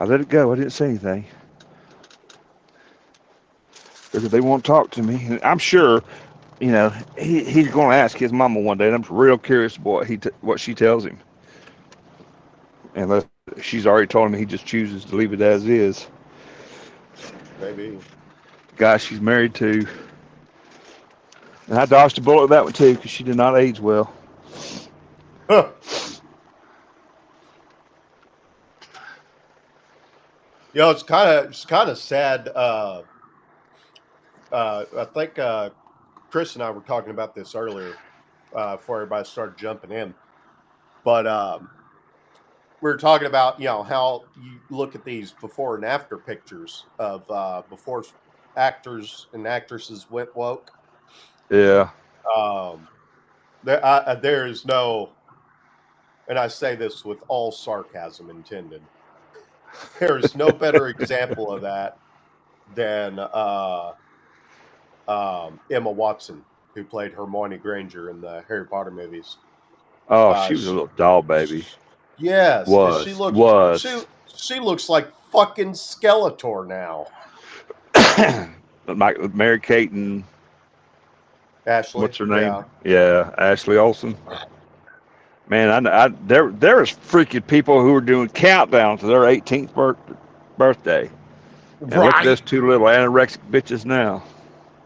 let it go. I didn't say anything. Because they won't talk to me. And I'm sure, he's going to ask his mama one day, and I'm real curious what she tells him. Unless she's already told him he just chooses to leave it as is. Maybe. The guy she's married to. And I dodged a bullet with that one too, because she did not age well. Huh. It's kind of sad. I think Chris and I were talking about this earlier before everybody started jumping in. But we were talking about, how you look at these before and after pictures of before actors and actresses went woke. Yeah. There is no, and I say this with all sarcasm intended, there is no better example of that than Emma Watson, who played Hermione Granger in the Harry Potter movies. Oh, she was a little doll baby. Yes. Was. She looks like fucking Skeletor now. Mary-Kate and Ashley. What's her name? Yeah, Ashley Olsen. Man, there was freaking people who were doing countdowns to their 18th birthday. And look at those 2 little anorexic bitches now.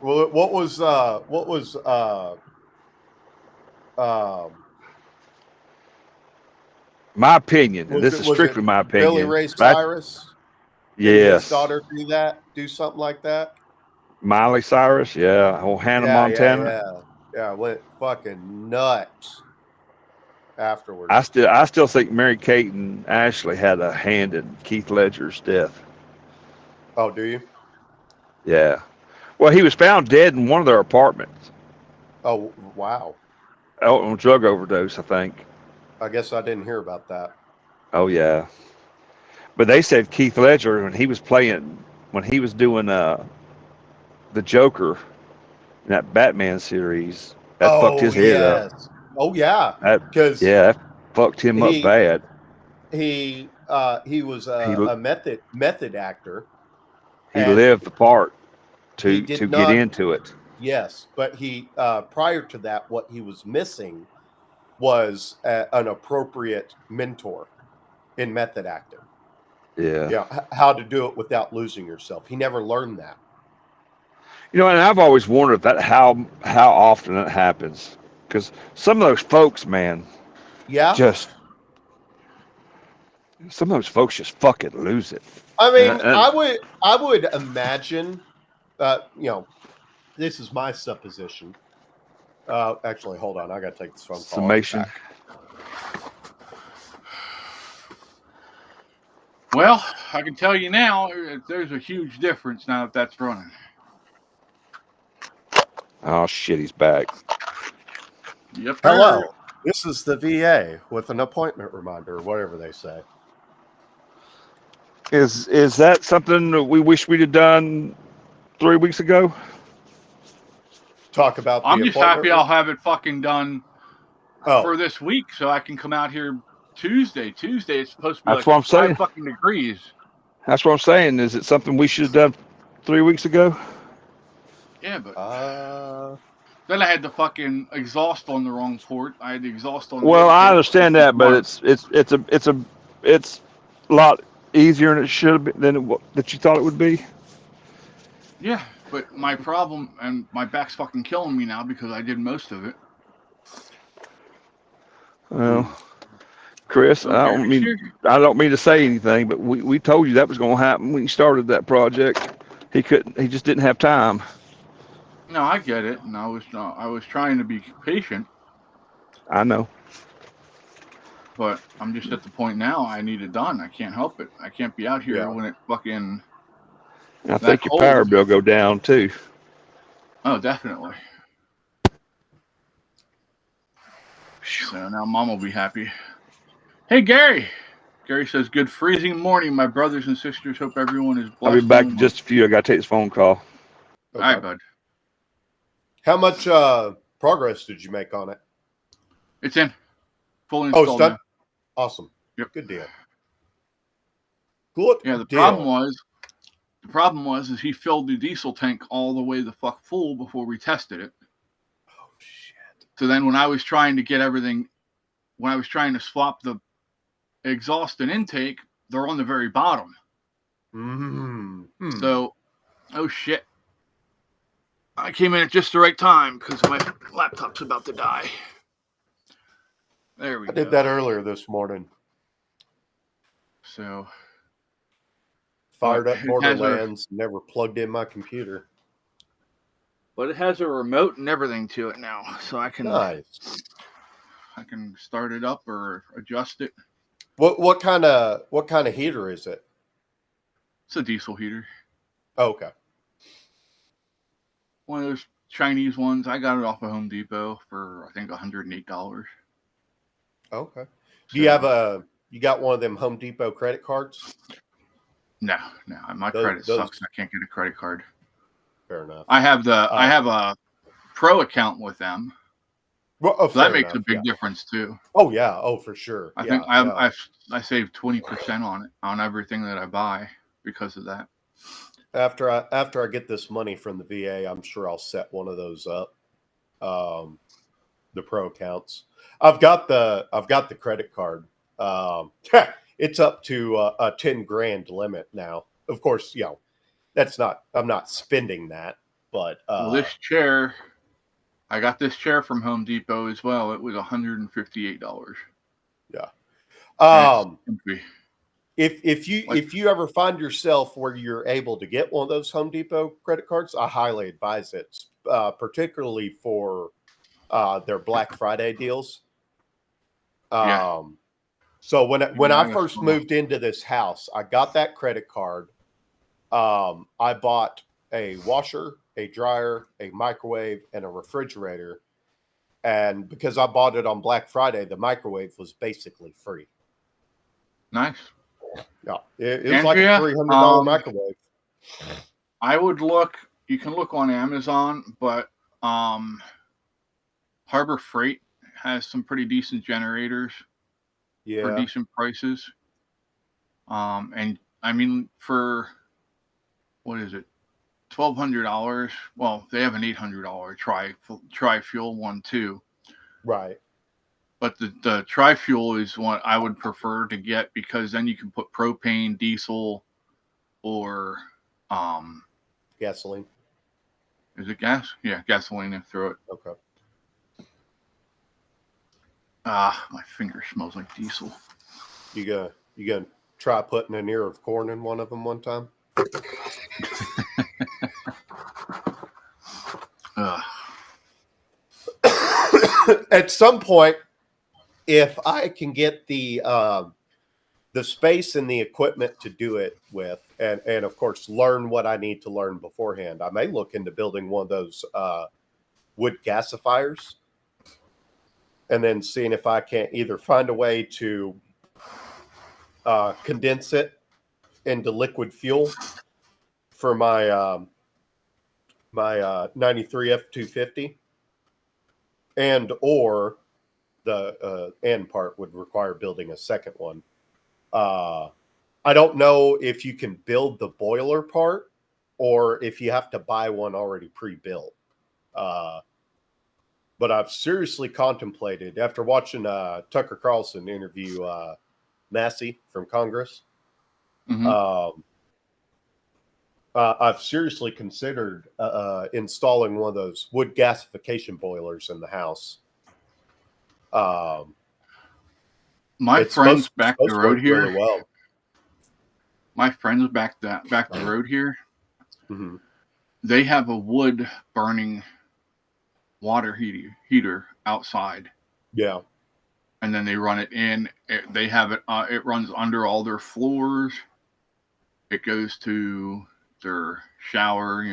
Well, what was my opinion, and this is strictly my opinion. Billy Ray Cyrus? Yes. His daughter do something like that? Miley Cyrus, yeah. Oh, Hannah Montana. Yeah, went fucking nuts afterwards. I still think Mary-Kate and Ashley had a hand in Keith Ledger's death. Oh, do you? Yeah. Well, he was found dead in one of their apartments. Oh, wow. On drug overdose, I think. I guess I didn't hear about that. Oh yeah. But they said Keith Ledger when he was doing the Joker in that Batman series, that fucked his head up. Oh yeah. Because that fucked him up bad. He was a method actor. He lived the part to get into it. Yes, but he prior to that, what he was missing was an appropriate mentor in method acting. Yeah. How to do it without losing yourself. He never learned that. And I've always wondered how often it happens, because some of those folks, man, some of those folks just fucking lose it. I mean, I would imagine, this is my supposition. Actually, hold on, I got to take this phone call. Summation. Well, I can tell you now, there's a huge difference now that that's running. Oh shit, he's back. Yep. Hello. This is the VA with an appointment reminder, or whatever they say. Is that something that we wish we'd have done 3 weeks ago? Talk about. I'm just happy I'll have it fucking done for this week, so I can come out here Tuesday. Tuesday it's supposed to be That's what I'm saying. 5 fucking degrees. That's what I'm saying. Is it something we should have done 3 weeks ago? Yeah, but then I had the fucking exhaust on the wrong port. I had the exhaust on. Well, I understand that, but it's a lot easier than it should have been that you thought it would be. Yeah, but my problem and my back's fucking killing me now because I did most of it. Well, Chris, I don't mean to say anything, but we told you that was going to happen when you started that project. He just didn't have time. No, I get it, and I was trying to be patient. I know. But I'm just at the point now I need it done. I can't help it. I can't be out here when it fucking. I think your power bill go down too. Oh, definitely. So now Mom will be happy. Hey, Gary. Gary says, "Good freezing morning, my brothers and sisters. Hope everyone is blessed." I'll be back in just a few. I got to take this phone call. Okay. All right, bud. How much progress did you make on it? It's in. Fully installed. Oh, it's done? Now. Awesome. Yep. Good deal. Good. Yeah, the problem was he filled the diesel tank all the way the fuck full before we tested it. Oh shit. So then when I was trying to swap the exhaust and intake, they're on the very bottom. Mm-hmm. So, oh shit. I came in at just the right time because my laptop's about to die. There we go. I did that earlier this morning. So, fired up Borderlands, never plugged in my computer. But it has a remote and everything to it now, so I can start it up or adjust it. What kind of heater is it? It's a diesel heater. Oh, okay. One of those Chinese ones. I got it off of Home Depot for I think $108. Okay. Do you got one of them Home Depot credit cards? No. My credit sucks. I can't get a credit card. Fair enough. I have a pro account with them. Well, so that makes a big difference too. Oh yeah. Oh, for sure. I think I saved 20% on it on everything that I buy because of that. After I get this money from the VA, I'm sure I'll set one of those up. The pro accounts. I've got the credit card. It's up to a 10 grand limit now. Of course, I'm not spending that, but this chair, I got this chair from Home Depot as well. It was $158. Yeah. If you ever find yourself where you're able to get one of those Home Depot credit cards, I highly advise it, particularly for their Black Friday deals. So when I first moved into this house, I got that credit card. I bought a washer, a dryer, a microwave, and a refrigerator. And because I bought it on Black Friday, the microwave was basically free. Nice. Yeah, it was like a Andrea, $300 microwave. I would look. You can look on Amazon, but Harbor Freight has some pretty decent generators for decent prices. And I mean, for what is it, $1,200? Well, they have an $800 tri-fuel one too. Right. But the tri-fuel is what I would prefer to get, because then you can put propane, diesel, or gasoline. Is it gas? Yeah, gasoline and throw it. Okay. My finger smells like diesel. You gonna try putting an ear of corn in one of them one time? At some point, if I can get the space and the equipment to do it with, and of course learn what I need to learn beforehand, I may look into building one of those wood gasifiers, and then seeing if I can't either find a way to condense it into liquid fuel for my my 93 F250, and or the end part would require building a second one. I don't know if you can build the boiler part or if you have to buy one already pre-built. But I've seriously contemplated, after watching Tucker Carlson interview Massey from Congress, I've seriously considered installing one of those wood gasification boilers in the house. My friends back the road here. Really well. My friends back the road here. Mm-hmm. They have a wood burning water heater outside. Yeah. And then they run it in. They have it. It runs under all their floors. It goes to their shower.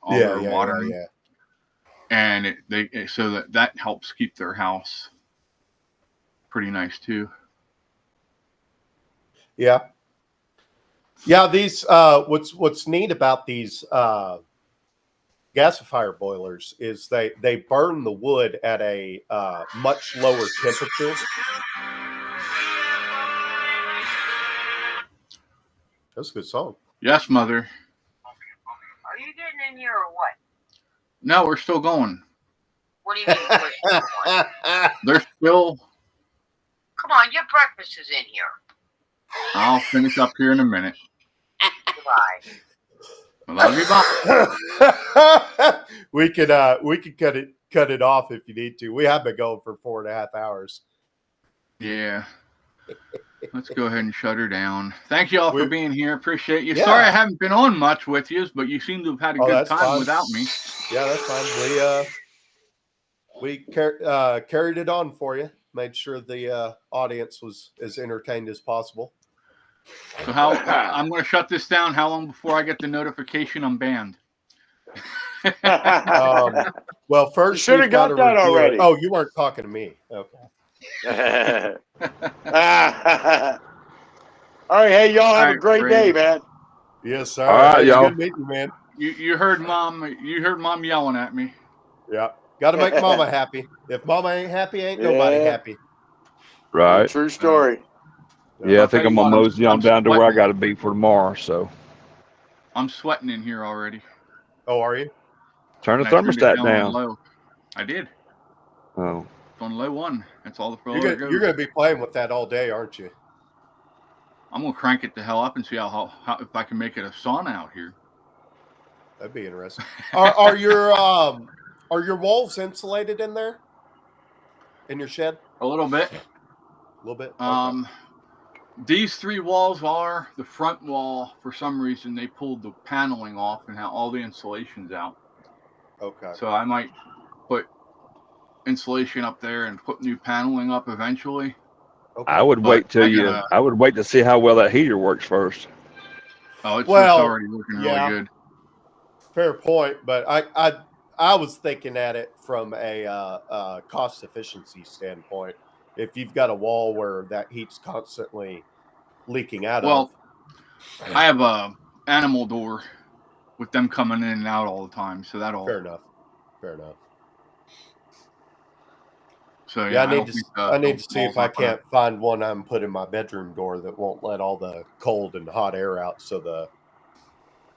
All their water. Yeah. And so that helps keep their house pretty nice too. Yeah. Yeah, these what's neat about these gasifier boilers is they burn the wood at a much lower temperature. That's a good song. Yes, Mother. Are you getting in here or what? No, we're still going. What do you mean? We're still going? They're still. Come on, your breakfast is in here. I'll finish up here in a minute. Goodbye. I love you, bye. We could cut it off if you need to. We have been going for 4.5 hours. Yeah. Let's go ahead and shut her down. Thank you all for being here. Appreciate you. Yeah. Sorry I haven't been on much with you, but you seem to have had a good time fine. without me. Yeah, that's fine. We carried it on for you. Made sure the audience was as entertained as possible. So I'm going to shut this down. How long before I get the notification I'm banned? Well, first should have got that already. Oh, you weren't talking to me. Okay. All right, hey, y'all have a great day, man. Yes, sir. All right, y'all. Good meeting you, man. You heard mom. You heard mom yelling at me. Yeah, got to make mama happy. If mama ain't happy, ain't nobody happy. Right. True story. Yeah, I think I'm gonna mosey on down to where I got to be for tomorrow. So I'm sweating in here already. Oh, are you? turn the And I turned it thermostat on down. low. I did. Oh, It's on low one. That's all the You're gonna be playing with that all day, aren't you? I'm gonna crank it the hell up and see how if I can make it a sauna out here. That'd be interesting. Are your walls insulated in there? In your shed? A little bit. A little bit. Okay. These three walls are. The front wall, for some reason, they pulled the paneling off and have all the insulation's out. Okay. So I might put insulation up there and put new paneling up eventually. Okay. I would wait till I would wait to see how well that heater works first. Oh, it's Well, already looking really good. Fair point, but I was thinking at it from a cost efficiency standpoint. If you've got a wall where that heat's constantly leaking out Well, I have a animal door with them coming in and out all the time, so that'll. Fair enough. So yeah, I I need to see if I can't find one I can put in my bedroom door that won't let all the cold and hot air out, so the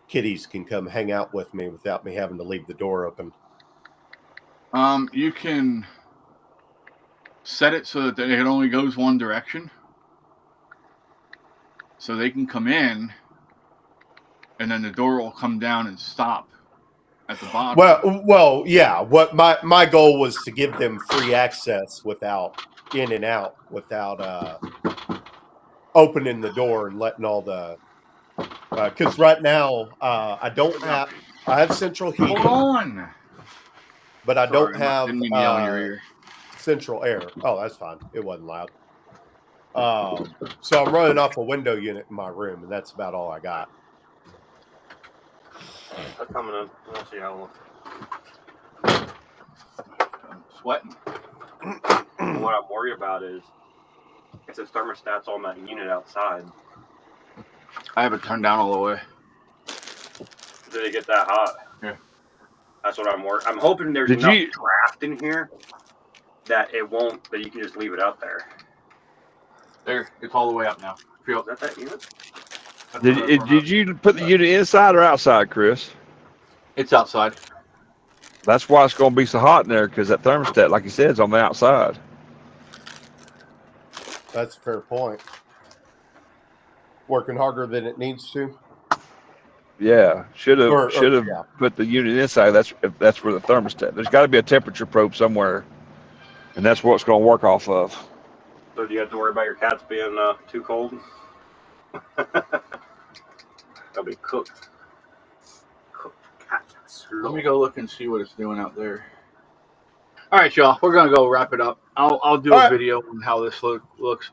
kitties can come hang out with me without me having to leave the door open. You can set it so that it only goes one direction, so they can come in, and then the door will come down and stop at the bottom. Well, yeah. What my goal was to give them free access without in and out, without opening the door and letting all the. Because right now I have central heating. Hold on. But I don't have didn't mean to yell in your ear. central air. Oh, that's fine. It wasn't loud. So I'm running off a window unit in my room, and that's about all I got. They're coming in. We'll see how I'm sweating. What I'm worried about is if the thermostat's on that unit outside. I have it turned down all the way. Did it get that hot? Yeah. That's what I'm worried. I'm hoping there's enough draft in here that it won't. That you can just leave it up there. There, it's all the way up now. Is that unit? Did you put the unit inside or outside, Chris? It's outside. That's why it's going to be so hot in there, because that thermostat, like you said, is on the outside. That's a fair point. Working harder than it needs to. Yeah, should have put the unit inside. That's where the thermostat. There's got to be a temperature probe somewhere, and that's what's going to work off of. So do you have to worry about your cats being too cold? They'll be cooked. Let me go look and see what it's doing out there. All right, y'all. We're gonna go wrap it up. I'll do a video on how this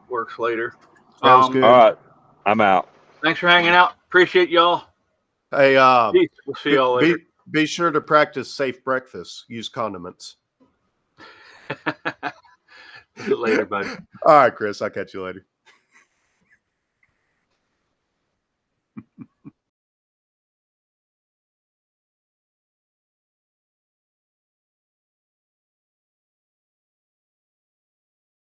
works later. Sounds good. All right, I'm out. Thanks for hanging out. Appreciate y'all. Hey, Peace. We'll see y'all later. Be sure to practice safe breakfast. Use condiments. Later, buddy. All right, Chris. I'll catch you later.